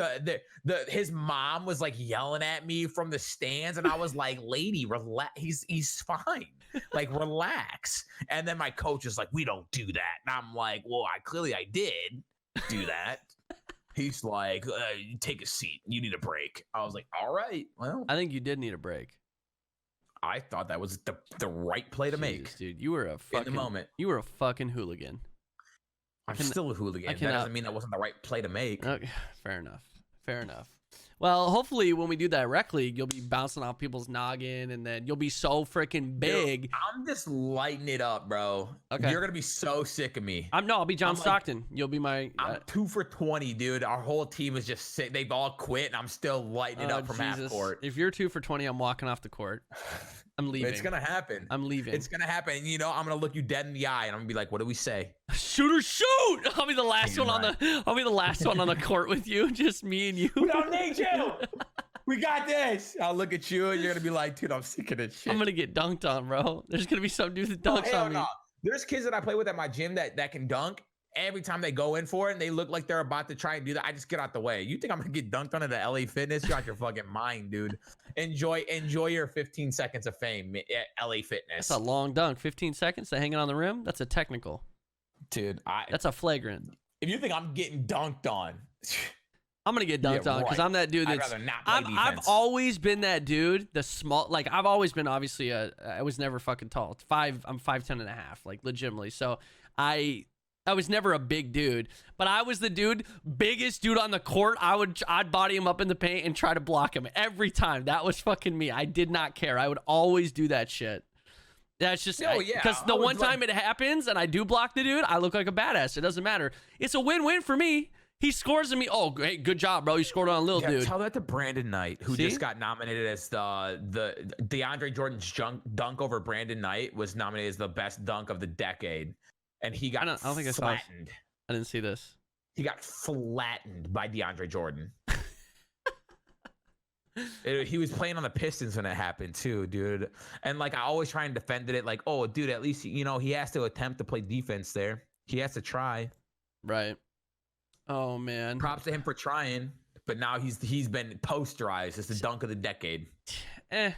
his mom was like yelling at me from the stands, and I was like, "Lady, relax. He's fine. Like relax." And then my coach is like, "We don't do that." And I'm like, "Well, I did do that." He's like, "Take a seat. You need a break." I was like, "All right. Well, I think you did need a break. I thought that was the right play to make, dude. You were a fucking in the moment. You were a fucking hooligan. I'm still a hooligan. That doesn't mean that wasn't the right play to make. Okay, fair enough. Fair enough. Well, hopefully when we do that rec league, you'll be bouncing off people's noggin, and then you'll be so freaking big. Dude, I'm just lighting it up, bro. Okay. You're gonna be so sick of me. I'll be John Stockton. You'll be my. I'm 2 for 20, dude. Our whole team is just sick. They've all quit, and I'm still lighting it up from half court. If you're 2 for 20, I'm walking off the court. I'm leaving. It's gonna happen. I'm leaving. It's gonna happen. You know, I'm gonna look you dead in the eye, and I'm gonna be like, "What do we say?" Shoot or shoot! I'll be the last one on the. I'll be the last one on the court with you. Just me and you. We don't need you. We got this. I'll look at you, and you're gonna be like, "Dude, I'm sick of this shit." I'm gonna get dunked on, bro. There's gonna be some dude that dunks on me. No. There's kids that I play with at my gym that can dunk. Every time they go in for it and they look like they're about to try and do that, I just get out the way. You think I'm gonna get dunked on at the LA Fitness? You're out your fucking mind, dude. Enjoy your 15 seconds of fame at LA Fitness. That's a long dunk. 15 seconds to hanging on the rim. That's a technical. Dude, that's a flagrant. If you think I'm getting dunked on, I'm gonna get dunked on because I'm that dude that's. I've always been that dude. The small, like I've always been. Obviously, I was never fucking tall. I'm 5'10" and a half, like legitimately. So I was never a big dude, but I was the dude, biggest dude on the court. I'd body him up in the paint and try to block him every time. That was fucking me. I did not care. I would always do that shit. That's just because the one time it happens and I do block the dude, I look like a badass. It doesn't matter. It's a win-win for me. He scores at me. Oh, great, good job, bro. You scored on a little dude. Tell that to Brandon Knight, who just got nominated as the DeAndre Jordan's dunk over Brandon Knight was nominated as the best dunk of the decade. And he got I don't think flattened. I didn't see this. He got flattened by DeAndre Jordan. He was playing on the Pistons when it happened too, dude. And like I always try and defend it, like, oh, dude, at least he has to attempt to play defense there. He has to try. Right. Oh man. Props to him for trying, but now he's been posterized as the dunk of the decade. I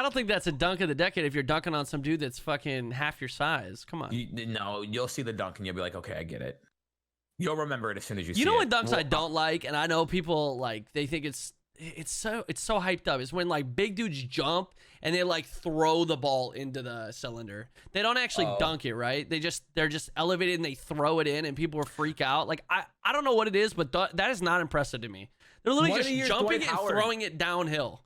don't think that's a dunk of the decade if you're dunking on some dude that's fucking half your size. Come on. You'll see the dunk and you'll be like, okay, I get it. You'll remember it as soon as you see it. You know what dunks I don't like, and I know people like they think it's so hyped up. Is when like big dudes jump and they like throw the ball into the cylinder. They don't actually dunk it, right? They're just elevated and they throw it in, and people freak out. Like I don't know what it is, but that is not impressive to me. They're literally just jumping it and throwing it downhill.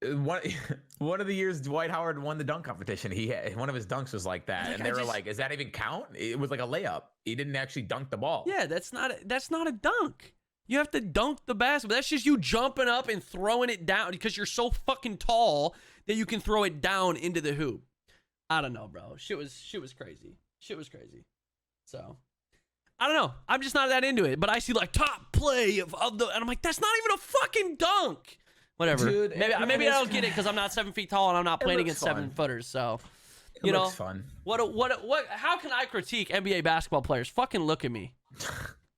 One of the years Dwight Howard won the dunk competition, one of his dunks was like that, and they were like, "Is that even count?" It was like a layup. He didn't actually dunk the ball. Yeah, that's not a dunk. You have to dunk the basketball. That's just you jumping up and throwing it down because you're so fucking tall that you can throw it down into the hoop. I don't know, bro. Shit was crazy. Shit was crazy. So I don't know. I'm just not that into it. But I see like top play of the, and I'm like, that's not even a fucking dunk. Whatever. Dude, maybe I don't get it because I'm not 7 feet tall and I'm not playing against 7-footers. So, you know, fun. What? How can I critique NBA basketball players? Fucking look at me.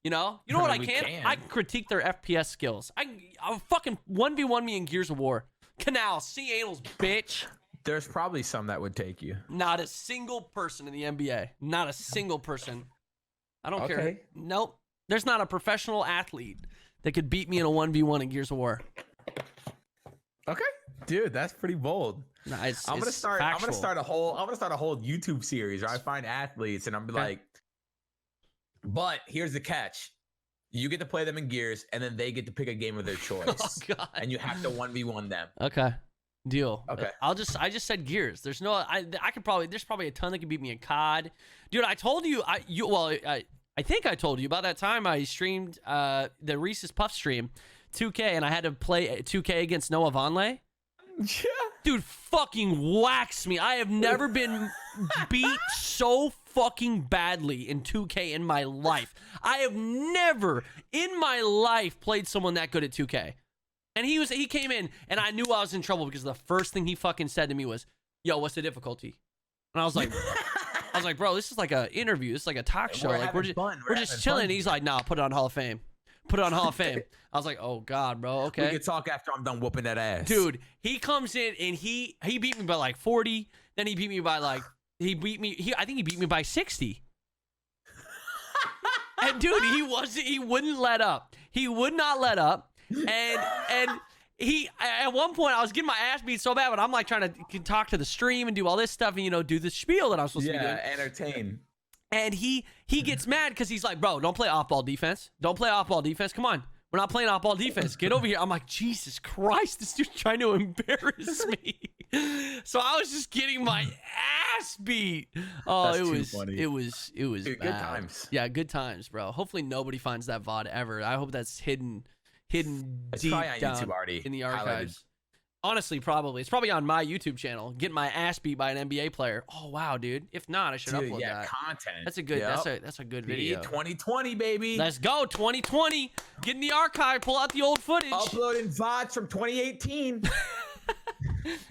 You know what I can? I can critique their FPS skills. I'll fucking 1v1 me in Gears of War. Canal, see anals, bitch. There's probably some that would take you. Not a single person in the NBA. Not a single person. I don't care. Nope. There's not a professional athlete that could beat me in a 1v1 in Gears of War. Okay, dude, that's pretty bold. No, I'm gonna start a whole YouTube series where I find athletes and I'm like, but here's the catch: you get to play them in Gears, and then they get to pick a game of their choice, and you have to 1v1 them. Okay, deal. Okay, I just said Gears. There's there's probably a ton that could beat me in COD, dude. I told you I think I told you about that time I streamed the Reese's Puff stream. 2K, and I had to play 2K against Noah Vonleh. Yeah. Dude fucking waxed me. I have never been beat so fucking badly in 2K in my life. I have never in my life played someone that good at 2K. And he came in, and I knew I was in trouble because the first thing he fucking said to me was, "Yo, what's the difficulty?" And I was like, bro, this is like an interview. This is like a talk show. Like we're just chilling. And he's like, "Nah, put it on Hall of Fame. Put it on Hall of Fame." I was like, "Oh God, bro. Okay." We can talk after I'm done whooping that ass. Dude, he comes in and he beat me by like 40. Then he beat me by like I think he beat me by 60. And dude, he wouldn't let up. He would not let up. And he at one point I was getting my ass beat so bad, but I'm like trying to talk to the stream and do all this stuff and do the spiel that I'm supposed to be doing. Yeah, entertain. And he gets mad because he's like, "Bro, don't play off-ball defense. Don't play off-ball defense. Come on. We're not playing off-ball defense. Get over here." I'm like, Jesus Christ, this dude's trying to embarrass me. So I was just getting my ass beat. Oh, it was Dude, bad. good times. Yeah, good times, bro. Hopefully nobody finds that VOD ever. I hope that's hidden It's deep probably on down YouTube already. in the archives. Highlighted. Honestly, probably. It's probably on my YouTube channel. Getting my ass beat by an NBA player. Oh wow, dude. If not, I should upload that. Content. That's a good. That's a good video. 2020, baby. Let's go 2020. Get in the archive. Pull out the old footage. Uploading VODs from 2018.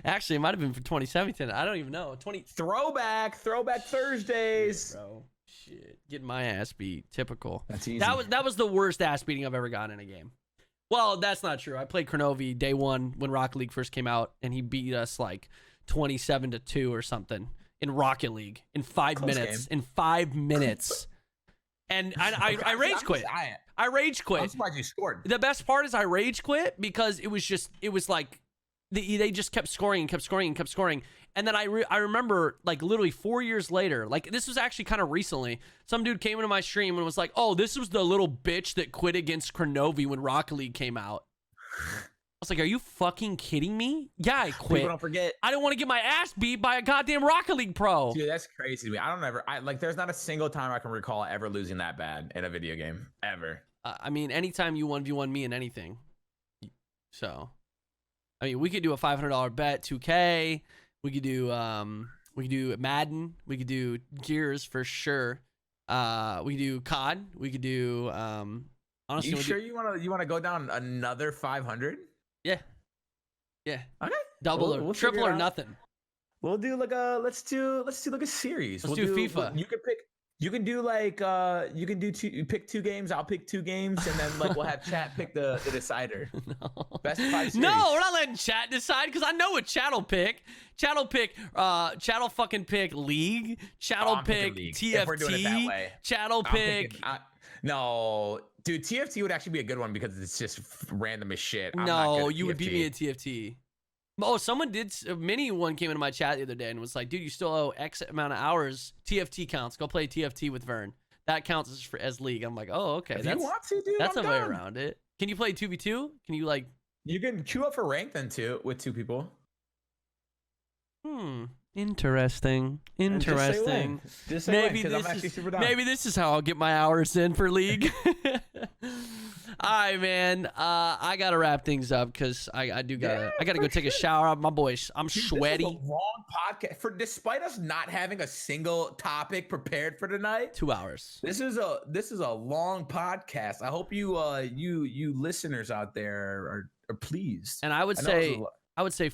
Actually, it might have been for 2017. I don't even know. Throwback Thursdays. Bro, shit. Getting my ass beat. Typical. That's easy. That was the worst ass beating I've ever gotten in a game. Well, that's not true. I played Kronovi day one when Rocket League first came out, and he beat us like 27-2 or something in Rocket League in 5 minutes. Game. In 5 minutes. And I rage quit. I rage quit. I'm surprised you scored. The best part is I rage quit because it was like they just kept scoring and kept scoring and kept scoring. And then I remember like literally 4 years later, like this was actually kind of recently, some dude came into my stream and was like, "Oh, this was the little bitch that quit against Kronovi when Rocket League came out." I was like, "Are you fucking kidding me?" Yeah, I quit. People don't forget. I don't want to get my ass beat by a goddamn Rocket League pro. Dude, that's crazy to me. There's not a single time I can recall ever losing that bad in a video game. Ever. I mean, anytime you 1v1 me in anything. So, I mean, we could do a $500 bet, 2K. We could do Madden. We could do Gears for sure. We could do COD. We could do honestly. You sure you wanna go down another 500? Yeah. Okay. Double or triple or nothing. We'll do like let's do like a series. Let's do FIFA. You can pick. You can do like you pick 2 games. I'll pick 2 games, and then like we'll have chat pick the decider. No. Best of 5 series. No, we're not letting chat decide because I know what chat'll pick. Chat'll fucking pick League. Chat'll pick TFT. If we're doing it that way. Chat'll pick. No, dude, TFT would actually be a good one because it's just random as shit. No, you would beat me at TFT. Oh, someone did. Mini one came into my chat the other day and was like, "Dude, you still owe X amount of hours. TFT counts. Go play TFT with Vern. That counts as league." I'm like, "Oh, okay. If you want to, dude, that's I'm a way down. around it." Can you play 2v2? Can you like? You can queue up for rank then too with 2 people. Interesting. Just say when, 'cause I'm actually super down. Maybe this is how I'll get my hours in for league. All right, man. I gotta wrap things up because I gotta go take a shower. My boys, I'm sweaty. This is a long podcast. Despite us not having a single topic prepared for tonight, 2 hours. This is a long podcast. I hope you listeners out there are pleased. And I would say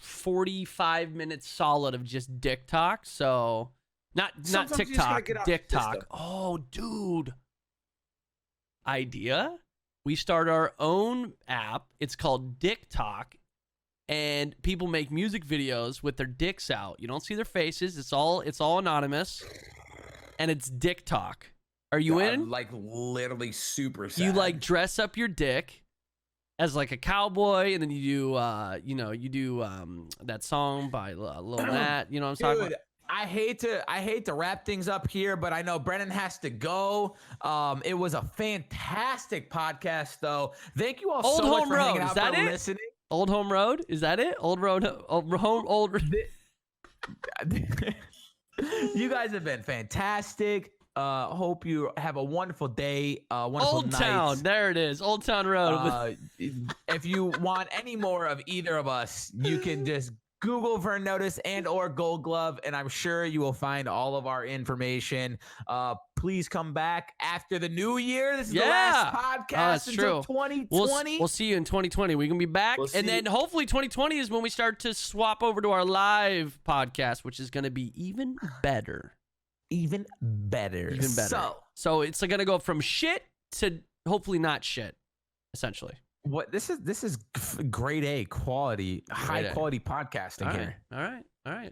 45 minutes solid of just dick talk. So not TikTok, dick talk. Oh, dude. Idea. We start our own app. It's called Dick Talk, and people make music videos with their dicks out. You don't see their faces. It's all anonymous, and it's Dick Talk. Are you in? I'm like literally super sad. You like dress up your dick as like a cowboy, and then you do that song by Lil Nat. You know what I'm talking about? I hate to wrap things up here, but I know Brennan has to go. It was a fantastic podcast, though. Thank you all so much for hanging out and listening. Old Home Road? Is that it? Old Road. You guys have been fantastic. Hope you have a wonderful day. Wonderful Old night. Town. There it is. Old Town Road. If you want any more of either of us, you can just Google Vern Notice and or Gold Glove, and I'm sure you will find all of our information. Please come back after the new year. This is the last podcast until 2020. We'll see you in 2020. We can be back, and then hopefully 2020 is when we start to swap over to our live podcast, which is going to be even better. Even better. So it's going to go from shit to hopefully not shit, essentially. What this is grade A quality, high quality podcasting here. All right.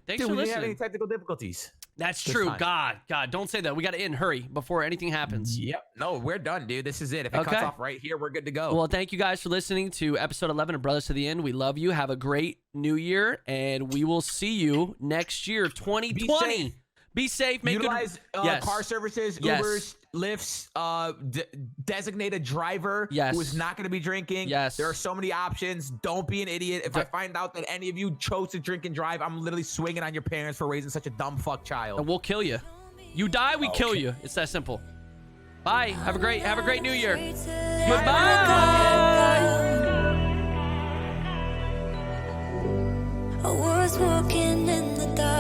Thanks Dude, for listening. We didn't have any technical difficulties. That's true. God, don't say that. We got to end. Hurry before anything happens. Yep. No, we're done, dude. This is it. If it cuts off right here, we're good to go. Well, thank you guys for listening to episode 11 of Brothers to the End. We love you. Have a great new year, and we will see you next year, 2020. Be safe. Make Utilize good car services, Ubers, Lyfts, designate a driver who is not going to be drinking. Yes. There are so many options. Don't be an idiot. If I find out that any of you chose to drink and drive, I'm literally swinging on your parents for raising such a dumb fuck child. And we'll kill you. You die, we kill you. It's that simple. Bye. Have a great new year. Goodbye. I was walking in the dark.